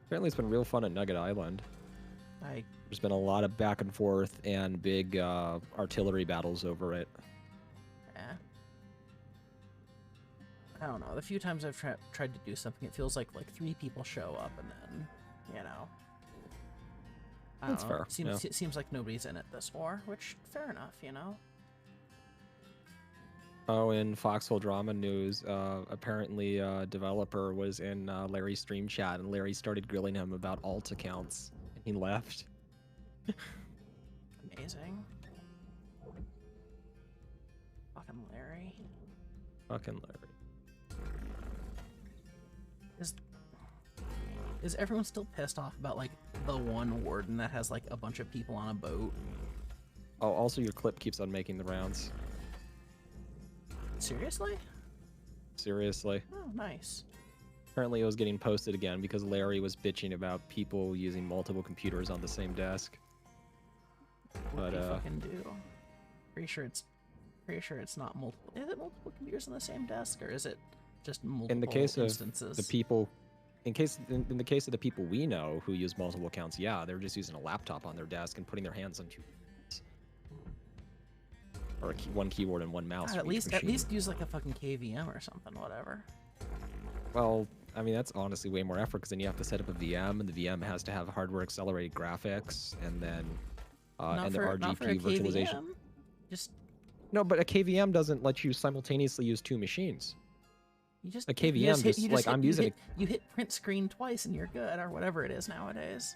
Apparently it's been real fun at Nugget Island. I There's been a lot of back and forth and big artillery battles over it. I don't know. The few times I've tried to do something, it feels like 3 people show up and then, you know. I That's don't know. fair. It seems like nobody's in it this war, which, fair enough, you know. Oh, in Foxhole Drama News, apparently a developer was in Larry's stream chat, and Larry started grilling him about alt accounts, and he left. Amazing. Fucking Larry. Fucking Larry. Is everyone still pissed off about like the one warden that has like a bunch of people on a boat? Oh, also your clip keeps on making the rounds. Seriously? Seriously. Oh, nice. Apparently it was getting posted again because Larry was bitching about people using multiple computers on the same desk. What do you fucking do? Pretty sure it's not multiple. Is it multiple computers on the same desk, or is it just multiple in the case instances? Of the people, in the case of the people we know who use multiple accounts, yeah, they're just using a laptop on their desk and putting their hands on two keys. Or one keyboard and one mouse. God, at least use like a fucking KVM or something, whatever. Well, I mean that's honestly way more effort because then you have to set up a VM, and the VM has to have hardware accelerated graphics, and then and the RGB virtualization. KVM. Just no, but a KVM doesn't let you simultaneously use two machines. You just a KVM you hit print screen twice and you're good, or whatever it is nowadays.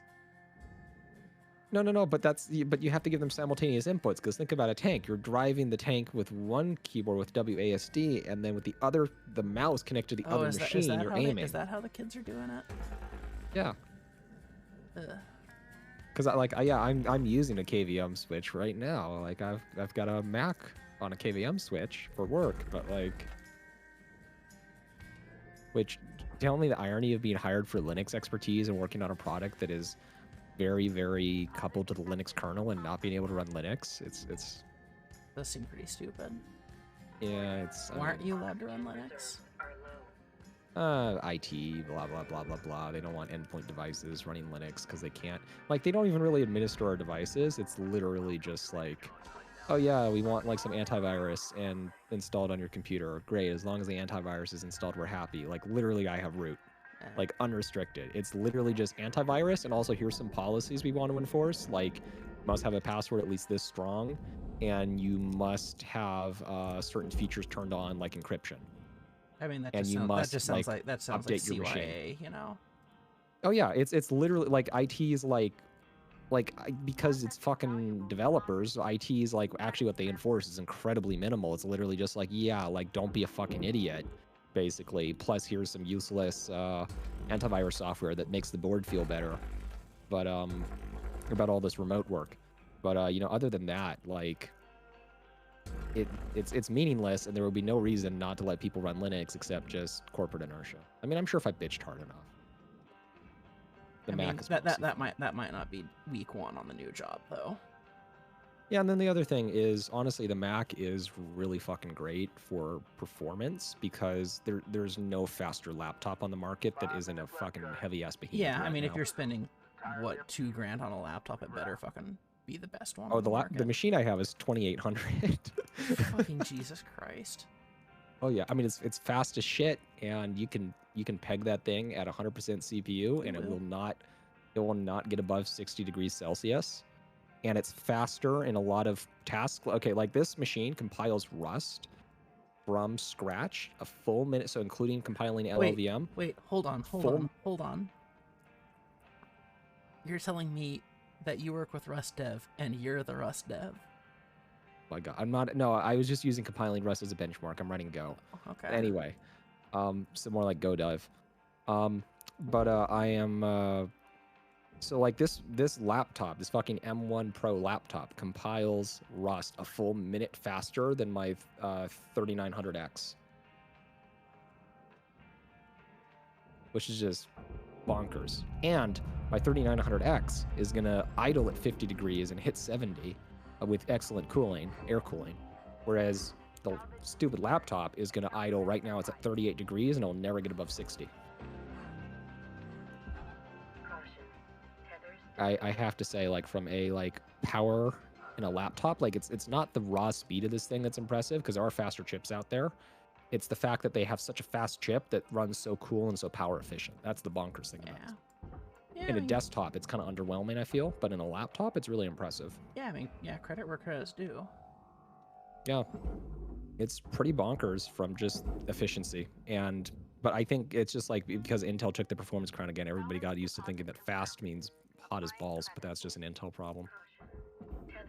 No, but you have to give them simultaneous inputs, because think about a tank. You're driving the tank with one keyboard with WASD, and then with the mouse connected to the other machine, you're aiming. Is that how the kids are doing it? Yeah. Because I'm using a KVM switch right now. Like I've got a Mac on a KVM switch for work, but like, which tell me the irony of being hired for Linux expertise and working on a product that is very, very coupled to the Linux kernel and not being able to run Linux. It does seem pretty stupid. Yeah, Why aren't you allowed to run Linux? IT, blah blah blah blah blah. They don't want endpoint devices running Linux because they can't. Like, they don't even really administer our devices. It's literally just like, oh yeah, we want like some antivirus and installed on your computer. Great, as long as the antivirus is installed, we're happy. Like literally, I have root. Like unrestricted. It's literally just antivirus, and also here's some policies we want to enforce. Like, you must have a password at least this strong, and you must have certain features turned on, like encryption. I mean, that sounds like CYA, machine. You know. Oh yeah, it's literally like IT is like because it's fucking developers. IT is like actually what they enforce is incredibly minimal. It's literally just like, yeah, like don't be a fucking idiot. Basically, plus here's some useless antivirus software that makes the board feel better, but about all this remote work. But other than that, like it's meaningless, and there would be no reason not to let people run Linux except just corporate inertia. I mean, I'm sure if I bitched hard enough. That might not be week one on the new job though. Yeah, and then the other thing is, honestly, the Mac is really fucking great for performance because there's no faster laptop on the market that isn't a fucking heavy-ass behemoth. Yeah, I mean, if you're spending, what, $2,000 on a laptop, it better fucking be the best one. Oh, the machine I have is 2800. Fucking Jesus Christ. Oh yeah, I mean, it's fast as shit, and you can peg that thing at 100% CPU, and it will not get above 60 degrees Celsius. And it's faster in a lot of tasks. Okay, like this machine compiles Rust from scratch a full minute, so including compiling LLVM. Wait, hold on. You're telling me that you work with Rust Dev and you're the Rust Dev? My God, I'm not. No, I was just using compiling Rust as a benchmark. I'm running Go. Okay. Anyway, so more like Go Dev. But I am. So like this laptop, this fucking M1 Pro laptop compiles Rust a full minute faster than my 3900X. Which is just bonkers. And my 3900X is gonna idle at 50 degrees and hit 70 with excellent cooling, air cooling. Whereas the stupid laptop is gonna idle right now, it's at 38 degrees and it'll never get above 60. I have to say, like, from a power in a laptop, like it's not the raw speed of this thing that's impressive, because there are faster chips out there. It's the fact that they have such a fast chip that runs so cool and so power efficient. That's the bonkers thing about it. Yeah, in a desktop, it's kind of underwhelming, I feel, but in a laptop, it's really impressive. Yeah, I mean, yeah, credit where credit's due. Yeah. it's pretty bonkers from just efficiency. But I think it's just like because Intel took the performance crown again, everybody got used to thinking that fast means hot as balls, but that's just an Intel problem.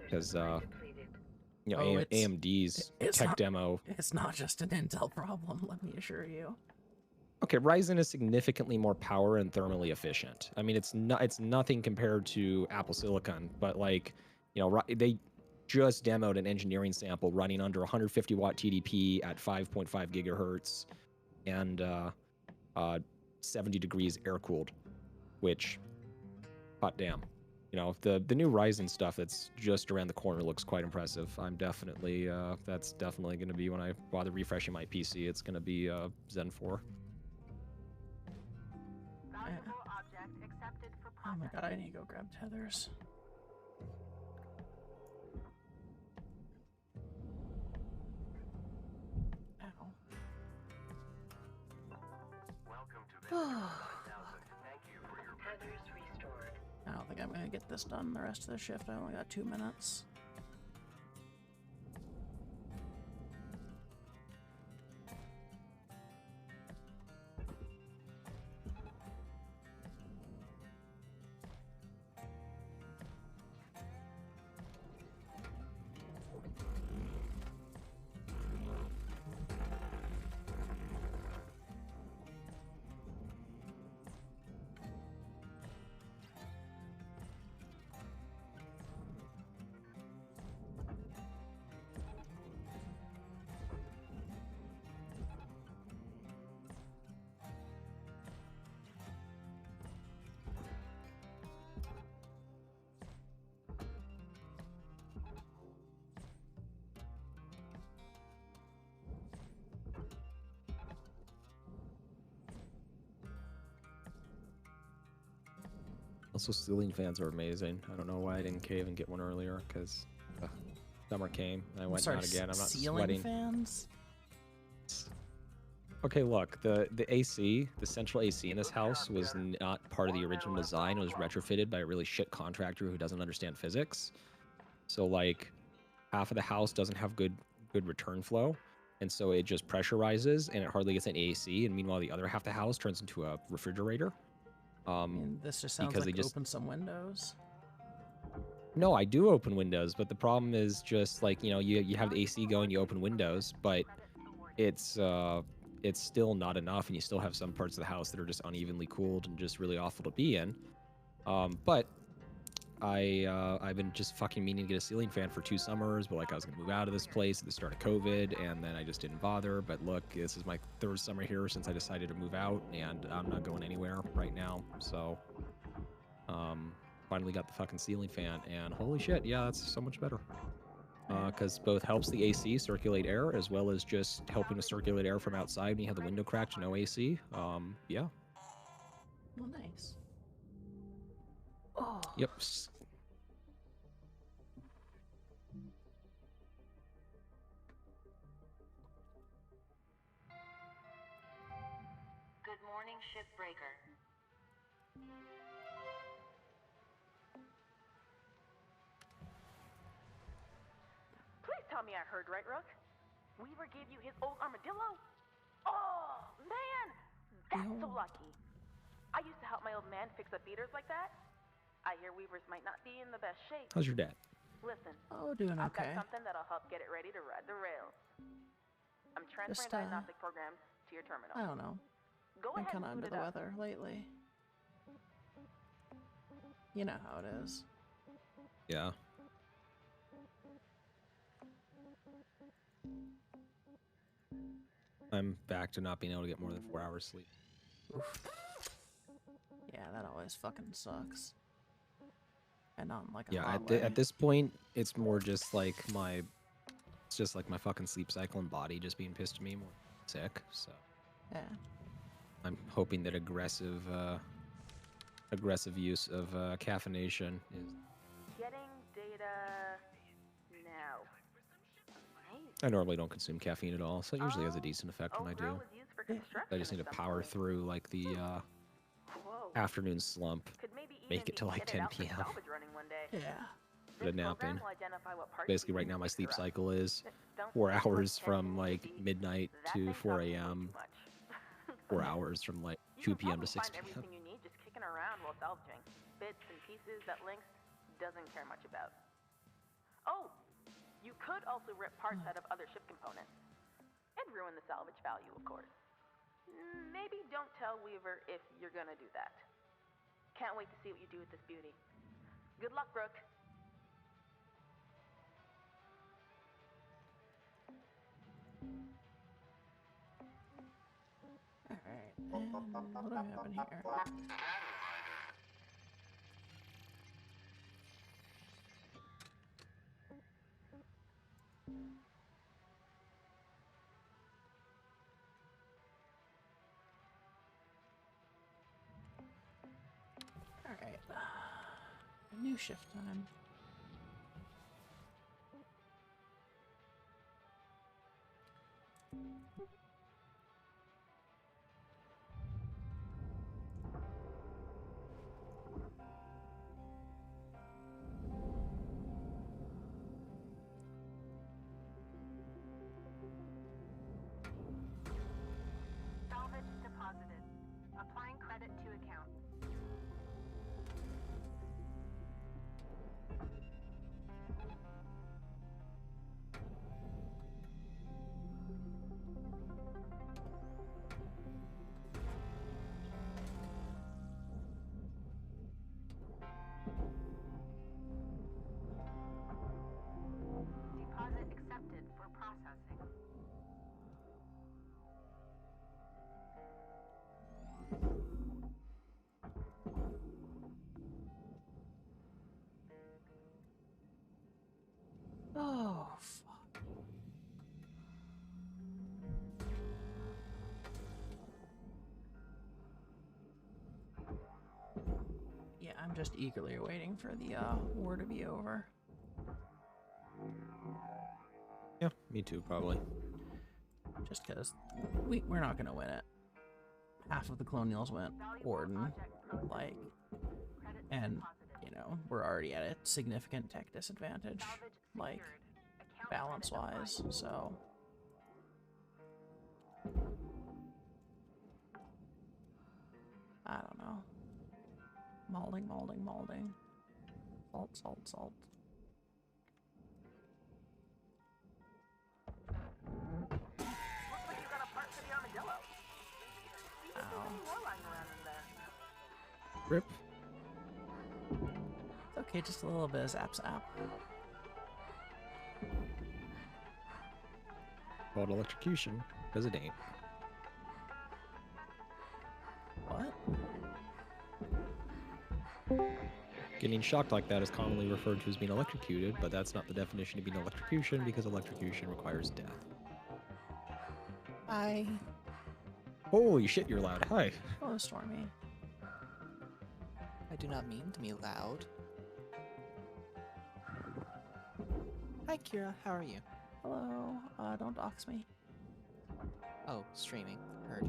Because you know, AMD's tech demo. It's not just an Intel problem, let me assure you. Okay, Ryzen is significantly more power and thermally efficient. I mean, it's nothing compared to Apple Silicon, but like, you know, they just demoed an engineering sample running under 150 watt TDP at 5.5 gigahertz and 70 degrees air cooled, which, hot damn. You know, the new Ryzen stuff that's just around the corner looks quite impressive. I'm definitely, that's definitely going to be when I bother refreshing my PC, it's going to be Zen 4. Oh my god, I need to go grab tethers. Ow. Tethers restored. I don't think I'm gonna get this done the rest of the shift. I only got 2 minutes. Also, ceiling fans are amazing. I don't know why I didn't cave and get one earlier, because summer came and I went out again. I'm not ceiling sweating. Fans? Okay, look, the AC, the central AC in this house was not part of the original design. It was retrofitted by a really shit contractor who doesn't understand physics. So like, half of the house doesn't have good return flow, and so it just pressurizes and it hardly gets any AC. And meanwhile, the other half of the house turns into a refrigerator. And this just sounds like open some windows. No, I do open windows, but the problem is just like, you know, you have the AC going, you open windows, but it's still not enough, and you still have some parts of the house that are just unevenly cooled and just really awful to be in. But I've been just fucking meaning to get a ceiling fan for 2 summers, but like I was gonna move out of this place at the start of COVID, and then I just didn't bother. But look, this is my 3rd summer here since I decided to move out, and I'm not going anywhere right now. So, finally got the fucking ceiling fan, and holy shit, yeah, that's so much better. Because both helps the AC circulate air, as well as just helping to circulate air from outside when you have the window cracked, no AC. Yeah. Well, nice. Oh. Yep. Good morning, shipbreaker. Please tell me I heard right, Rook. Weaver gave you his old armadillo? Oh, man! That's so lucky. I used to help my old man fix up beaters like that. I hear Weavers might not be in the best shape. How's your dad? Listen, oh, doing I've okay. got something that'll help get it ready to ride the rails. I'm transferring diagnostic programs to your terminal. I don't know. Go Been ahead kind of and under boot the it up. weather lately. You know how it is. Yeah. I'm back to not being able to get more than 4 hours sleep. Oof. Yeah, that always fucking sucks. And not in like a hot way. At this point, it's more just like it's just like my fucking sleep cycle and body just being pissed at me more sick. So yeah, I'm hoping that aggressive use of caffeination is. Getting data now. I normally don't consume caffeine at all, so it usually has a decent effect when I do. I just need to power through like the afternoon slump, make it to like 10 p.m. Yeah. bit of napping. Program will identify what parts Basically, you right need now my to sleep fix your cycle is Don't 4 spend too much hours from attention like to the- midnight That to thing 4 costs me way a.m. too much. 4 hours from like You 2 can p.m. to probably 6 find p.m. everything you need just kicking around while salvaging. Bits and pieces that Lynx doesn't care much about. Oh, you could also rip parts out of other ship components. And ruin the salvage value, of course. Maybe don't tell Weaver if you're gonna do that. Can't wait to see what you do with this beauty. Good luck, Brooke. Alright, and what do I have in here? Alright. New shift time. Salvage deposited. Applying credit to account. Deposit accepted for processing. Oh, fuck. Yeah, I'm just eagerly waiting for the war to be over. Yeah, me too, probably. Just because we're not going to win it. Half of the colonials went Orden, like, and, you know, we're already at a significant tech disadvantage, like, balance-wise, so... I don't know. Molding, molding, molding. Salt, salt, salt. Looks like you got a part for the armadillo. See if there's any more lying around in there. Rip. It's okay, just a little bit of zap zap. Called electrocution, because it ain't. What? Getting shocked like that is commonly referred to as being electrocuted, but that's not the definition of being electrocution because electrocution requires death. Hi. Holy shit, you're loud. Hi. Hello, Stormy. I do not mean to be loud. Hi, Kira. How are you? Hello. Don't dox me. Oh, streaming. Heard.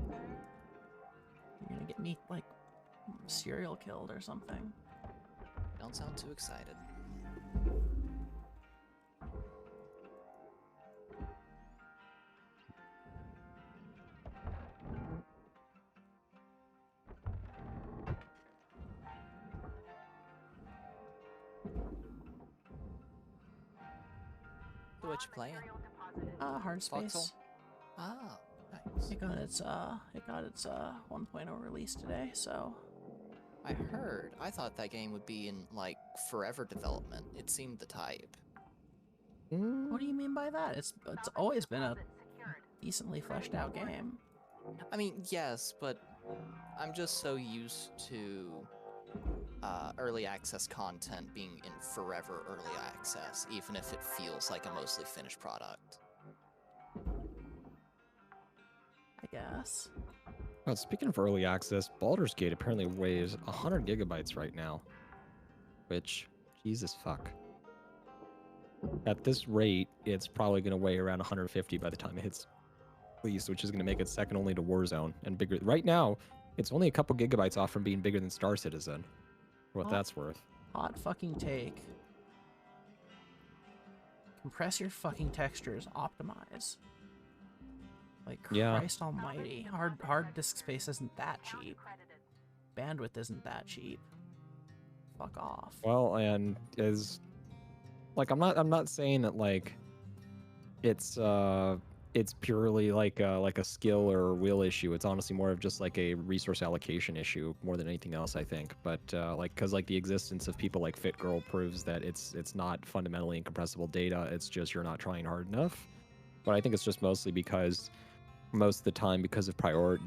You're gonna get me, like, serial killed or something. Don't sound too excited. So what you playing? Hard Foxhole? space. Ah, nice. It got its 1.0 release today, so I heard. I thought that game would be in, like, forever development. It seemed the type. what do you mean by that? It's always been a decently fleshed out game. I mean, yes, but I'm just so used to early access content being in forever early access, even if it feels like a mostly finished product. I guess. Well, speaking of early access, Baldur's Gate apparently weighs 100 gigabytes right now. Which, Jesus fuck. At this rate, it's probably going to weigh around 150 by the time it hits release, which is going to make it second only to Warzone and bigger. Right now, it's only a couple gigabytes off from being bigger than Star Citizen, for what that's worth. Hot fucking take. Compress your fucking textures. Optimize. Like, Yeah. Christ almighty. Hard disk space isn't that cheap. Bandwidth isn't that cheap. Fuck off. Well, and as like I'm not saying that like it's purely like a skill or a will issue. It's honestly more of just like a resource allocation issue more than anything else, I think. But like, because like the existence of people like FitGirl proves that it's not fundamentally incompressible data. It's just you're not trying hard enough. But I think it's just mostly because most of the time, because of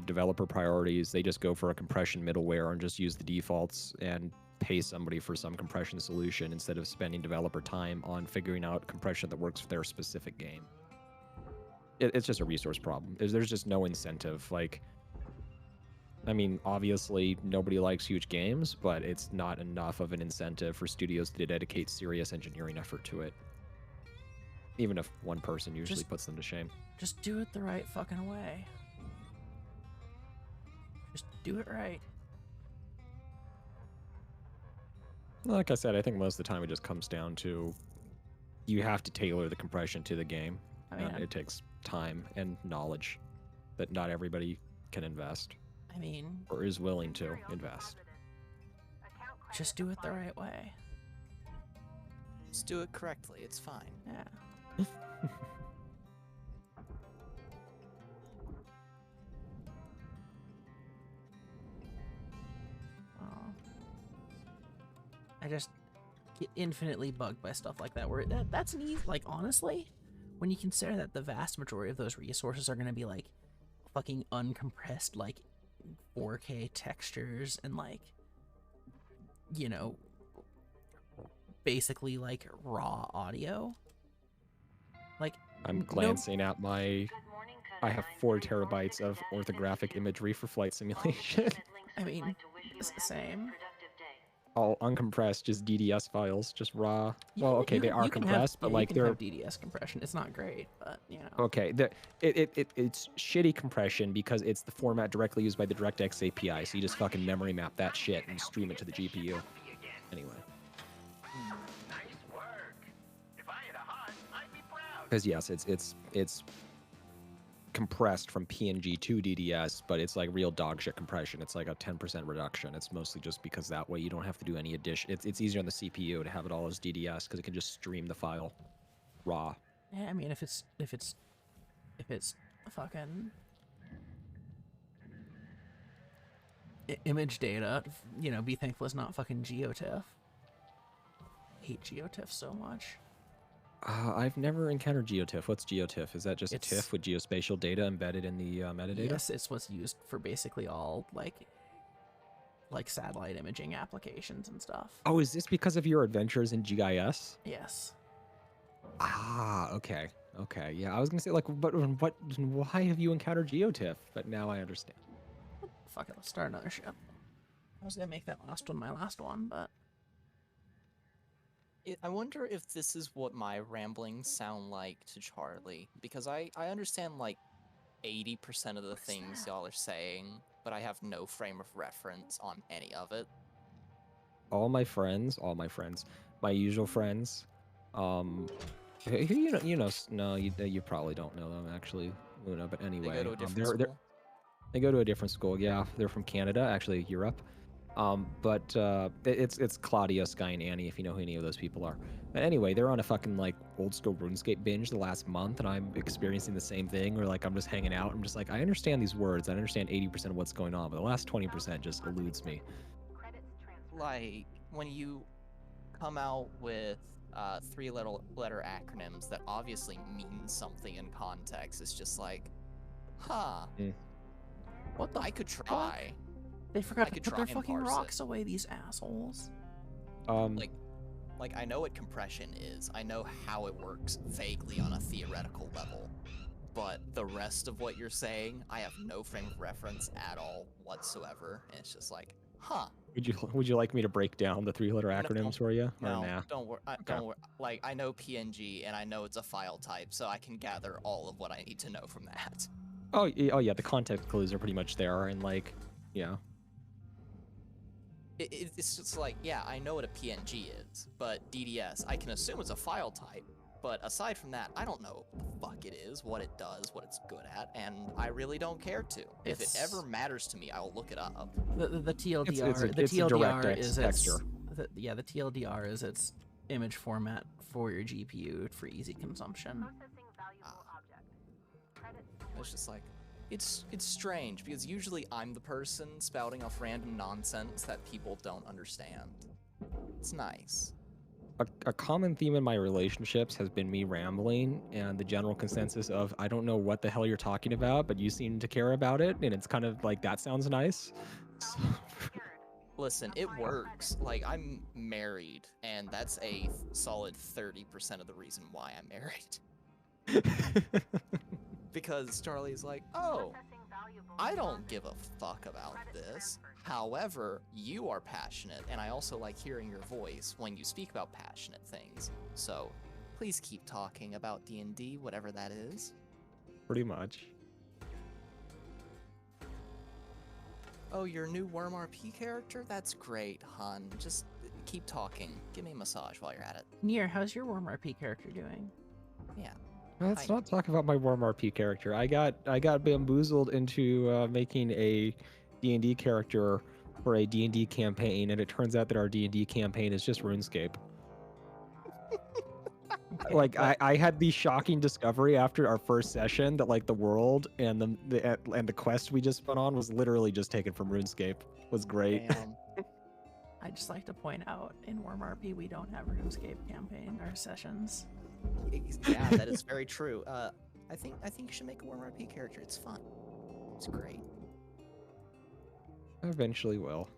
developer priorities, they just go for a compression middleware and just use the defaults and pay somebody for some compression solution instead of spending developer time on figuring out compression that works for their specific game. It's just a resource problem. There's just no incentive. Like, I mean, obviously nobody likes huge games, but it's not enough of an incentive for studios to dedicate serious engineering effort to it. Even if one person usually puts them to shame. Just do it the right fucking way. Just do it right. Like I said, I think most of the time it just comes down to you have to tailor the compression to the game. And it takes time and knowledge that not everybody can invest. I mean... Or is willing to invest. Just do it the right way. Just do it correctly. It's fine. Yeah. I just get infinitely bugged by stuff like that. Where that's an easy, like, honestly, when you consider that the vast majority of those resources are going to be like fucking uncompressed, like 4K textures and like, you know, basically like raw audio. Like, I'm glancing at my. I have 4 terabytes of orthographic imagery for flight simulation. I mean, it's the same. All uncompressed, just DDS files, just raw. Well, okay, they are compressed, but like they're DDS compression. It's not great, but you know. Okay, it's shitty compression because it's the format directly used by the DirectX API. So you just fucking memory map that shit and stream it to the GPU. Anyway. Nice work. If I had a heart, I'd be proud. Because yes, it's compressed from PNG to DDS, but it's like real dog shit compression. It's like a 10% reduction. It's mostly just because that way you don't have to do any addition. It's easier on the CPU to have it all as DDS because it can just stream the file raw. Yeah, I mean, if it's fucking image data, you know, be thankful it's not fucking GeoTIFF. I hate GeoTIFF so much. I've never encountered GeoTIFF. What's GeoTIFF? Is that just a TIFF with geospatial data embedded in the metadata? Yes, it's what's used for basically all like satellite imaging applications and stuff. Oh, is this because of your adventures in GIS? Yes. Ah, okay. Okay, yeah, I was gonna say, like, but why have you encountered GeoTIFF? But now I understand. Fuck it, let's start another ship. I was gonna make that last one my last one, but... I wonder if this is what my ramblings sound like to Charlie, because I understand, like, 80% of the things y'all are saying, but I have no frame of reference on any of it. All my friends, my usual friends, you probably don't know them, actually, Luna, but anyway. They go to a different school? They go to a different school, yeah. They're from Canada, actually, Europe. But it's Claudia, Sky, and Annie, if you know who any of those people are. But anyway, they're on a fucking, like, old school RuneScape binge the last month, and I'm experiencing the same thing, where, like, I'm just hanging out. I'm just like, I understand these words. I understand 80% of what's going on, but the last 20% just eludes me. Like, when you come out with 3-letter acronyms that obviously mean something in context, it's just like, huh. What the I could try. They forgot to put their fucking rocks away, these assholes. Like, I know what compression is. I know how it works vaguely on a theoretical level. But the rest of what you're saying, I have no frame of reference at all whatsoever. And it's just like, huh. Would you like me to break down the 3-letter acronyms for you? No, nah? Don't worry. Don't worry. Like, I know PNG, and I know it's a file type, so I can gather all of what I need to know from that. Oh yeah, the context clues are pretty much there, and like, yeah. It's just like, yeah, I know what a PNG is, but DDS, I can assume it's a file type, But aside from that, I don't know what the fuck it is, what it does, what it's good at, and I really don't care to. If it ever matters to me, I'll look it up. The TLDR, It's a the TLDR direct is texture. the TLDR is its image format for your GPU for easy consumption. It's just like, it's strange because usually I'm the person spouting off random nonsense that people don't understand. It's nice. A common theme in my relationships has been me rambling and the general consensus of, I don't know what the hell you're talking about, but you seem to care about it, and it's kind of like, that sounds nice. So... Listen, it works. Like, I'm married, and that's a solid 30% of the reason why I'm married. Because Charlie's like, oh, I don't give a fuck about this. However, you are passionate, and I also like hearing your voice when you speak about passionate things. So, please keep talking about D&D, whatever that is. Pretty much. Oh, your new Worm RP character? That's great, hon. Just keep talking. Give me a massage while you're at it. Nier, how's your Worm RP character doing? Yeah. Let's not talk about my Worm RP character. I got bamboozled into making a D&D character for a D&D campaign, and it turns out that our D&D campaign is just RuneScape. Like, I had the shocking discovery after our first session that like the world and the quest we just put on was literally just taken from RuneScape. It was great. I'd just like to point out, in Worm RP, we don't have RuneScape campaign or sessions. Yeah, that is very true. I think you should make a Worm RP character. It's fun. It's great. I eventually will.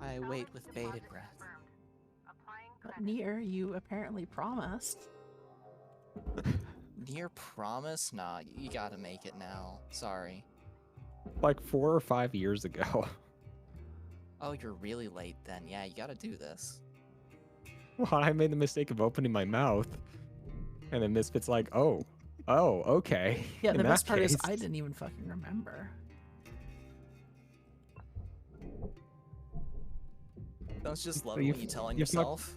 I wait with bated breath. But Nier, you apparently promised. Nier promise? Nah, you gotta make it now. Sorry. Like 4 or 5 years ago. Oh, you're really late then. Yeah, you gotta do this. Well, I made the mistake of opening my mouth, and then Misfit's like, oh, okay. Yeah, the best part is I didn't even fucking remember. Don't you just love it when you telling yourself?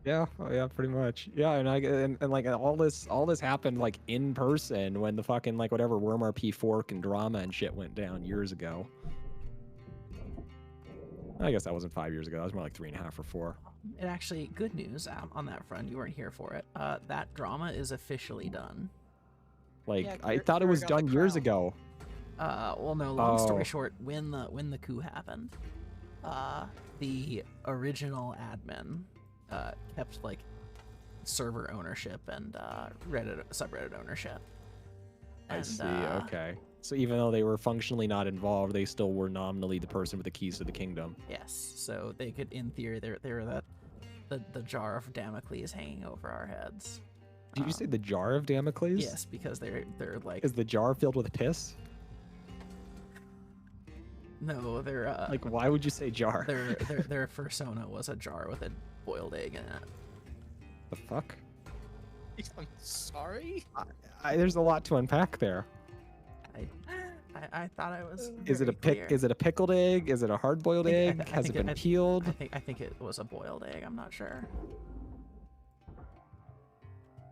Yeah, yeah, pretty much. Yeah, and like all this happened like in person when the fucking like whatever Worm RP fork and drama and shit went down years ago. I guess that wasn't 5 years ago. That was more like 3.5 or 4. It actually, good news on that front. You weren't here for it. That drama is officially done. Like, yeah, I thought it was done years ago. Well, no. Long story short, when the coup happened, the original admin kept like server ownership and Reddit subreddit ownership. I see. Okay. So even though they were functionally not involved, they still were nominally the person with the keys to the kingdom. Yes. So they could, in theory, they were the jar of Damocles hanging over our heads. Did you say the jar of Damocles? Yes, because they're like. Is the jar filled with piss? No, they're like, why would you say jar? Their persona was a jar with a boiled egg in it. The fuck? I'm sorry. There's a lot to unpack there. I thought I was. Is it a pickled egg? Is it a hard boiled egg? Has it been peeled? I think it was a boiled egg. I'm not sure.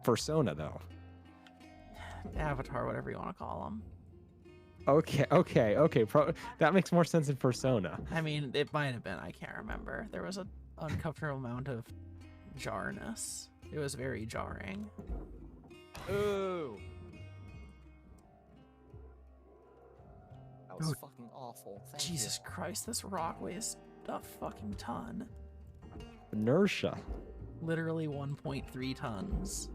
Persona though. Avatar, whatever you want to call them. Okay. That makes more sense in Persona. I mean, it might have been. I can't remember. There was an uncomfortable amount of jarness. It was very jarring. Ooh. That was fucking awful. Thank Jesus Christ, this rock weighs a fucking ton. Inertia. Literally 1.3 tons.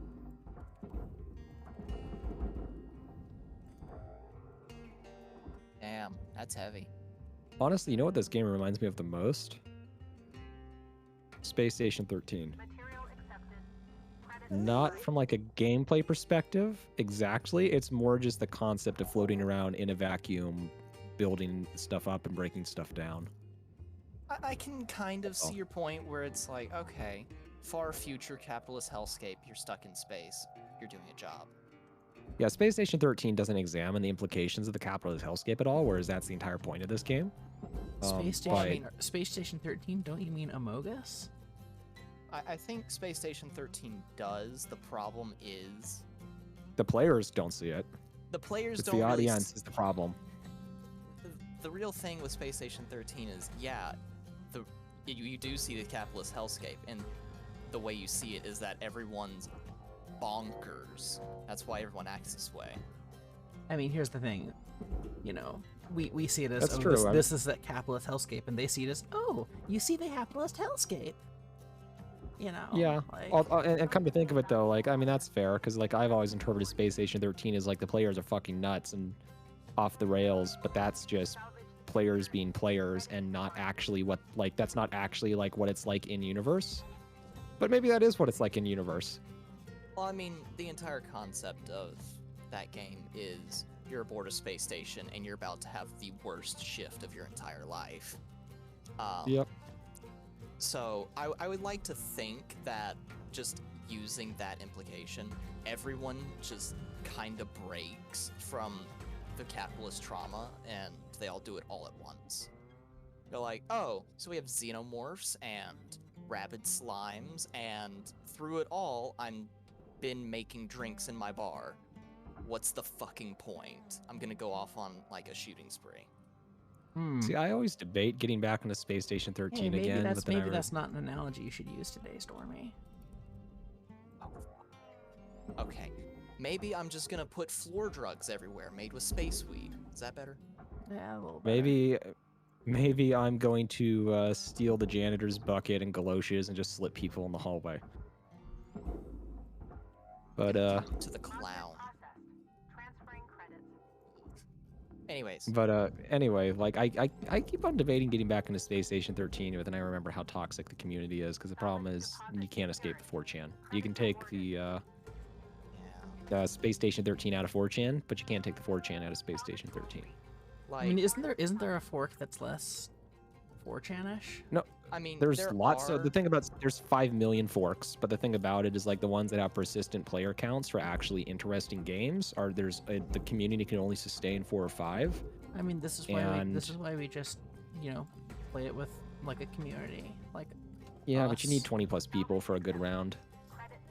Damn, that's heavy. Honestly, you know what this game reminds me of the most? Space Station 13. Not from like a gameplay perspective, exactly. It's more just the concept of floating around in a vacuum, building stuff up and breaking stuff down. I can kind of see your point where it's like, okay, far future capitalist hellscape, you're stuck in space, you're doing a job. Yeah, Space Station 13 doesn't examine the implications of the capitalist hellscape at all, whereas that's the entire point of this game. Space Station 13, don't you mean Amogus? I think Space Station 13 does. The problem is The players don't see it. the players It's don't the really audience is the problem. the real thing with Space Station 13 is, yeah, you do see the capitalist hellscape, and the way you see it is that everyone's bonkers. That's why everyone acts this way. I mean, here's the thing. You know, we see it as, That's oh, true, this is that capitalist hellscape, and they see it as, oh, you see the capitalist hellscape. You know? Yeah, Like, and come to think of it though, like, I mean, that's fair, because like I've always interpreted Space Station 13 as like the players are fucking nuts and off the rails, but that's just players being players and not actually what, like, that's not actually like what it's like in universe. But maybe that is what it's like in universe. Well, I mean, the entire concept of that game is you're aboard a space station and you're about to have the worst shift of your entire life. Yep. So I would like to think that just using that implication, everyone just kind of breaks from the capitalist trauma and they all do it all at once. They're like, oh, so we have xenomorphs and rabid slimes, and through it all, I'm been making drinks in my bar. What's the fucking point? I'm gonna go off on like a shooting spree. See, I always debate getting back into Space Station 13 hey, maybe again. that's but then maybe that's not an analogy you should use today, Stormy. Okay, maybe I'm just gonna put floor drugs everywhere made with space weed. Is that better? Yeah, a little better. Maybe I'm going to steal the janitor's bucket and galoshes and just slip people in the hallway. But to the clown. Anyways. But anyway, like I keep on debating getting back into Space Station 13, but then I remember how toxic the community is, because the problem is you can't escape the 4chan. You can take the Space Station 13 out of 4chan, but you can't take the 4chan out of Space Station 13. I mean, isn't there a fork that's less 4chan-ish? No, I mean, there's there lots. are... So the thing about there's 5 million forks, but the thing about it is like the ones that have persistent player counts for actually interesting games are the community can only sustain 4 or 5. I mean, this is why we just, you know, play it with like a community, like. Yeah, us. but you need 20 plus people for a good round.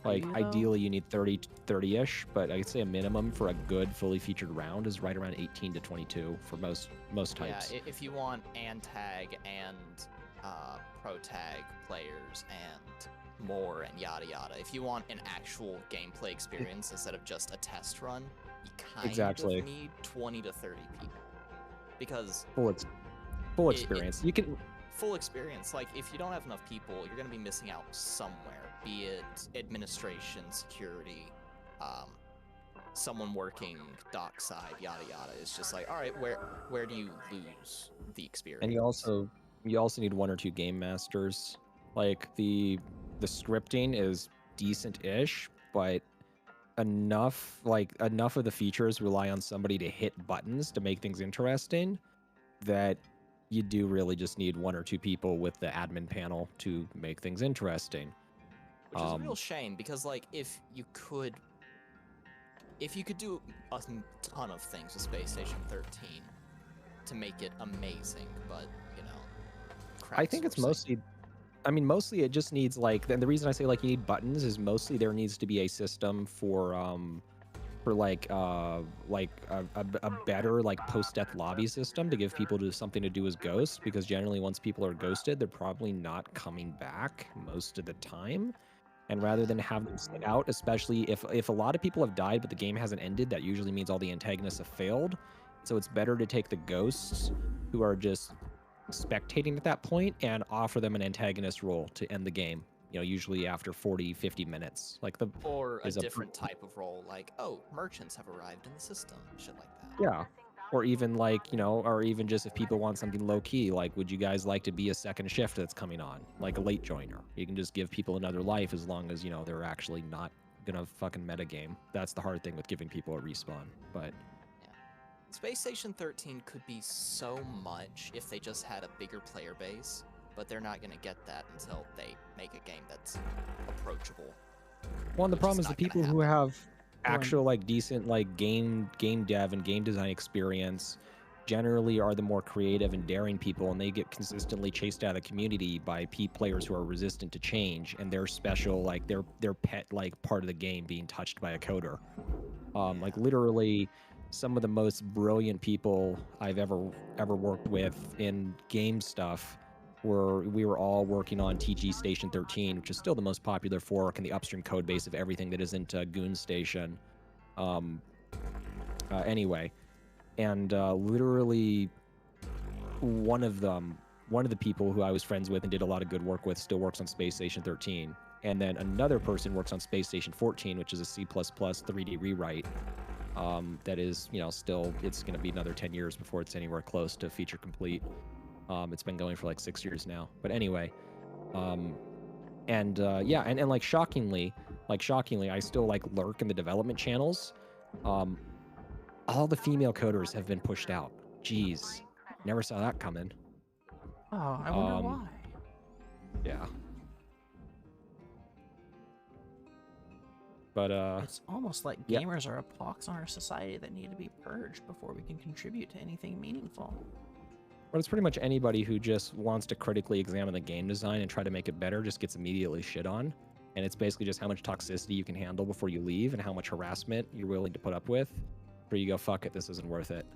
Like You know? ideally you need 30-ish, but I'd say a minimum for a good fully featured round is right around 18 to 22 for most types. Yeah, if you want Antag and Protag players and more and yada yada, if you want an actual gameplay experience instead of just a test run, you kind of need 20 to 30 people. Because full experience. You can full experience. Like if you don't have enough people, you're gonna be missing out somewhere. Be it administration, security, someone working dockside, yada yada. It's just like, all right, where do you lose the experience? And you also need 1 or 2 game masters. Like the scripting is decent-ish, but enough of the features rely on somebody to hit buttons to make things interesting that you do really just need 1 or 2 people with the admin panel to make things interesting. Which is a real shame, because like if you could do a ton of things with Space Station 13 to make it amazing, but you know, I think it's mostly it just needs like, and the reason I say like you need buttons is mostly there needs to be a system for like a better like post-death lobby system to give people something to do as ghosts, because generally once people are ghosted, they're probably not coming back most of the time. And rather than have them sit out, especially if a lot of people have died but the game hasn't ended, that usually means all the antagonists have failed. So it's better to take the ghosts who are just spectating at that point and offer them an antagonist role to end the game. You know, usually after 40, 50 minutes. Or a different type of role, like, oh, merchants have arrived in the system, shit like that. Yeah. Or even like, you know, or even just if people want something low key, like, would you guys like to be a second shift that's coming on? Like a late joiner. You can just give people another life as long as, you know, they're actually not gonna fucking metagame. That's the hard thing with giving people a respawn. But yeah. Space Station 13 could be so much if they just had a bigger player base, but they're not gonna get that until they make a game that's approachable. Well, and the problem is the people who have actual like decent like game dev and game design experience generally are the more creative and daring people, and they get consistently chased out of the community by players who are resistant to change, and they're special, like their pet like part of the game being touched by a coder. Like literally some of the most brilliant people I've ever worked with in game stuff we were all working on TG Station 13, which is still the most popular fork in the upstream code base of everything that isn't Goon Station. Anyway, and literally one of the people who I was friends with and did a lot of good work with still works on Space Station 13. And then another person works on Space Station 14, which is a C++ 3D rewrite. That is, you know, still, it's going to be another 10 years before it's anywhere close to feature complete. It's been going for like 6 years now. But anyway, yeah, and like shockingly, I still like lurk in the development channels. All the female coders have been pushed out. Jeez, never saw that coming. Oh, I wonder why. Yeah. But it's almost like gamers are a pox on our society that need to be purged before we can contribute to anything meaningful. But it's pretty much anybody who just wants to critically examine the game design and try to make it better just gets immediately shit on. And it's basically just how much toxicity you can handle before you leave and how much harassment you're willing to put up with. Where you go, fuck it, this isn't worth it.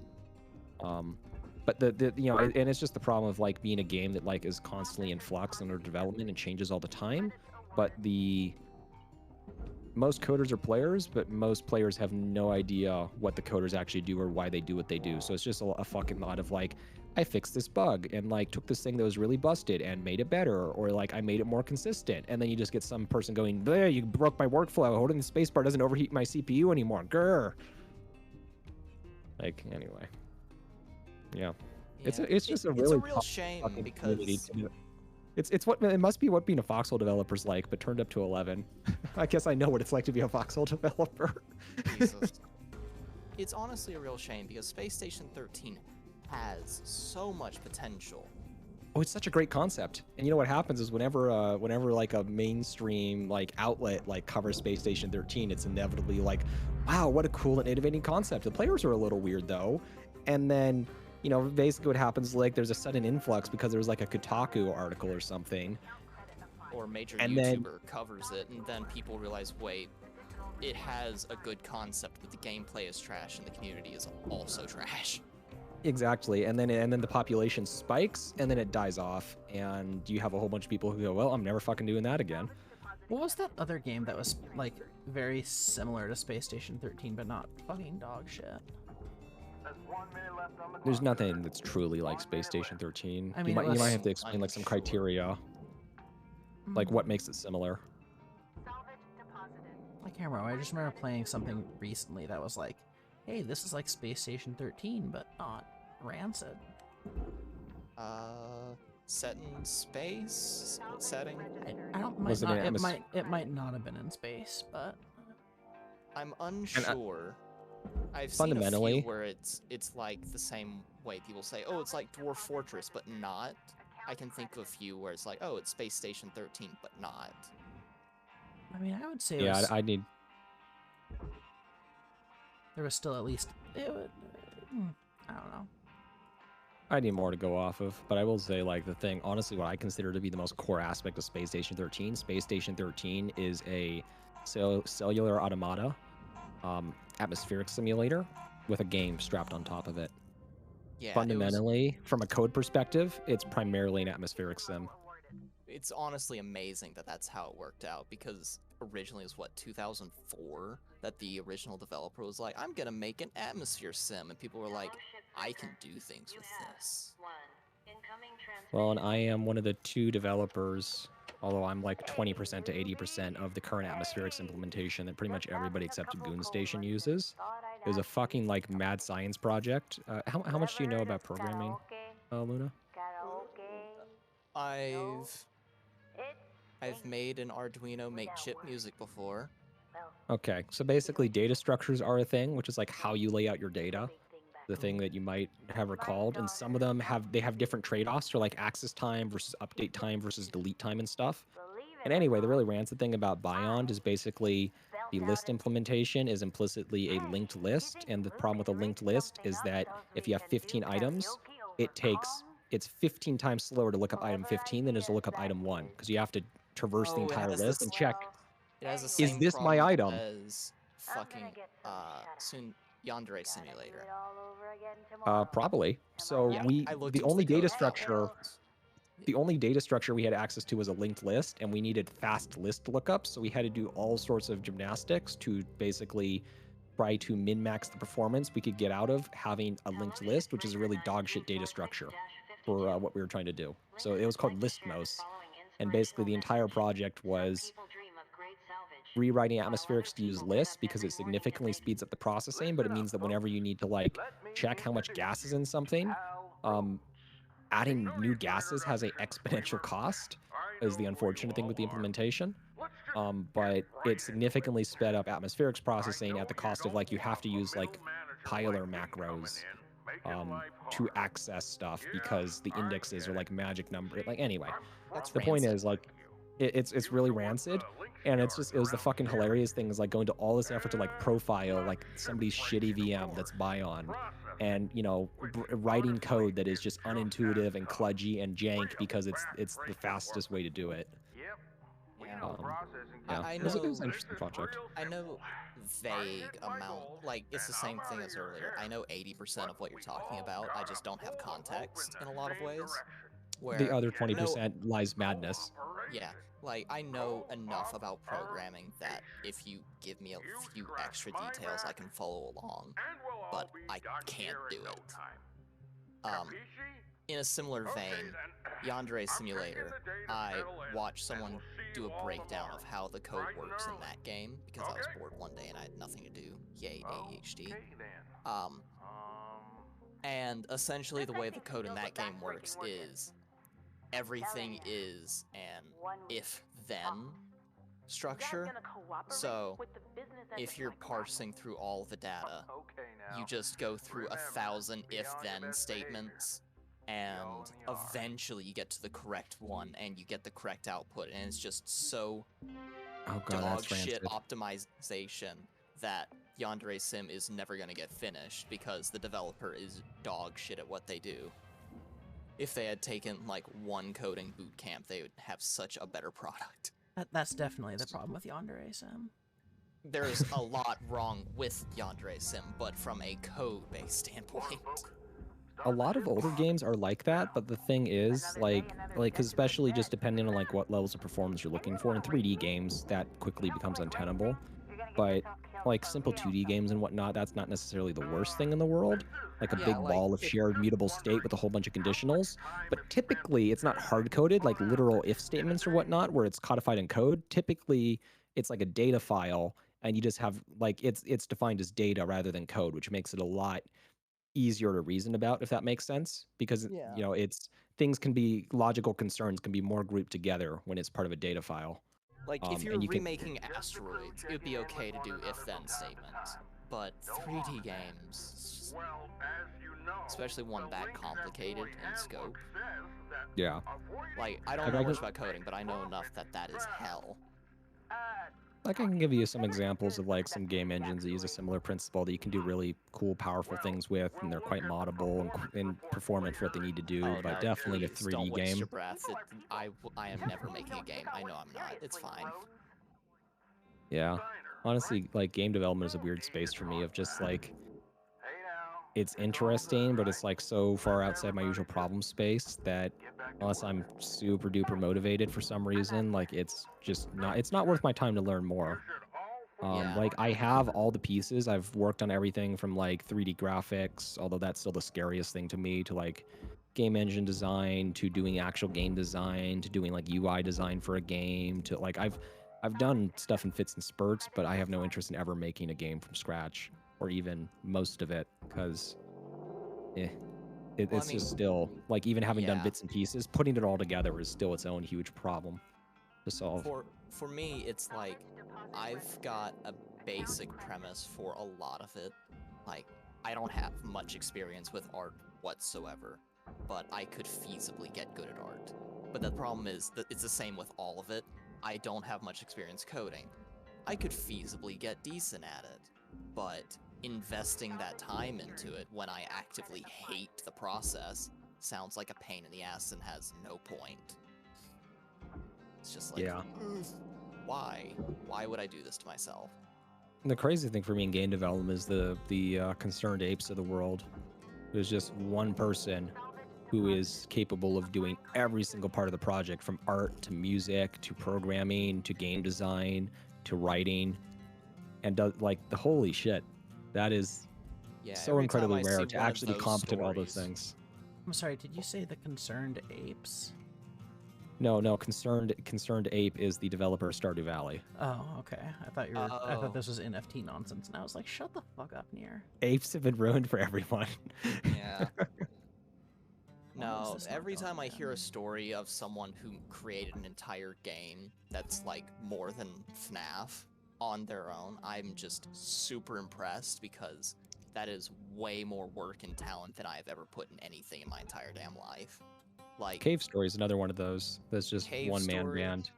But the you know, and it's just the problem of like being a game that like is constantly in flux under development and changes all the time. But most coders are players, but most players have no idea what the coders actually do or why they do what they do. So it's just a fucking lot of like, I fixed this bug and like took this thing that was really busted and made it better, or like I made it more consistent. And then you just get some person going, there, you broke my workflow. Holding the spacebar doesn't overheat my CPU anymore. Grr. Like, anyway. Yeah. It's just a really real shame because it must be what being a Foxhole developer's like, but turned up to 11. I guess I know what it's like to be a Foxhole developer. Jesus. It's honestly a real shame because Space Station 13 has so much potential. Oh, it's such a great concept. And you know what happens is whenever like a mainstream like outlet like covers Space Station 13, it's inevitably like, wow, what a cool and innovating concept. The players are a little weird though. And then, you know, basically what happens, like there's a sudden influx because there's like a Kotaku article or something. Or a major YouTuber covers it, and then people realize, wait, it has a good concept, but the gameplay is trash and the community is also trash. Exactly, and then the population spikes, and then it dies off, and you have a whole bunch of people who go, well, I'm never fucking doing that again. What was that other game that was like very similar to Space Station 13, but not fucking dog shit? There's nothing that's truly like Space Station 13. I mean, you might have to explain like some criteria, like what makes it similar. I can't remember. I just remember playing something recently that was like, hey, this is like Space Station 13, but not rancid. Set in space? What setting? I don't. It might not have been in space, but I'm unsure. I've fundamentally seen a few where it's like the same way people say, oh, it's like Dwarf Fortress, but not. I can think of a few where it's like, oh, it's Space Station 13, but not. I mean, I would say yeah, I need. There was still at least it would. I don't know. I need more to go off of, but I will say, like, the thing, honestly, what I consider to be the most core aspect of Space Station 13. Space Station 13 is a cellular automata, atmospheric simulator with a game strapped on top of it. Yeah, fundamentally, from a code perspective, it's primarily an atmospheric sim. It's honestly amazing that that's how it worked out, because originally it was, what, 2004? That the original developer was like, I'm gonna make an atmosphere sim, and people were like, I can do things with this. Well, and I am one of the 2 developers, although I'm like 20% to 80% of the current atmospherics implementation that pretty much everybody except Goon Station uses. It was a fucking like mad science project. How much do you know about programming, Luna? I've made an Arduino make chip music before. Okay, so basically data structures are a thing, which is like how you lay out your data. The thing that you might have recalled, and some of them have different trade-offs for like access time versus update time versus delete time and stuff. And anyway, the really rancid thing about Beyond is basically The list implementation is implicitly a linked list, and the problem with a linked list is that if you have 15 items, it's 15 times slower to look up item 15 than it is to look up item 1, because you have to traverse the Oh, it entire has list this. and check, It has the is same this my problem item? as fucking Yandere Simulator. Probably. So Yeah, I looked the into only the data code. structure, the only data structure we had access to was a linked list, and we needed fast list lookups, so we had to do all sorts of gymnastics to basically try to min-max the performance we could get out of having a linked list, which is a really dog shit data structure for what we were trying to do. So it was called Listmos, and basically the entire project was rewriting atmospherics to use lists because it significantly speeds up the processing, but it means that whenever you need to like check how much gas is in something, adding new gases has an exponential cost, is the unfortunate thing with the implementation. But it significantly sped up atmospherics processing at the cost of like you have to use like piler macros to access stuff because the indexes are like magic number. Like anyway, the point is like it's really rancid, and it was the fucking hilarious thing is like going to all this effort to like profile like somebody's shitty VM that's Bion, and you know writing code that is just unintuitive and kludgy and jank because it's the fastest way to do it. Yeah, I it know. was an interesting project. I know vague amount. Like it's the same thing as earlier. I know 80% of what you're talking about. I just don't have context in a lot of ways. Where The other 20% lies madness. Yeah, like I know enough about programming that if you give me a few extra details, I can follow along, but I can't do it. In a similar vein, Yandere Simulator, I watched someone do a breakdown of how the code works in that game because I was bored one day and I had nothing to do. Yay, ADHD. And essentially the way the code in that game works is everything is an if-then structure. So if you're parsing through all the data, you just go through 1,000 if-then statements, and eventually you get to the correct one and you get the correct output, and it's just so dog shit optimization that Yandere Sim is never going to get finished because the developer is dog shit at what they do. If they had taken like one coding boot camp, they would have such a better product. That's definitely the problem with Yandere Sim. There's a lot wrong with Yandere Sim, but from a code-based standpoint. A lot of older games are like that, but the thing is, like, cause especially just depending on like what levels of performance you're looking for in 3D games, that quickly becomes untenable. But like simple 2D games and whatnot, that's not necessarily the worst thing in the world. Like a big ball of shared mutable state with a whole bunch of conditionals. But typically it's not hard-coded, like literal if statements or whatnot, where it's codified in code. Typically it's like a data file, and you just have like it's defined as data rather than code, which makes it a lot easier to reason about, if that makes sense, because you know logical concerns can be more grouped together when it's part of a data file. Like if you're remaking Asteroids, it would be okay to do if-then statements, but 3D games, especially one that complicated in scope. Yeah. Like I don't know much about coding, but I know enough that is hell. Like I can give you some examples of like some game engines that use a similar principle that you can do really cool, powerful things with, and they're quite moddable and performant for what they need to do. But definitely a 3D don't waste game. Your breath. I am never making a game. I know I'm not. It's fine. Yeah, honestly, like game development is a weird space for me. Of just like, it's interesting, but it's like so far outside my usual problem space that unless I'm super duper motivated for some reason, like it's not worth my time to learn more. Like I have all the pieces. I've worked on everything from like 3D graphics, although that's still the scariest thing to me, to like game engine design, to doing actual game design, to doing like UI design for a game, to like I've done stuff in fits and spurts, but I have no interest in ever making a game from scratch, or even most of it, because it's just still, like, even having done bits and pieces, putting it all together is still its own huge problem to solve. For me, it's like, I've got a basic premise for a lot of it. Like, I don't have much experience with art whatsoever, but I could feasibly get good at art. But the problem is that it's the same with all of it. I don't have much experience coding. I could feasibly get decent at it, but investing that time into it when I actively hate the process sounds like a pain in the ass and has no point. It's just like, Yeah. Why? Why would I do this to myself? And the crazy thing for me in game development is the Concerned Apes of the world. There's just one person who is capable of doing every single part of the project, from art to music to programming to game design to writing, and does like the holy shit. That is so incredibly rare to actually be competent at all those things. I'm sorry, did you say the Concerned Apes? No, Concerned Ape is the developer of Stardew Valley. Oh, okay. I thought this was NFT nonsense, and I was like, shut the fuck up, Nier. Apes have been ruined for everyone. Yeah. No, every time I hear a story of someone who created an entire game that's like more than FNAF on their own, I'm just super impressed, because that is way more work and talent than I've ever put in anything in my entire damn life. Like Cave Story is another one of those. That's just one-man band.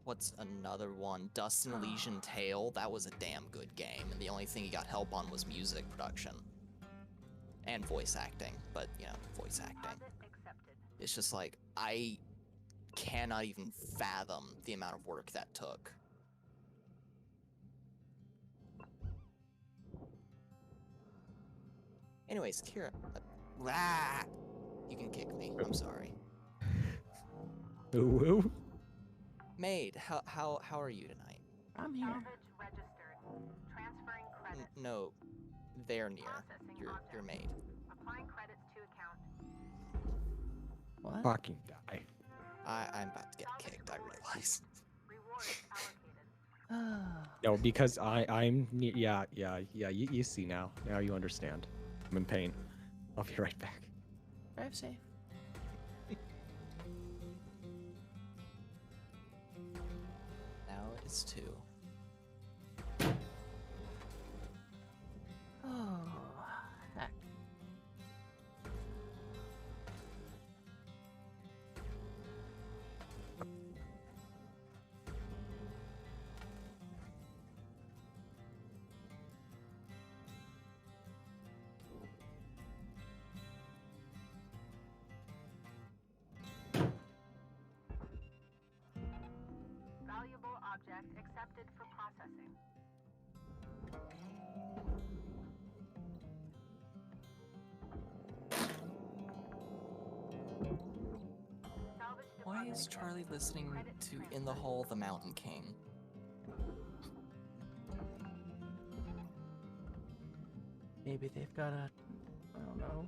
What's another one? Dust and Elysian Tale. That was a damn good game, and the only thing he got help on was music production and voice acting. But you know, voice acting. It's just like, I cannot even fathom the amount of work that took. Anyways, Kira. You can kick me. I'm sorry. Ooh. Maid, how are you tonight? I'm here. No, they're near. Your maid. Applying credits to account. What? Fucking die. I'm about to get kicked, I realize. No, because I'm yeah, you see now. Now you understand. I'm in pain. I'll be right back. Drive safe. Now it's 2. Oh, heck. Valuable object accepted for processing. Why is Charlie listening to In the Hole, the Mountain King? Maybe they've got a... I don't know.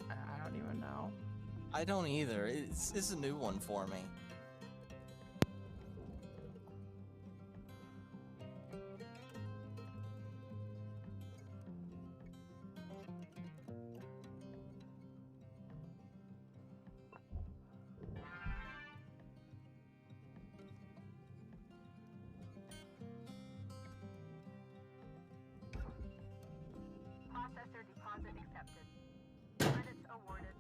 I don't even know. I don't either. It's a new one for me. Processor deposit accepted. Credits awarded.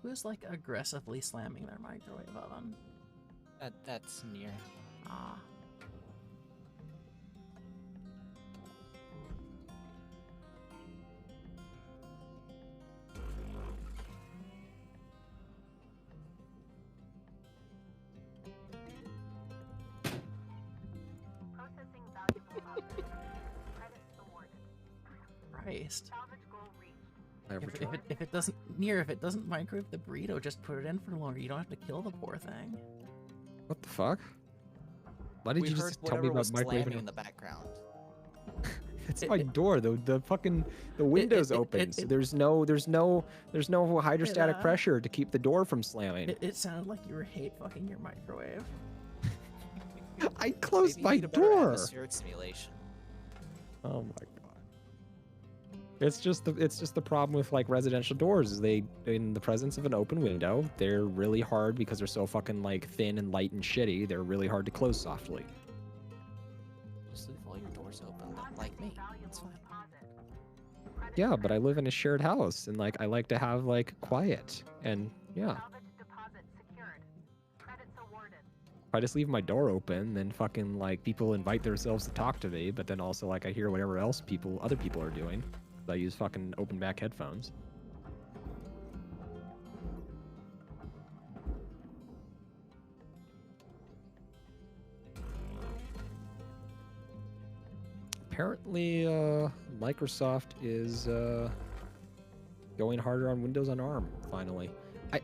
Who's like aggressively slamming their microwave oven? That's Near. Ah. Processing valuable object. Credits awarded. Christ. Salvage goal reached. If it doesn't microwave the burrito, just put it in for longer. You don't have to kill the poor thing. What the fuck? Why did you just tell me about microwaving in the background? It's my door. The window's open. So there's no hydrostatic pressure to keep the door from slamming. It sounded like you were hate fucking your microwave. I closed my Maybe you need a better door. atmospheric simulation. Oh my god. It's just the problem with like residential doors is they, in the presence of an open window, they're really hard because they're so fucking like thin and light and shitty. They're really hard to close softly. Just leave all your doors open, like me. It's fine. Yeah, but I live in a shared house, and like I like to have like quiet, and yeah. If I just leave my door open, then fucking like people invite themselves to talk to me, but then also like I hear whatever else other people are doing. I use fucking open back headphones. Apparently, Microsoft is going harder on Windows on ARM, finally.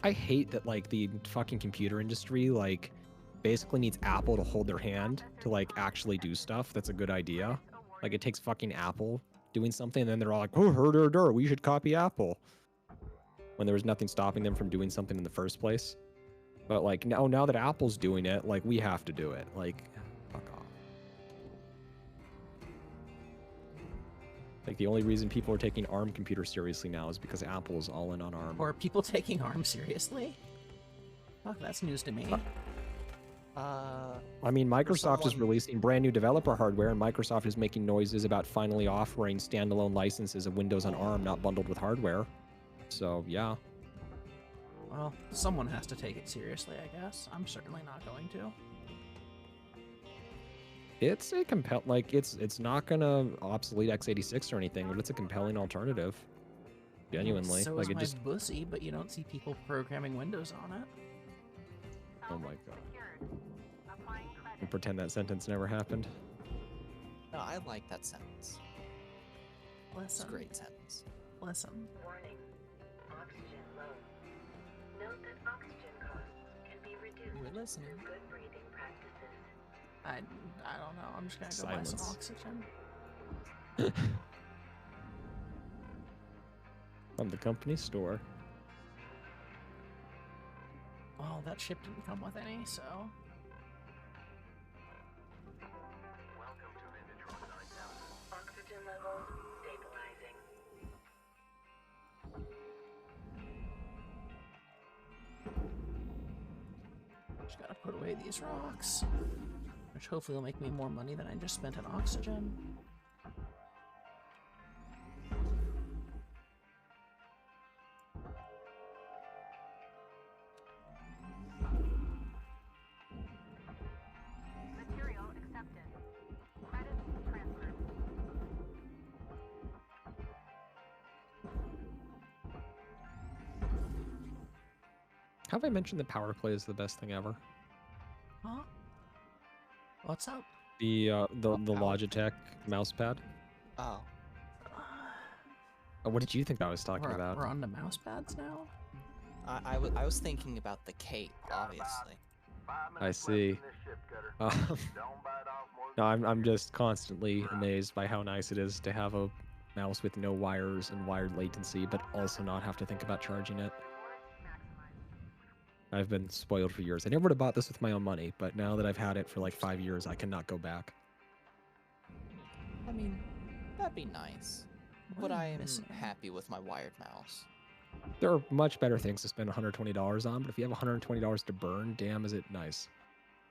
I hate that like the fucking computer industry like basically needs Apple to hold their hand to like actually do stuff that's a good idea. Like it takes fucking Apple doing something and then they're all like, oh, we should copy Apple. When there was nothing stopping them from doing something in the first place. But like now that Apple's doing it, like we have to do it. Like, fuck off. Like the only reason people are taking ARM computers seriously now is because Apple is all in on ARM. Or are people taking ARM seriously? Fuck, that's news to me. I mean, Microsoft is releasing brand new developer hardware, and Microsoft is making noises about finally offering standalone licenses of Windows on ARM, not bundled with hardware. So, yeah. Well, someone has to take it seriously, I guess. I'm certainly not going to. It's a it's not gonna obsolete x86 or anything, but it's a compelling alternative. Genuinely. So like is my bussy, but you don't see people programming Windows on it. Oh my god. And pretend that sentence never happened. No, I like that sentence. Listen. It's a great sentence. Listen. Warning. Oxygen low. Note that oxygen costs can be reduced We're listening. through good breathing practices. I don't know. I'm just gonna go buy some oxygen. From the company store. Well, that ship didn't come with any, so. Welcome to Indentured 9000. Oxygen levels stabilizing. Just gotta put away these rocks. Which hopefully will make me more money than I just spent on oxygen. Material accepted. Credits transferred. Have I mentioned that power play is the best thing ever? Huh? What's up? The Logitech mousepad. Oh. What did you think I was talking about? We're on the mouse pads now? I was thinking about the cape, obviously. I see. No, I'm just constantly amazed by how nice it is to have a mouse with no wires and wired latency, but also not have to think about charging it. I've been spoiled for years. I never would have bought this with my own money, but now that I've had it for like 5 years, I cannot go back. I mean, that'd be nice. But I am happy with my wired mouse. There are much better things to spend $120 on, but if you have $120 to burn, damn, is it nice.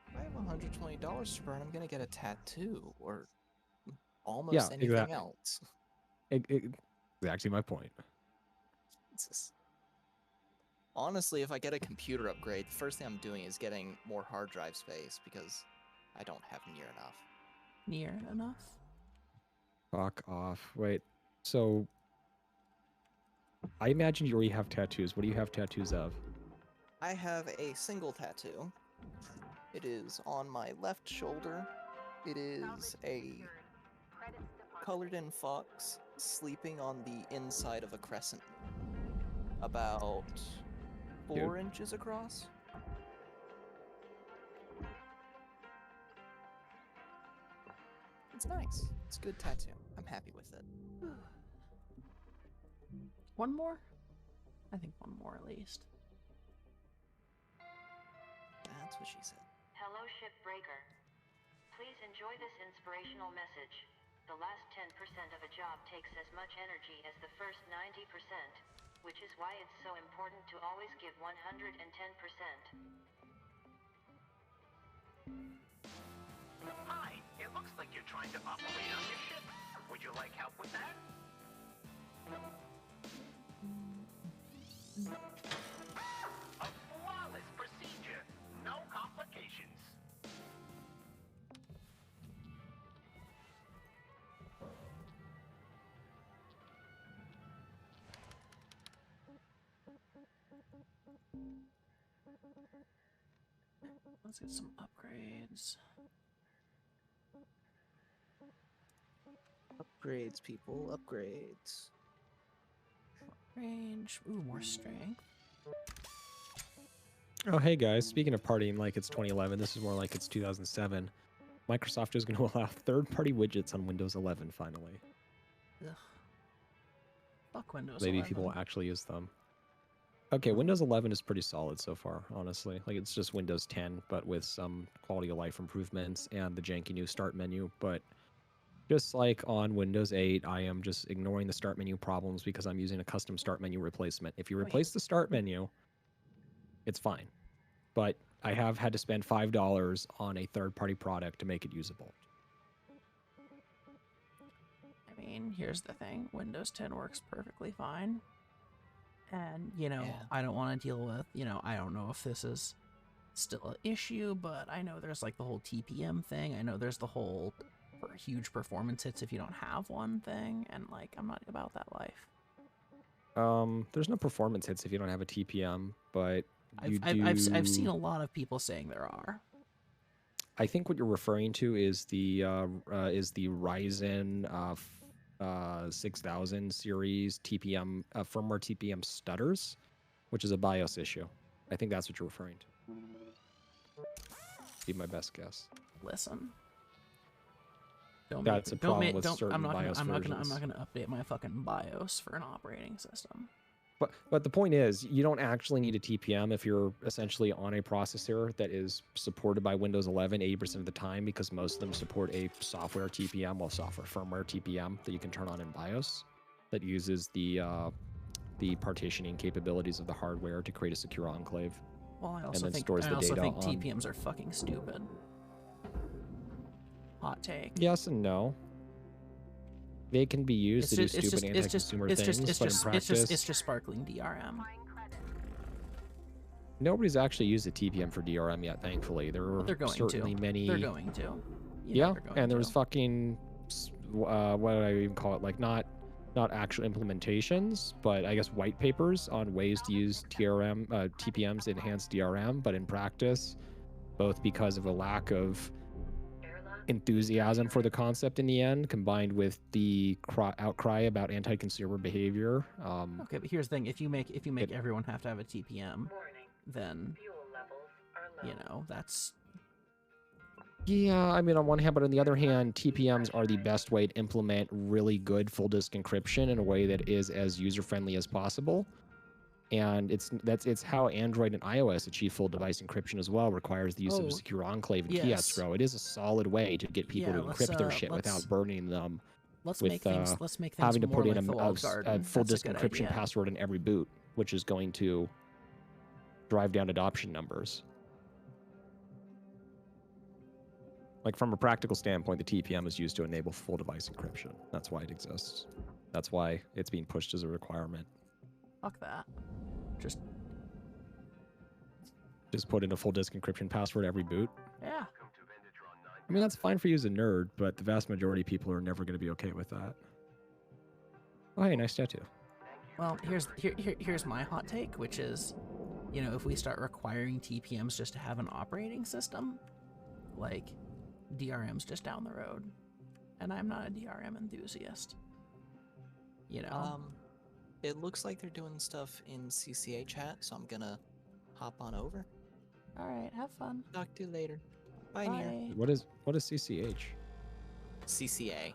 If I have $120 to burn, I'm gonna get a tattoo or almost anything else. Exactly my point. Honestly, if I get a computer upgrade, the first thing I'm doing is getting more hard drive space because I don't have near enough. Near enough? Fuck off. Wait, so I imagine you already have tattoos. What do you have tattoos of? I have a single tattoo. It is on my left shoulder. It is a colored in fox sleeping on the inside of a crescent. About 4 inches across. It's nice. It's a good tattoo. I'm happy with it. One more? I think one more at least. That's what she said. Hello, Shipbreaker. Please enjoy this inspirational message. The last 10% of a job takes as much energy as the first 90%, which is why it's so important to always give 110%. Hi, it looks like you're trying to operate on your ship. Would you like help with that? A flawless procedure. No complications. Let's get some upgrades. Upgrades, people. Upgrades. Range. Ooh, more strength. Oh, hey guys. Speaking of partying like it's 2011, this is more like it's 2007. Microsoft is going to allow third-party widgets on Windows 11 finally. Ugh. Fuck Windows Maybe 11. people will actually use them. Okay, Windows 11 is pretty solid so far, honestly. Like, it's just Windows 10, but with some quality of life improvements and the janky new start menu. But just like on Windows 8, I am just ignoring the start menu problems because I'm using a custom start menu replacement. If you replace the start menu, it's fine. But I have had to spend $5 on a third-party product to make it usable. I mean, here's the thing. Windows 10 works perfectly fine. And, you know, I don't want to deal with, you know, I don't know if this is still an issue, but I know there's like the whole TPM thing. I know there's the whole for huge performance hits if you don't have one thing. And, like, I'm not about that life. There's no performance hits if you don't have a TPM, but I've seen a lot of people saying there are. I think what you're referring to is the Ryzen 6000 series TPM firmware TPM stutters, which is a BIOS issue. I think that's what you're referring to. Be my best guess. Listen. That's a problem with certain BIOS I'm not versions. gonna update my fucking BIOS for an operating system. But the point is, you don't actually need a TPM if you're essentially on a processor that is supported by Windows 11 80% of the time, because most of them support a software TPM, well, software firmware TPM that you can turn on in BIOS that uses the partitioning capabilities of the hardware to create a secure enclave. Well, I also and then think stores the data on... TPMs are fucking stupid. Hot take. Yes and no. They can be used to do stupid anti-consumer things, but in practice... It's just sparkling DRM. Nobody's actually used a TPM for DRM yet, thankfully. There are certainly many... They're going to. Yeah, and there's fucking... what do I even call it? Like, not actual implementations, but I guess white papers on ways to use TPMs to enhance DRM, but in practice, both because of a lack of enthusiasm for the concept in the end, combined with the outcry about anti-consumer behavior. Okay, but here's the thing: if you make everyone have to have a TPM, then you know that's. Yeah, I mean, on one hand, but on the other hand, TPMs are the best way to implement really good full disk encryption in a way that is as user-friendly as possible. And it's how Android and iOS achieve full device encryption as well. Requires the use of a secure enclave and key escrow. It is a solid way to get people to encrypt their shit without burning them. Let's make things having to put in like a full disk encryption password in every boot, which is going to drive down adoption numbers. Like, from a practical standpoint, the TPM is used to enable full device encryption. That's why it exists. That's why it's being pushed as a requirement. Fuck that. Just put in a full disk encryption password every boot. Yeah. I mean, that's fine for you as a nerd, but the vast majority of people are never going to be okay with that. Oh, hey, nice tattoo. Well, here's my hot take, which is, you know, if we start requiring TPMs just to have an operating system, like, DRM's just down the road. And I'm not a DRM enthusiast. You know? It looks like they're doing stuff in CCA chat, so I'm gonna hop on over. Alright, have fun. Talk to you later. Bye, Nier. What is CCH? CCA.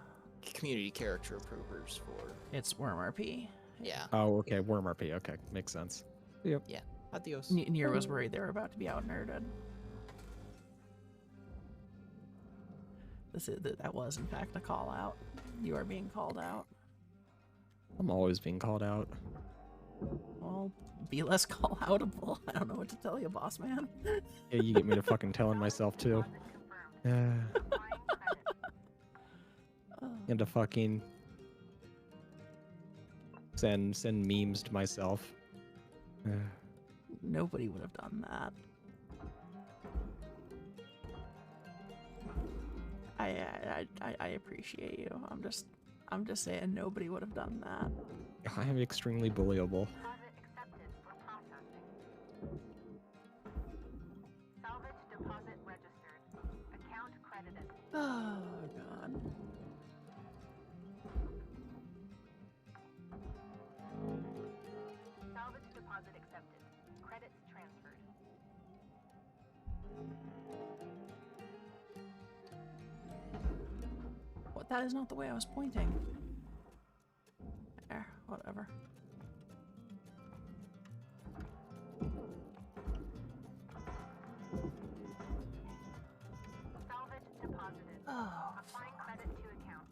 Community Character Approvers for... It's WormRP. Yeah. Oh, okay, WormRP. Okay, makes sense. Yep. Yeah. Adios. Nier was worried they were about to be out-nerded. That was, in fact, a call-out. You are being called out. I'm always being called out. Well, be less call-outable. I don't know what to tell you, boss man. Yeah, you get me to fucking telling myself, too. And to fucking... Send memes to myself. Nobody would have done that. I appreciate you. I'm just saying nobody would have done that. I am extremely bullyable. Deposit accepted for processing. Salvage deposit registered. Account credited. Oh god. Salvage deposit accepted. Credits transferred. What? That is not the way I was pointing. There, whatever. Salvage deposited. Oh, Applying credit to account.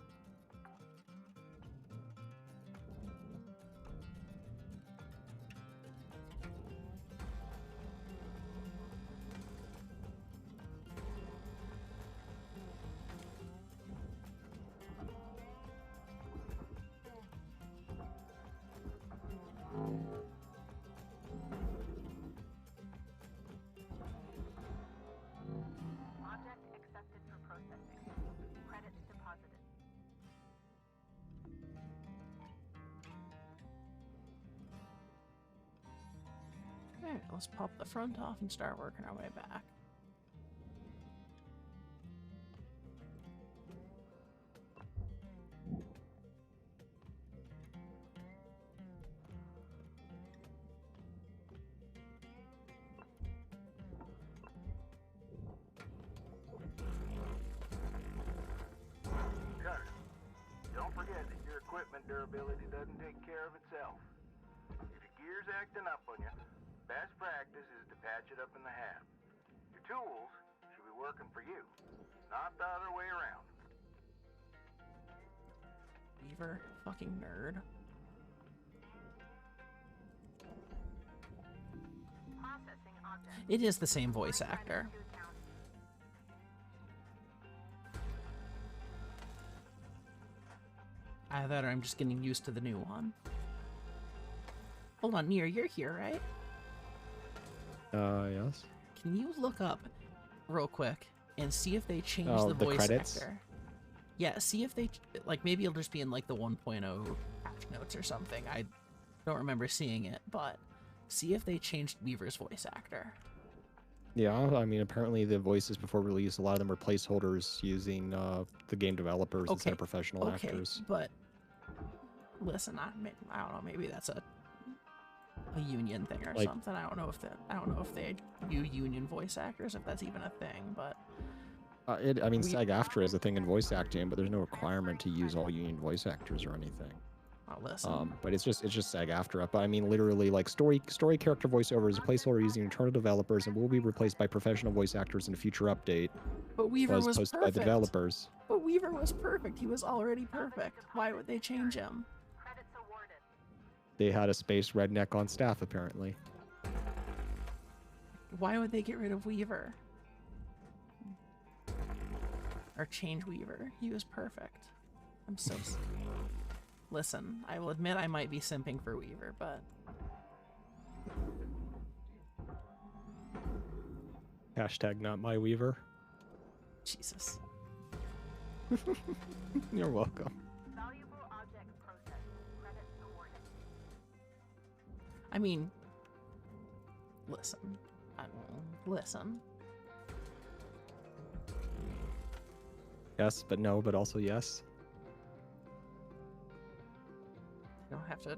Object accepted for processing. Credits deposited. okay, let's pop the front off and start working our way back. Cutter, don't forget that your equipment durability doesn't take care of itself. If your gear's acting up on you, best practice is to patch it up in the hab. Your tools should be working for you, not the other way around. Weaver, fucking nerd. Processing object. It is the same voice actor. To account. Either I'm just getting used to the new one. Hold on, Nier, you're here, right? Yes. Can you look up real quick and see if they changed Oh, the the voice credits? actor? Yeah, see if they like maybe it'll just be in like the 1.0 patch notes or something. I don't remember seeing it, but see if they changed Weaver's voice actor. Yeah, I mean, apparently the voices before release, a lot of them were placeholders using the game developers instead of professional actors. But listen, I don't know. Maybe that's a union thing or Like- something. I don't know if they do union voice actors, if that's even a thing. But I mean, SAG-AFTRA is a thing in voice acting, but there's no requirement to use all union voice actors or anything. I'll listen. But it's just SAG-AFTRA. But I mean, literally, like story character voiceover is a placeholder using internal developers and will be replaced by professional voice actors in a future update. But Weaver was posted perfect. by the developers. But Weaver was perfect. He was already perfect. Why would they change him? Credits awarded. They had a space redneck on staff, apparently. Why would they get rid of Weaver? Or change Weaver? He was perfect. I'm so... Listen, I will admit I might be simping for Weaver, but... Hashtag not my Weaver. Jesus. You're welcome. Valuable object processed. Credits awarded. I mean... Listen. Listen. Yes, but no, but also yes. You don't have to...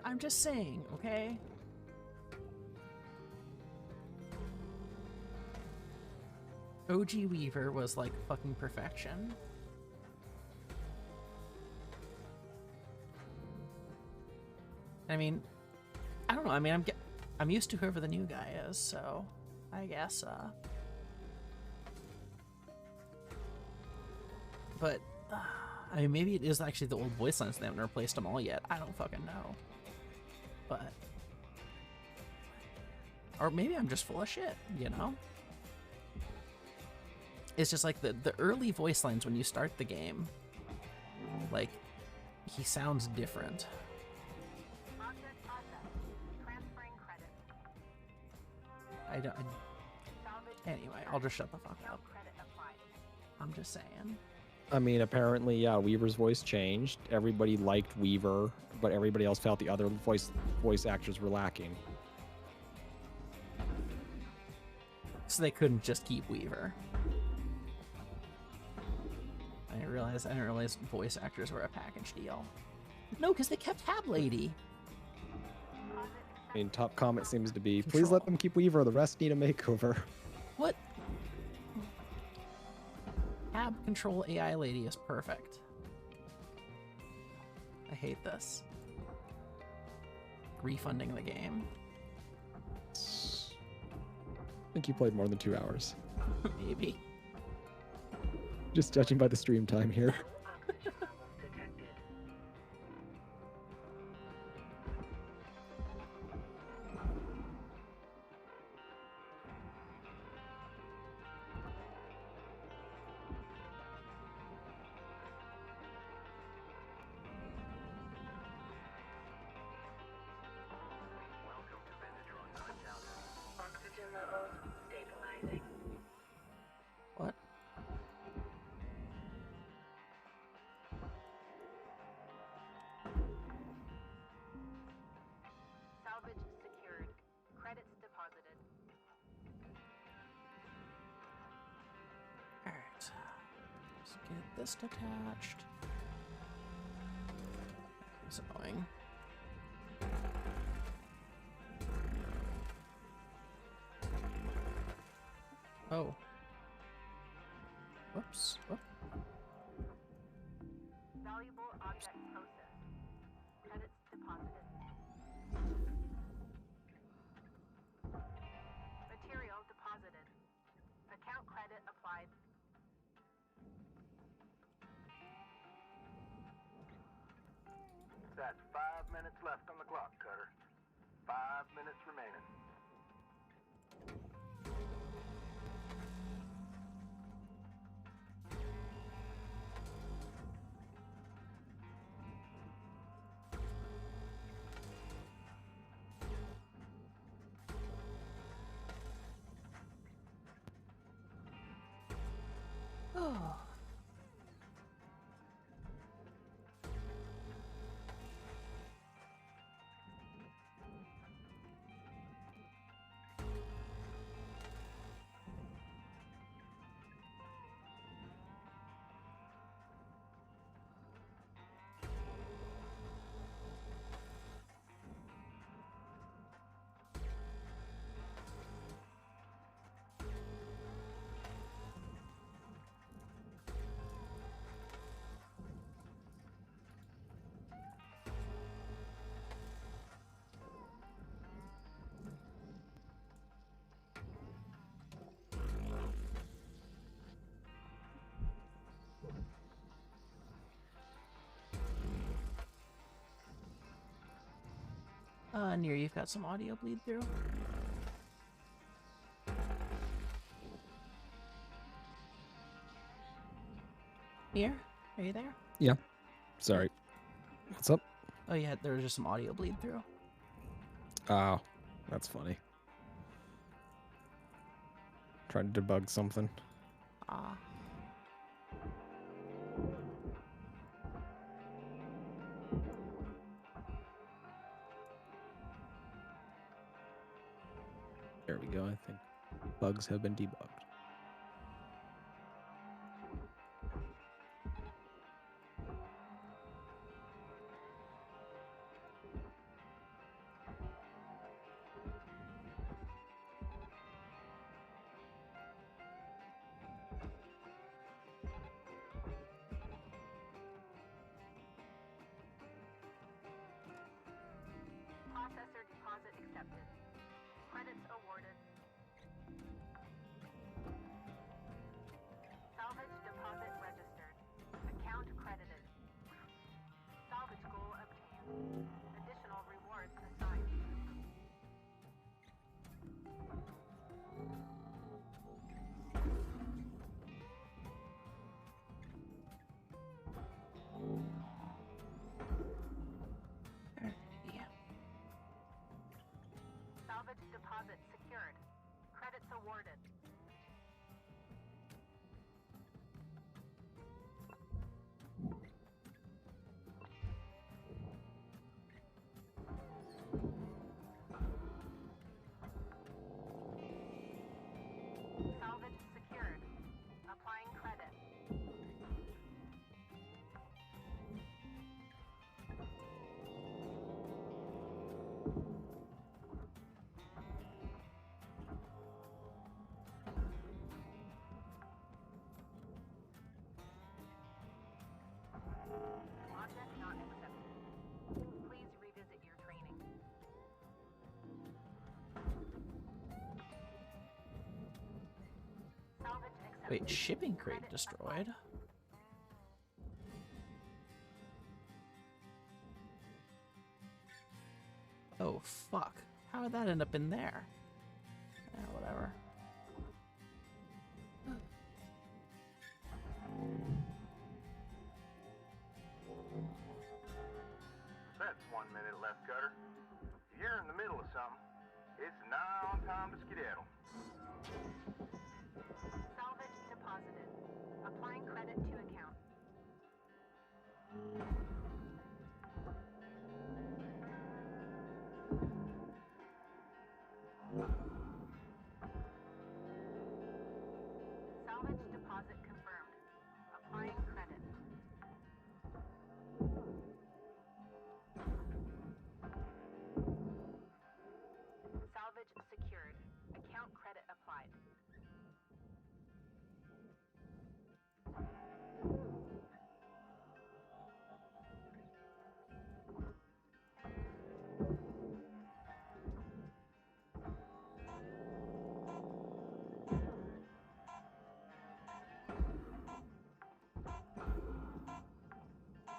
I'm just saying, okay? OG Weaver was like fucking perfection. I mean, I don't know. I mean, I'm used to whoever the new guy is, so I guess. But I mean, maybe it is actually the old voice lines. They haven't replaced them all yet. I don't fucking know. But, or maybe I'm just full of shit. You know. It's just like the early voice lines when you start the game, like He sounds different. Object processed. Transferring credit. I don't. Salvage Anyway, I'll just shut the fuck account up. credit applied. I'm just saying. I mean, apparently, yeah, Weaver's voice changed. Everybody liked Weaver, but everybody else felt the other voice actors were lacking. So they couldn't just keep Weaver. I didn't realize voice actors were a package deal. No, because they kept Tab Lady. I mean, top comment seems to be, please let them keep Weaver, the rest need a makeover. What? Tab Control AI Lady is perfect. I hate this. Refunding the game. I think you played more than 2 hours. Maybe. Just judging by the stream time here. Oxygen levels stabilizing. What? Salvage secured. Credits deposited. Alright. Let's get this detached. It's annoying. Oh. Whoops. Whoop. Valuable object processed. Credits deposited. Material deposited. Account credit applied. That's 5 minutes left on the clock, Cutter. 5 minutes remaining. Oh. Near, you've got some audio bleed through. Near, are you there? Yeah. Sorry. What's up? Oh yeah, there was just some audio bleed through. Oh, that's funny. Trying to debug something. Ah. There we go, I think bugs have been debugged. Processor deposit accepted. Credits awarded. Salvage secured. Applying credit. Object not accepted. Please revisit your training. Salvage accepted. Wait, shipping crate destroyed? Oh, fuck. How did that end up in there? Yeah, whatever. That's 1 minute left, Cutter. If you're in the middle of something, it's nigh on time to skedaddle. Salvage deposited. Applying credit to account. Salvage deposit confirmed. Applying credit. Salvage secured. Account credit applied.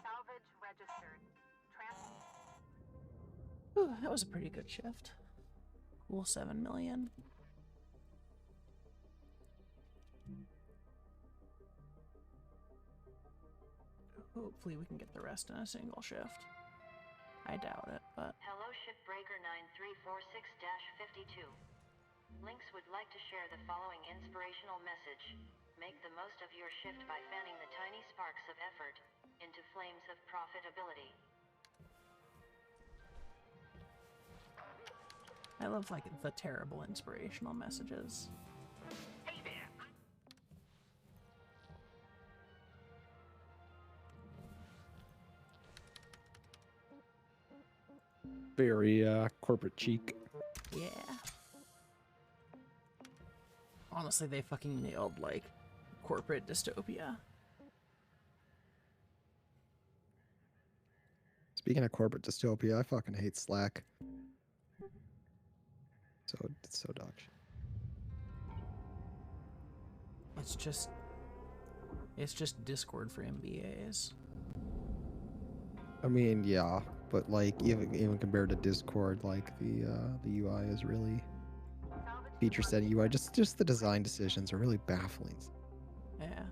Salvage registered. Whew, that was a pretty good shift. Cool, 7 million. Hopefully we can get the rest in a single shift. I doubt it, but... Hello Shipbreaker 9346-52. Lynx would like to share the following inspirational message. Make the most of your shift by fanning the tiny sparks of effort into flames of profitability. I love, like, the terrible inspirational messages. Very corporate cheek. Yeah. Honestly, they fucking nailed, like, corporate dystopia. Speaking of corporate dystopia, I fucking hate Slack. It's so dog shit. It's just Discord for MBAs. I mean, yeah, but like even compared to Discord, like the UI is really feature set UI. Just the design decisions are really baffling. Yeah.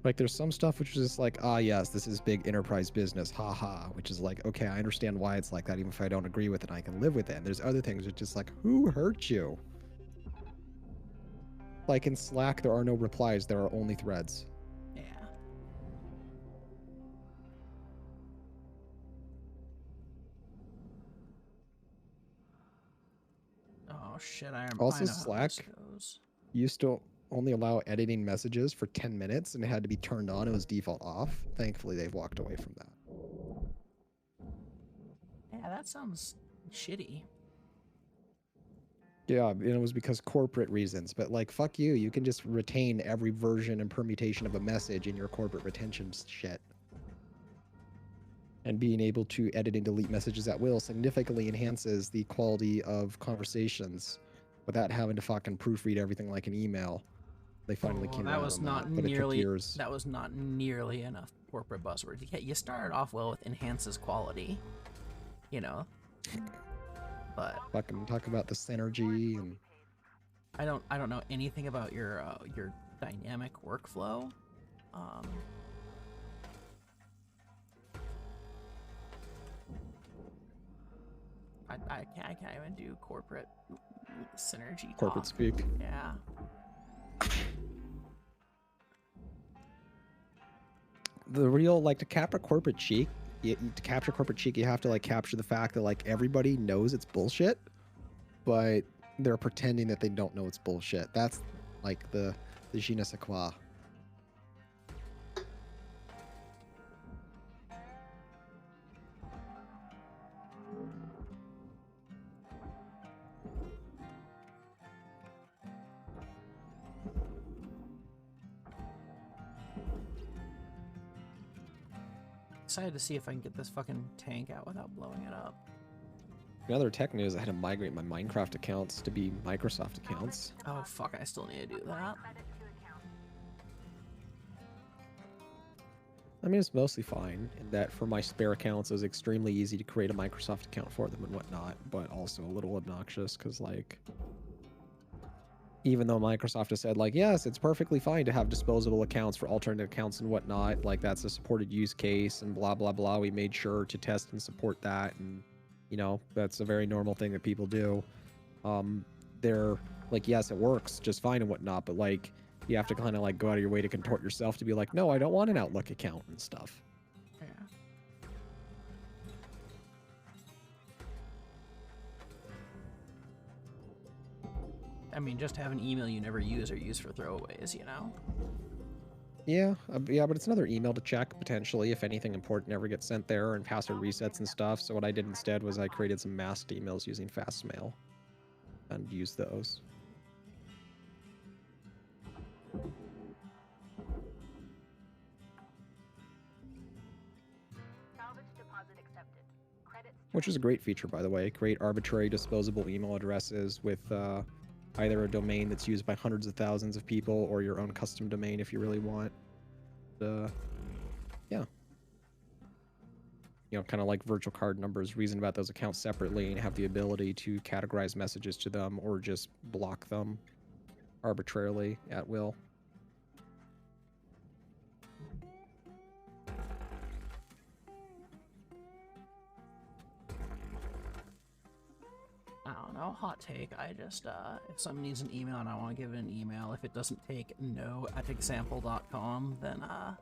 Like there's some stuff which is just like, ah yes, this is big enterprise business, haha, which is like, okay, I understand why it's like that, even if I don't agree with it, I can live with it. And there's other things which just like, who hurt you? Like in Slack, there are no replies, there are only threads. Yeah. Oh shit, Also, Slack used to only allow editing messages for 10 minutes and it had to be turned on. It was default off. Thankfully, they've walked away from that. Yeah, that sounds shitty. Yeah, and it was because corporate reasons. But like, fuck you. You can just retain every version and permutation of a message in your corporate retention shit. And being able to edit and delete messages at will significantly enhances the quality of conversations without having to fucking proofread everything like an email. They finally came out on that, but it took years. That was not nearly enough corporate buzzword. You started off well with enhances quality, you know, but fucking talk about the synergy and I don't know anything about your dynamic workflow. I can't even do corporate synergy. Corporate speak. Yeah. The real, like, to capture corporate cheek, you have to like capture the fact that like everybody knows it's bullshit. but they're pretending that they don't know it's bullshit. That's like the je ne sais quoi. Excited to see if I can get this fucking tank out without blowing it up. In other tech news, I had to migrate my Minecraft accounts to be Microsoft accounts. Oh fuck, I still need to do that. I mean, it's mostly fine in that for my spare accounts, it was extremely easy to create a Microsoft account for them and whatnot, but also a little obnoxious because, like, even though Microsoft has said, like, yes, it's perfectly fine to have disposable accounts for alternate accounts and whatnot, like, that's a supported use case and blah, blah, blah. We made sure to test and support that, and, you know, that's a very normal thing that people do. They're like, yes, it works just fine and whatnot, but, like, you have to kind of, like, go out of your way to contort yourself to be like, no, I don't want an Outlook account and stuff. Yeah. I mean, just have an email you never use or use for throwaways, you know? Yeah, yeah, but it's another email to check, potentially, if anything important ever gets sent there and password resets and stuff. So what I did instead was I created some masked emails using Fastmail and used those. Which is a great feature, by the way. Create arbitrary disposable email addresses with either a domain that's used by hundreds of thousands of people or your own custom domain if you really want. Yeah. You know, kind of like virtual card numbers, reason about those accounts separately and have the ability to categorize messages to them or just block them arbitrarily at will. I don't know, hot take. I just, if someone needs an email and I want to give it an email, if it doesn't take no@example.com, then, I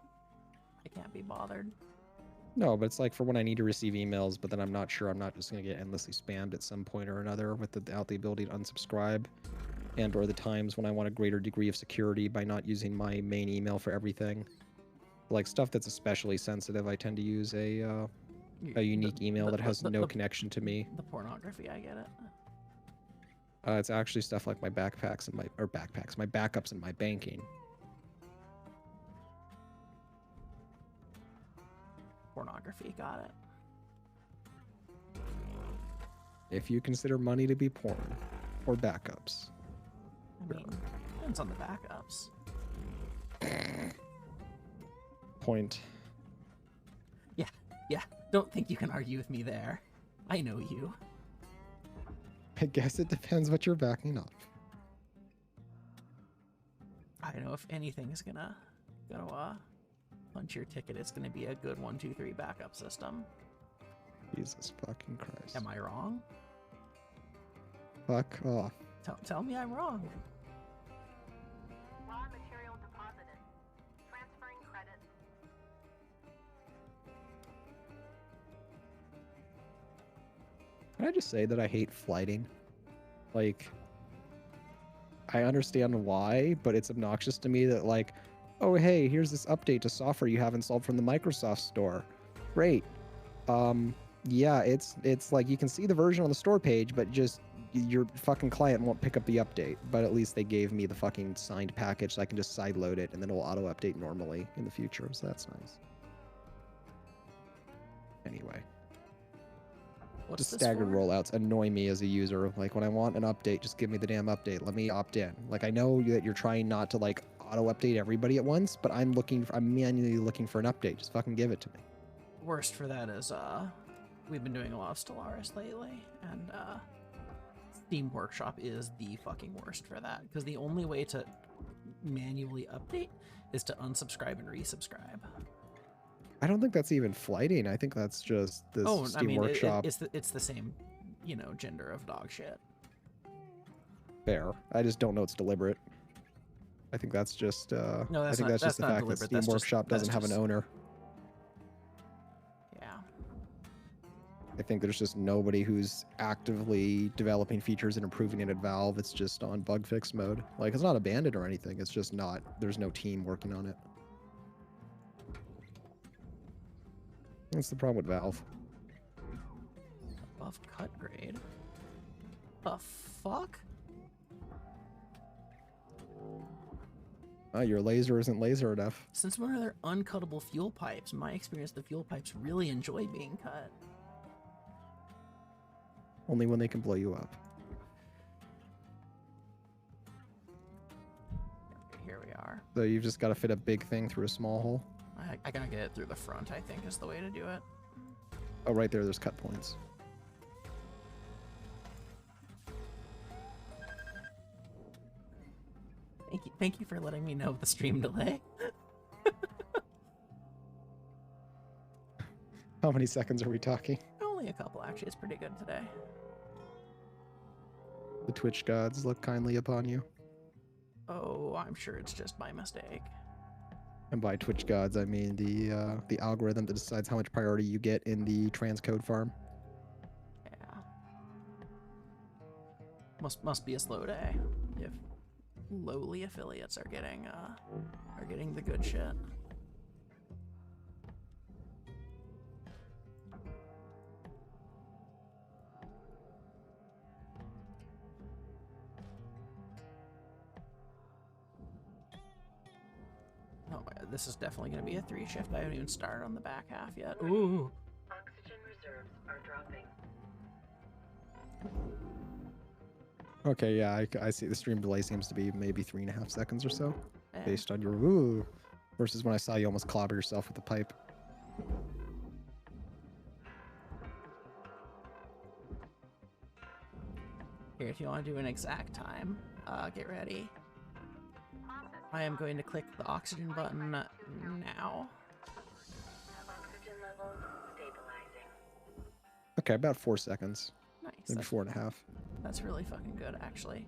can't be bothered. No, but it's like for when I need to receive emails, but then I'm not sure I'm not just going to get endlessly spammed at some point or another without the ability to unsubscribe, and or the times when I want a greater degree of security by not using my main email for everything. Like stuff that's especially sensitive, I tend to use a unique email that has no connection to me. The pornography, I get it. It's actually stuff like my backpacks and my backups and my banking. Pornography, got it. If you consider money to be porn or backups. I mean, depends on the backups. Point. Yeah, don't think you can argue with me there. I know you. I guess it depends what you're backing up. I know if anything's gonna punch your ticket, it's gonna be a good 1, 2, 3 backup system. Jesus fucking Christ. Am I wrong? Fuck off. Tell me I'm wrong. Raw material deposited. Transferring credits. Can I just say that I hate flighting? Like, I understand why, but it's obnoxious to me that, like, oh, hey, here's this update to software you have installed from the Microsoft Store. Great. Yeah, it's like you can see the version on the store page, but just your fucking client won't pick up the update. But at least they gave me the fucking signed package so I can just sideload it and then it will auto-update normally in the future, so that's nice. Anyway. What's Just this staggered for? rollouts annoy me as a user. Like, when I want an update, just give me the damn update. Let me opt in. Like, I know that you're trying not to, like, auto-update everybody at once, but I'm manually looking for an update. Just fucking give it to me. Worst for that is, we've been doing a lot of Stellaris lately, and, Steam Workshop is the fucking worst for that, because the only way to manually update is to unsubscribe and resubscribe. I don't think that's even flighting. I think that's just the Steam Workshop. It's the same, you know, gender of dog shit. Fair. I just don't know it's deliberate. I think that's just No, I think that's just the fact that Steam Workshop doesn't have an owner. Yeah. think there's just nobody who's actively developing features and improving it at Valve. It's just on bug fix mode. Like, it's not abandoned or anything. It's just not, there's no team working on it. That's the problem with Valve. Above cut grade. The fuck? Your laser isn't laser enough. Since when are there uncuttable fuel pipes? In my experience, the fuel pipes really enjoy being cut. Only when they can blow you up. Okay, here we are. So you've just got to fit a big thing through a small hole. I gotta get it through the front, I think, is the way to do it. Oh, right there, there's cut points. Thank you for letting me know the stream delay. How many seconds are we talking? Only a couple, actually. It's pretty good today. The Twitch gods look kindly upon you. Oh, I'm sure it's just my mistake. And by Twitch gods, I mean the algorithm that decides how much priority you get in the transcode farm. Yeah. Must be a slow day if lowly affiliates are getting the good shit. Oh, this is definitely going to be a 3-shift. I haven't even started on the back half yet. Ooh. Oxygen reserves are dropping. Okay, yeah, I see the stream delay seems to be maybe 3.5 seconds or so, Yeah. based on your ooh, versus when I saw you almost clobber yourself with the pipe. Here, if you want to do an exact time, get ready. I am going to click the oxygen button now. Oxygen levels stabilizing. Okay, about 4 seconds, Nice. maybe 4.5. That's really fucking good, actually.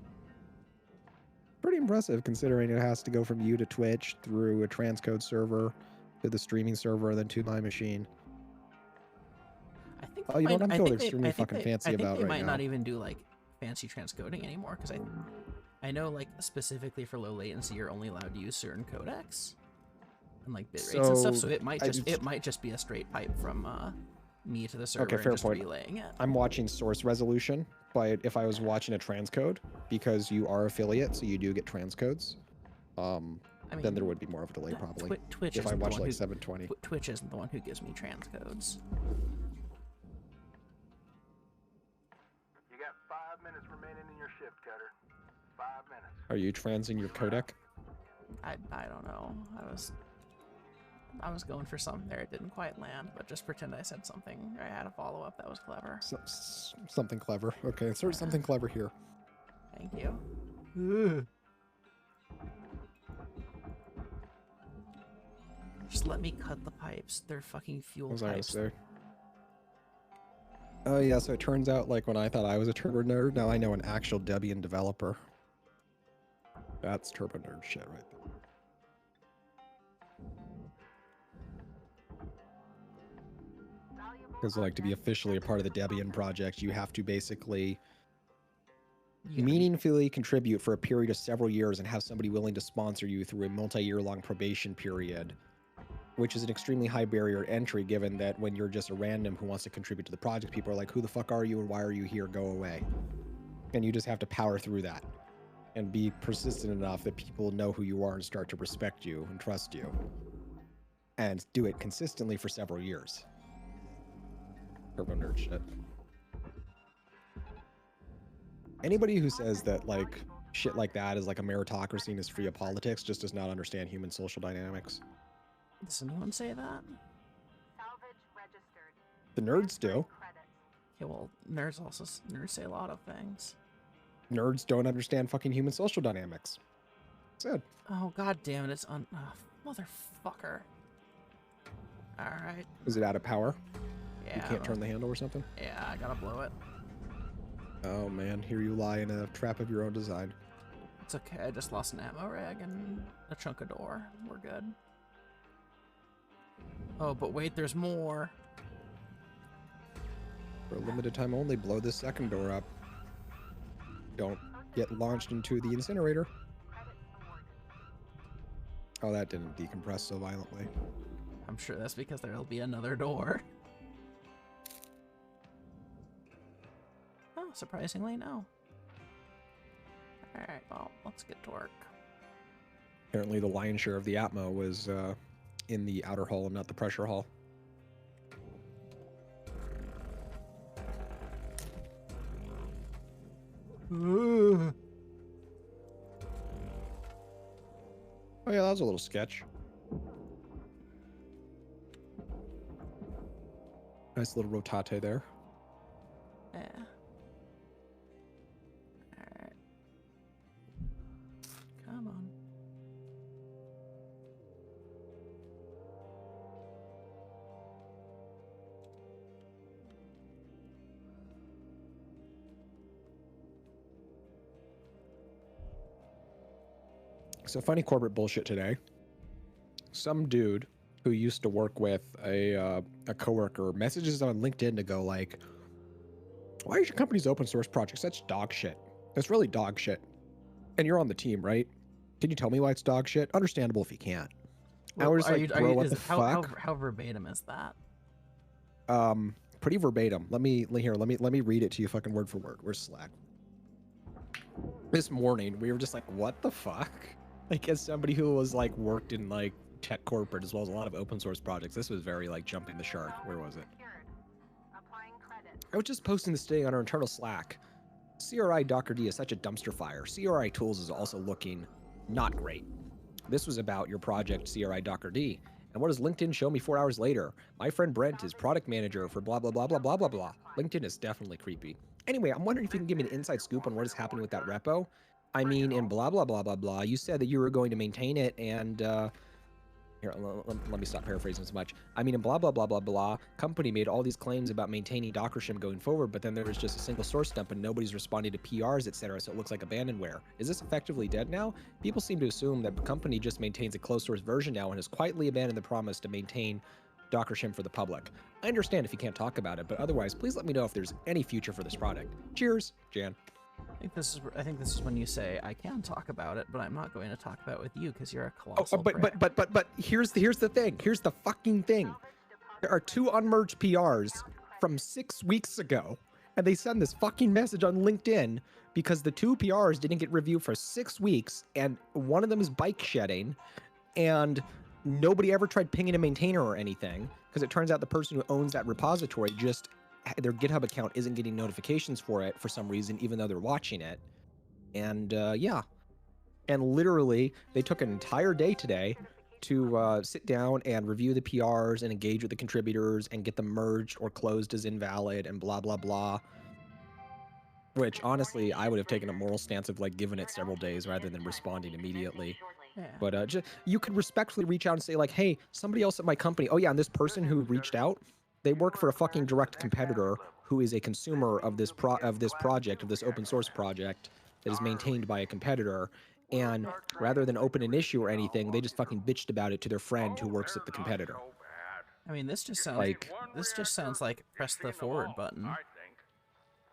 Pretty impressive considering it has to go from you to Twitch through a transcode server to the streaming server and then to my machine. I think. Oh, you know what? I'm feeling extremely fucking fancy about I think they right might now. not even do like fancy transcoding anymore because I know like specifically for low latency you're only allowed to use certain codecs and like bit rates and stuff. So it might just be a straight pipe from me to the server Okay, and fair just point. relaying it. I'm watching source resolution, but if I was watching a transcode, because you are affiliate, so you do get transcodes, then there would be more of a delay probably. Twitch if I isn't the watch one like who- 720. Twitch isn't the one who gives me transcodes. You got 5 minutes remaining in your shift, Cutter. 5 minutes. Are you transing your codec? I don't know. I was going for something there. It didn't quite land, but just pretend I said something. I had a follow up that was clever. Something clever. Okay, insert something clever here. Thank you. Just let me cut the pipes. They're fucking fuel What was I gonna pipes. say? Oh yeah, so it turns out like when I thought I was a turbo nerd, now I know an actual Debian developer. That's turbo nerd shit right there. Because like to be officially a part of the Debian project, you have to basically meaningfully contribute for a period of several years and have somebody willing to sponsor you through a multi-year long probation period, which is an extremely high barrier to entry given that when you're just a random who wants to contribute to the project, people are like, who the fuck are you and why are you here? Go away. And you just have to power through that and be persistent enough that people know who you are and start to respect you and trust you. And do it consistently for several years. Turbo nerd shit. Anybody who says that like shit like that is like a meritocracy and is free of politics just does not understand human social dynamics. Does anyone say that? The nerds do. Okay, well, nerds say a lot of things. Nerds don't understand fucking human social dynamics. Said. Oh god damn it! It's motherfucker. All right. Is it out of power? Yeah. You can't turn the handle or something? Yeah, I gotta blow it. Oh man, here you lie in a trap of your own design. It's okay. I just lost an ammo rag and a chunk of door. We're good. Oh, but wait, there's more. For a limited time only, blow this second door up. Don't get launched into the incinerator. Oh, that didn't decompress so violently. I'm sure that's because there'll be another door. Oh, surprisingly, no. Alright, well, let's get to work. Apparently the lion's share of the Atmo was in the outer hull and not the pressure hull. Oh yeah, that was a little sketch. Nice little rotate there. Yeah. Alright. Come on. So funny corporate bullshit today. Some dude who used to work with a coworker messages on LinkedIn to go like, why is your company's open source project such dog shit? It's really dog shit. And you're on the team, right? Can you tell me why it's dog shit? Understandable if you can't. Well, I was like, bro, what the fuck? How verbatim is that? Pretty verbatim. Let me read it to you fucking word for word. Where's Slack? This morning, we were just like, what the fuck? Like, as somebody who was like worked in like tech corporate as well as a lot of open source projects, this was very like jumping the shark. Where was it? I was just posting this today on our internal Slack. CRI Docker-D is such a dumpster fire. CRI Tools is also looking not great. This was about your project CRI Docker-D. And what does LinkedIn show me 4 hours later? My friend Brent is product manager for blah, blah, blah, blah, blah, blah, blah. LinkedIn is definitely creepy. Anyway, I'm wondering if you can give me an inside scoop on what is happening with that repo. I mean, in blah, blah, blah, blah, blah, you said that you were going to maintain it and, here, let me stop paraphrasing so much. I mean, in blah, blah, blah, blah, blah, company made all these claims about maintaining Docker shim going forward, but then there was just a single source dump and nobody's responding to PRs, etc., so it looks like abandonware. Is this effectively dead now? People seem to assume that the company just maintains a closed source version now and has quietly abandoned the promise to maintain Docker shim for the public. I understand if you can't talk about it, but otherwise, please let me know if there's any future for this product. Cheers, Jan. I think this is when you say I can talk about it, but I'm not going to talk about it with you because you're a colossal. But here's the thing. Here's the fucking thing. There are 2 unmerged PRs from 6 weeks ago, and they send this fucking message on LinkedIn because the 2 PRs didn't get reviewed for 6 weeks, and one of them is bike shedding, and nobody ever tried pinging a maintainer or anything because it turns out the person who owns that repository just their GitHub account isn't getting notifications for it for some reason, even though they're watching it. And yeah. And literally, they took an entire day today to sit down and review the PRs and engage with the contributors and get them merged or closed as invalid and blah, blah, blah. Which, honestly, I would have taken a moral stance of, like, giving it several days rather than responding immediately. Yeah. But just, you could respectfully reach out and say, like, hey, somebody else at my company, oh yeah, and this person who reached out, they work for a fucking direct competitor who is a consumer of this project, of this open source project that is maintained by a competitor. And rather than open an issue or anything, they just fucking bitched about it to their friend who works at the competitor. I mean, this just sounds like press the forward button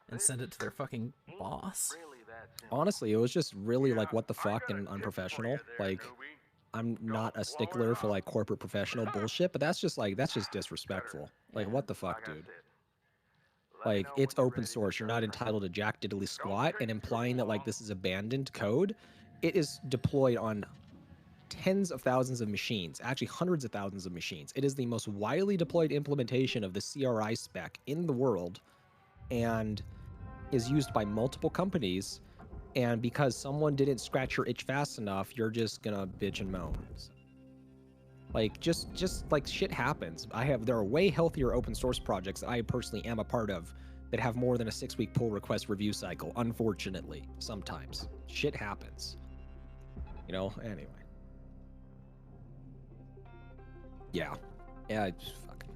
and send it to their fucking boss. Honestly, it was just really like what the fuck and unprofessional. Like, I'm not a stickler for like corporate professional bullshit, but that's just disrespectful. Like, what the fuck, dude? Like, it's open source. You're not entitled to jack diddly squat, and implying that like this is abandoned code, it is deployed on tens of thousands of machines, actually hundreds of thousands of machines. It is the most widely deployed implementation of the CRI spec in the world and is used by multiple companies. And because someone didn't scratch your itch fast enough, you're just gonna bitch and moan. Like, just like shit happens. There are way healthier open source projects that I personally am a part of that have more than a 6-week pull request review cycle, unfortunately, sometimes. Shit happens. You know, anyway. Yeah. Yeah, it's fucking...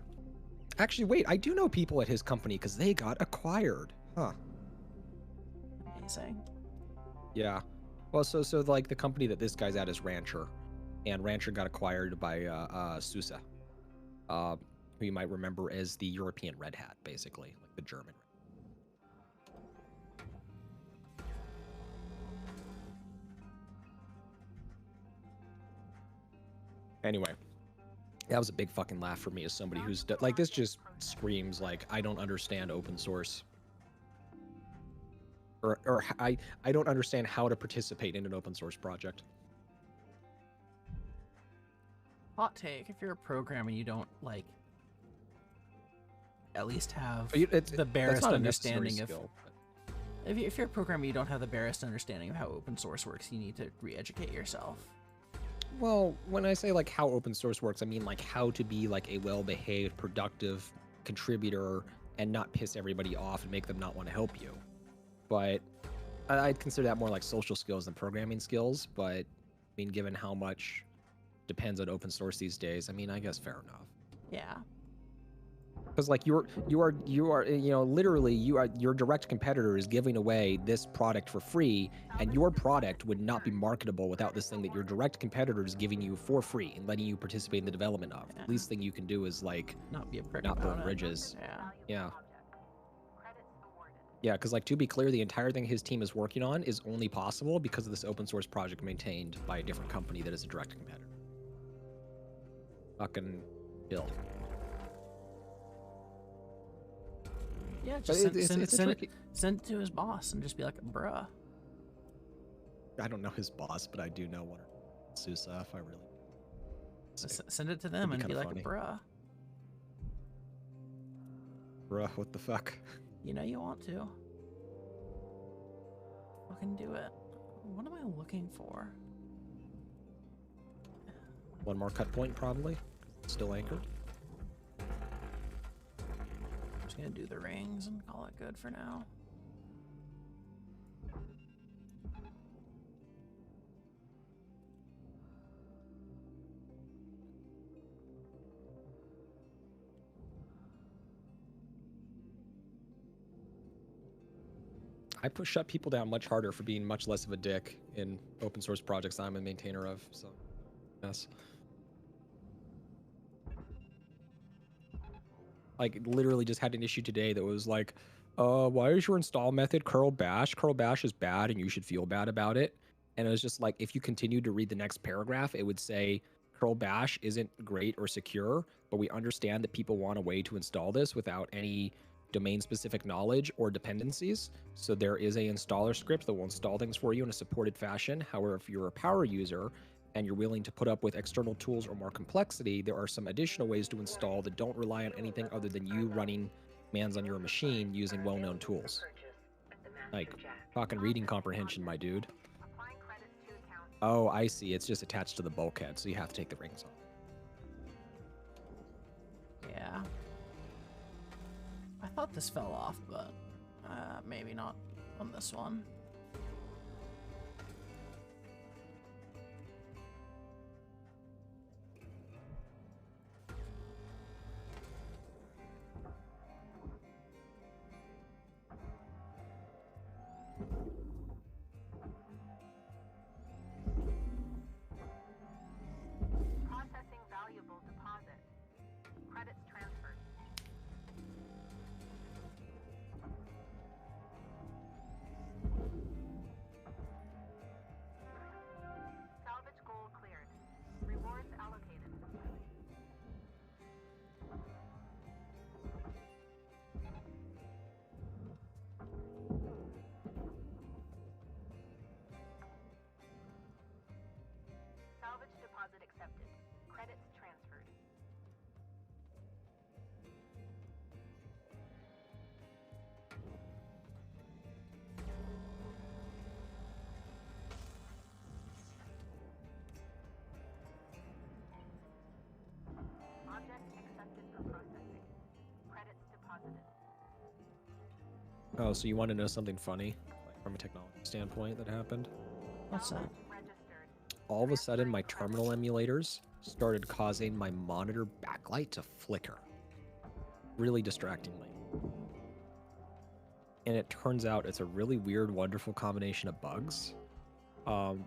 Actually, wait, I do know people at his company because they got acquired. Huh. Amazing. Yeah. Well, so like the company that this guy's at is Rancher, and Rancher got acquired by SUSE. who you might remember as the European Red Hat, basically, like the German. Anyway, that was a big fucking laugh for me as somebody who's like, this just screams like I don't understand open source, or I don't understand how to participate in an open source project. Hot take: if you're a programmer, you don't like at least have the barest understanding of. If you're a programmer, you don't have the barest understanding of how open source works. You need to re-educate yourself. Well, when I say like how open source works, I mean like how to be like a well-behaved, productive contributor and not piss everybody off and make them not want to help you. But I'd consider that more like social skills than programming skills. But I mean, given how much depends on open source these days, I mean, I guess fair enough. Yeah. Because like you are literally your direct competitor is giving away this product for free, and your product would not be marketable without this thing that your direct competitor is giving you for free and letting you participate in the development of. Yeah. The least thing you can do is like not be a prick, not burn bridges. Yeah. Yeah, because like to be clear, the entire thing his team is working on is only possible because of this open source project maintained by a different company that is a direct competitor. Fucking Bill. Yeah, just send it to his boss and just be like, bruh. I don't know his boss, but I do know one. Susa, if I really... Send it to them and be like, bruh. Bruh, what the fuck? You know you want to. Fucking do it. What am I looking for? One more cut point, probably. Still anchored. Just gonna do the rings and call it good for now. I shut people down much harder for being much less of a dick in open source projects I'm a maintainer of, so yes. Like literally just had an issue today that was like, why is your install method curl bash? Curl bash is bad and you should feel bad about it. And it was just like, if you continue to read the next paragraph, it would say curl bash isn't great or secure, but we understand that people want a way to install this without any domain-specific knowledge or dependencies. So there is a installer script that will install things for you in a supported fashion. However, if you're a power user and you're willing to put up with external tools or more complexity, there are some additional ways to install that don't rely on anything other than you running commands on your machine using well-known tools. Like, fucking reading comprehension, my dude. Oh, I see. It's just attached to the bulkhead, so you have to take the rings off. Yeah. I thought this fell off, but maybe not on this one. Processing valuable deposit. Credits transferred. Salvage goal cleared. Rewards allocated. Salvage deposit accepted. Credits transferred. Object accepted for processing. Credits deposited. Oh, so you want to know something funny, like from a technology standpoint, that happened? What's that? Registered. All of a sudden, my terminal emulators started causing my monitor backlight to flicker. Really distractingly. And it turns out it's a really weird, wonderful combination of bugs.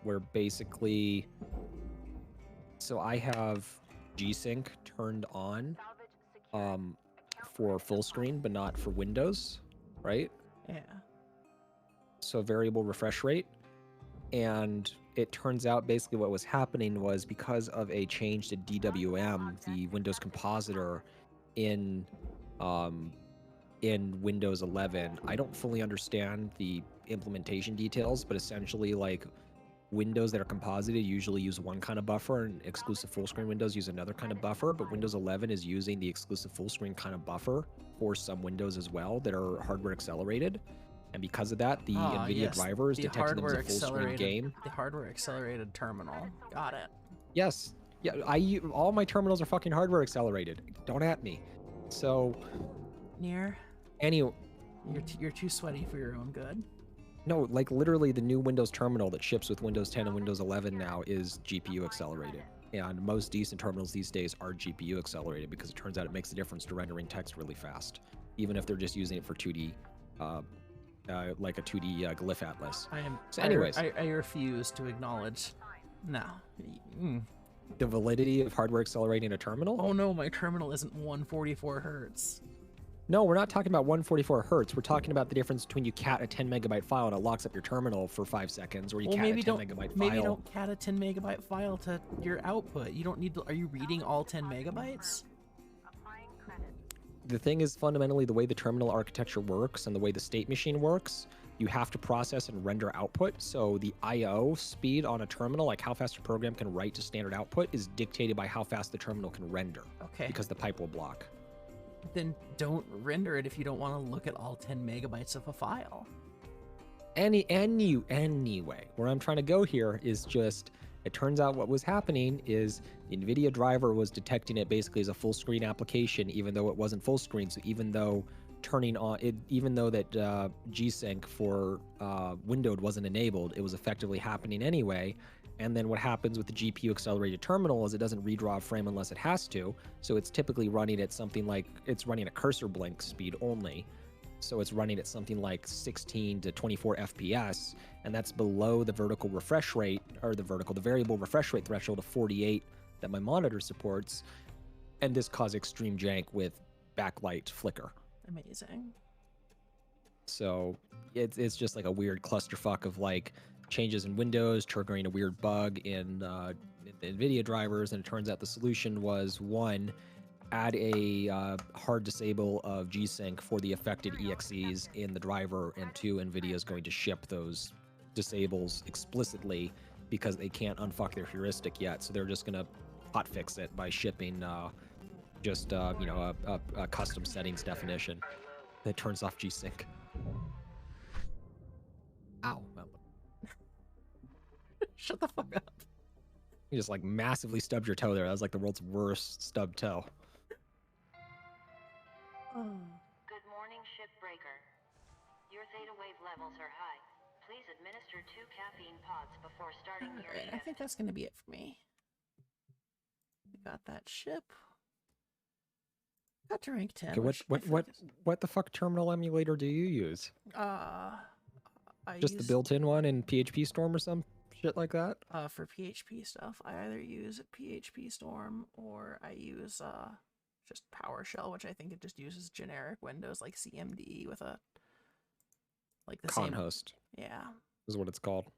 Where basically... So I have G-Sync turned on for full screen, but not for Windows, right? Yeah. So variable refresh rate. And it turns out basically what was happening was because of a change to DWM, the Windows compositor in Windows 11. I don't fully understand the implementation details, but essentially like Windows that are composited usually use one kind of buffer and exclusive full screen windows use another kind of buffer, but Windows 11 is using the exclusive full screen kind of buffer for some windows as well that are hardware accelerated. And because of that, the NVIDIA driver is detecting them as a full screen game. The hardware accelerated terminal. Got it. Yes. Yeah, all my terminals are fucking hardware accelerated. Don't at me. So Near. Anyway, you're too sweaty for your own good. No, like literally the new Windows terminal that ships with Windows 10 and Windows 11 now is GPU accelerated. And most decent terminals these days are GPU accelerated because it turns out it makes a difference to rendering text really fast, even if they're just using it for 2D, like a 2D glyph atlas. I refuse to acknowledge. No. The validity of hardware accelerating a terminal? Oh no, my terminal isn't 144 hertz. No, we're not talking about 144 hertz. We're talking about the difference between you cat a 10 megabyte file and it locks up your terminal for 5 seconds, or you cat a 10 megabyte file. Maybe don't cat a 10 megabyte file to your output. You don't need to. Are you reading all 10 megabytes? The thing is, fundamentally, the way the terminal architecture works and the way the state machine works, you have to process and render output. So the I/O speed on a terminal, like how fast a program can write to standard output, is dictated by how fast the terminal can render. Okay. Because the pipe will block. Then don't render it if you don't want to look at all 10 megabytes of a file. Anyway, where I'm trying to go here is just, it turns out what was happening is the NVIDIA driver was detecting it basically as a full screen application, even though it wasn't full screen. So even though that G-Sync for windowed wasn't enabled, it was effectively happening anyway. And then what happens with the GPU accelerated terminal is it doesn't redraw a frame unless it has to. So it's typically running at something like, it's running at cursor blink speed only. So it's running at something like 16 to 24 FPS, and that's below the vertical refresh rate, or the variable refresh rate threshold of 48 that my monitor supports. And this caused extreme jank with backlight flicker. Amazing. So it's just like a weird clusterfuck of like changes in Windows triggering a weird bug in the NVIDIA drivers, and it turns out the solution was, one, add a hard disable of G-Sync for the affected EXEs in the driver, and two, NVIDIA is going to ship those disables explicitly because they can't unfuck their heuristic yet, so they're just going to hotfix it by shipping a custom settings definition that turns off G-Sync. Ow. Shut the fuck up. You just like massively stubbed your toe there. That was like the world's worst stubbed toe. Good morning, shipbreaker. Your theta wave levels are high. Please administer 2 caffeine pods before starting your shift. I think that's going to be it for me. We got that ship. Got to rank 10. Okay, what the fuck terminal emulator do you use? Just the built-in one in PHP Storm or some shit like that? For PHP stuff, I either use PHP Storm or I use just PowerShell, which I think it just uses generic Windows like CMD with a like the same Conhost. Yeah, is what it's called.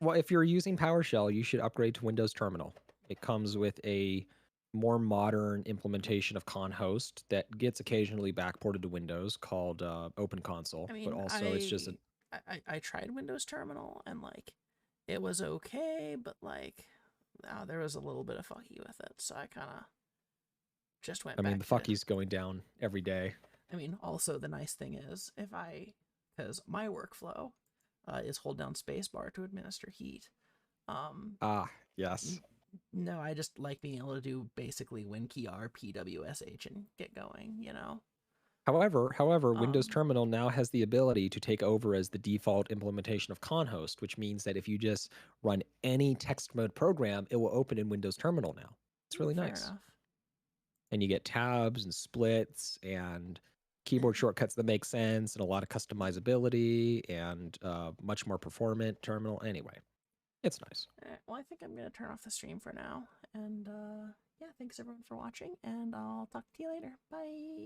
Well, if you're using PowerShell, you should upgrade to Windows Terminal. It comes with a more modern implementation of Conhost that gets occasionally backported to Windows called Open Console, but also it's just I tried Windows Terminal and like it was okay, but like there was a little bit of fucky with it, so I kind of just went back. The fucky's going down every day. Also the nice thing is because my workflow is hold down spacebar to administer heat. Yes. No, I just like being able to do basically WinKeyR, PWSH, and get going, you know? However, Windows Terminal now has the ability to take over as the default implementation of Conhost, which means that if you just run any text mode program, it will open in Windows Terminal now. It's really nice. Fair enough. And you get tabs and splits and keyboard shortcuts that make sense and a lot of customizability and much more performant terminal. Anyway, it's nice. Well, I think I'm going to turn off the stream for now And yeah, thanks everyone for watching, and I'll talk to you later. Bye.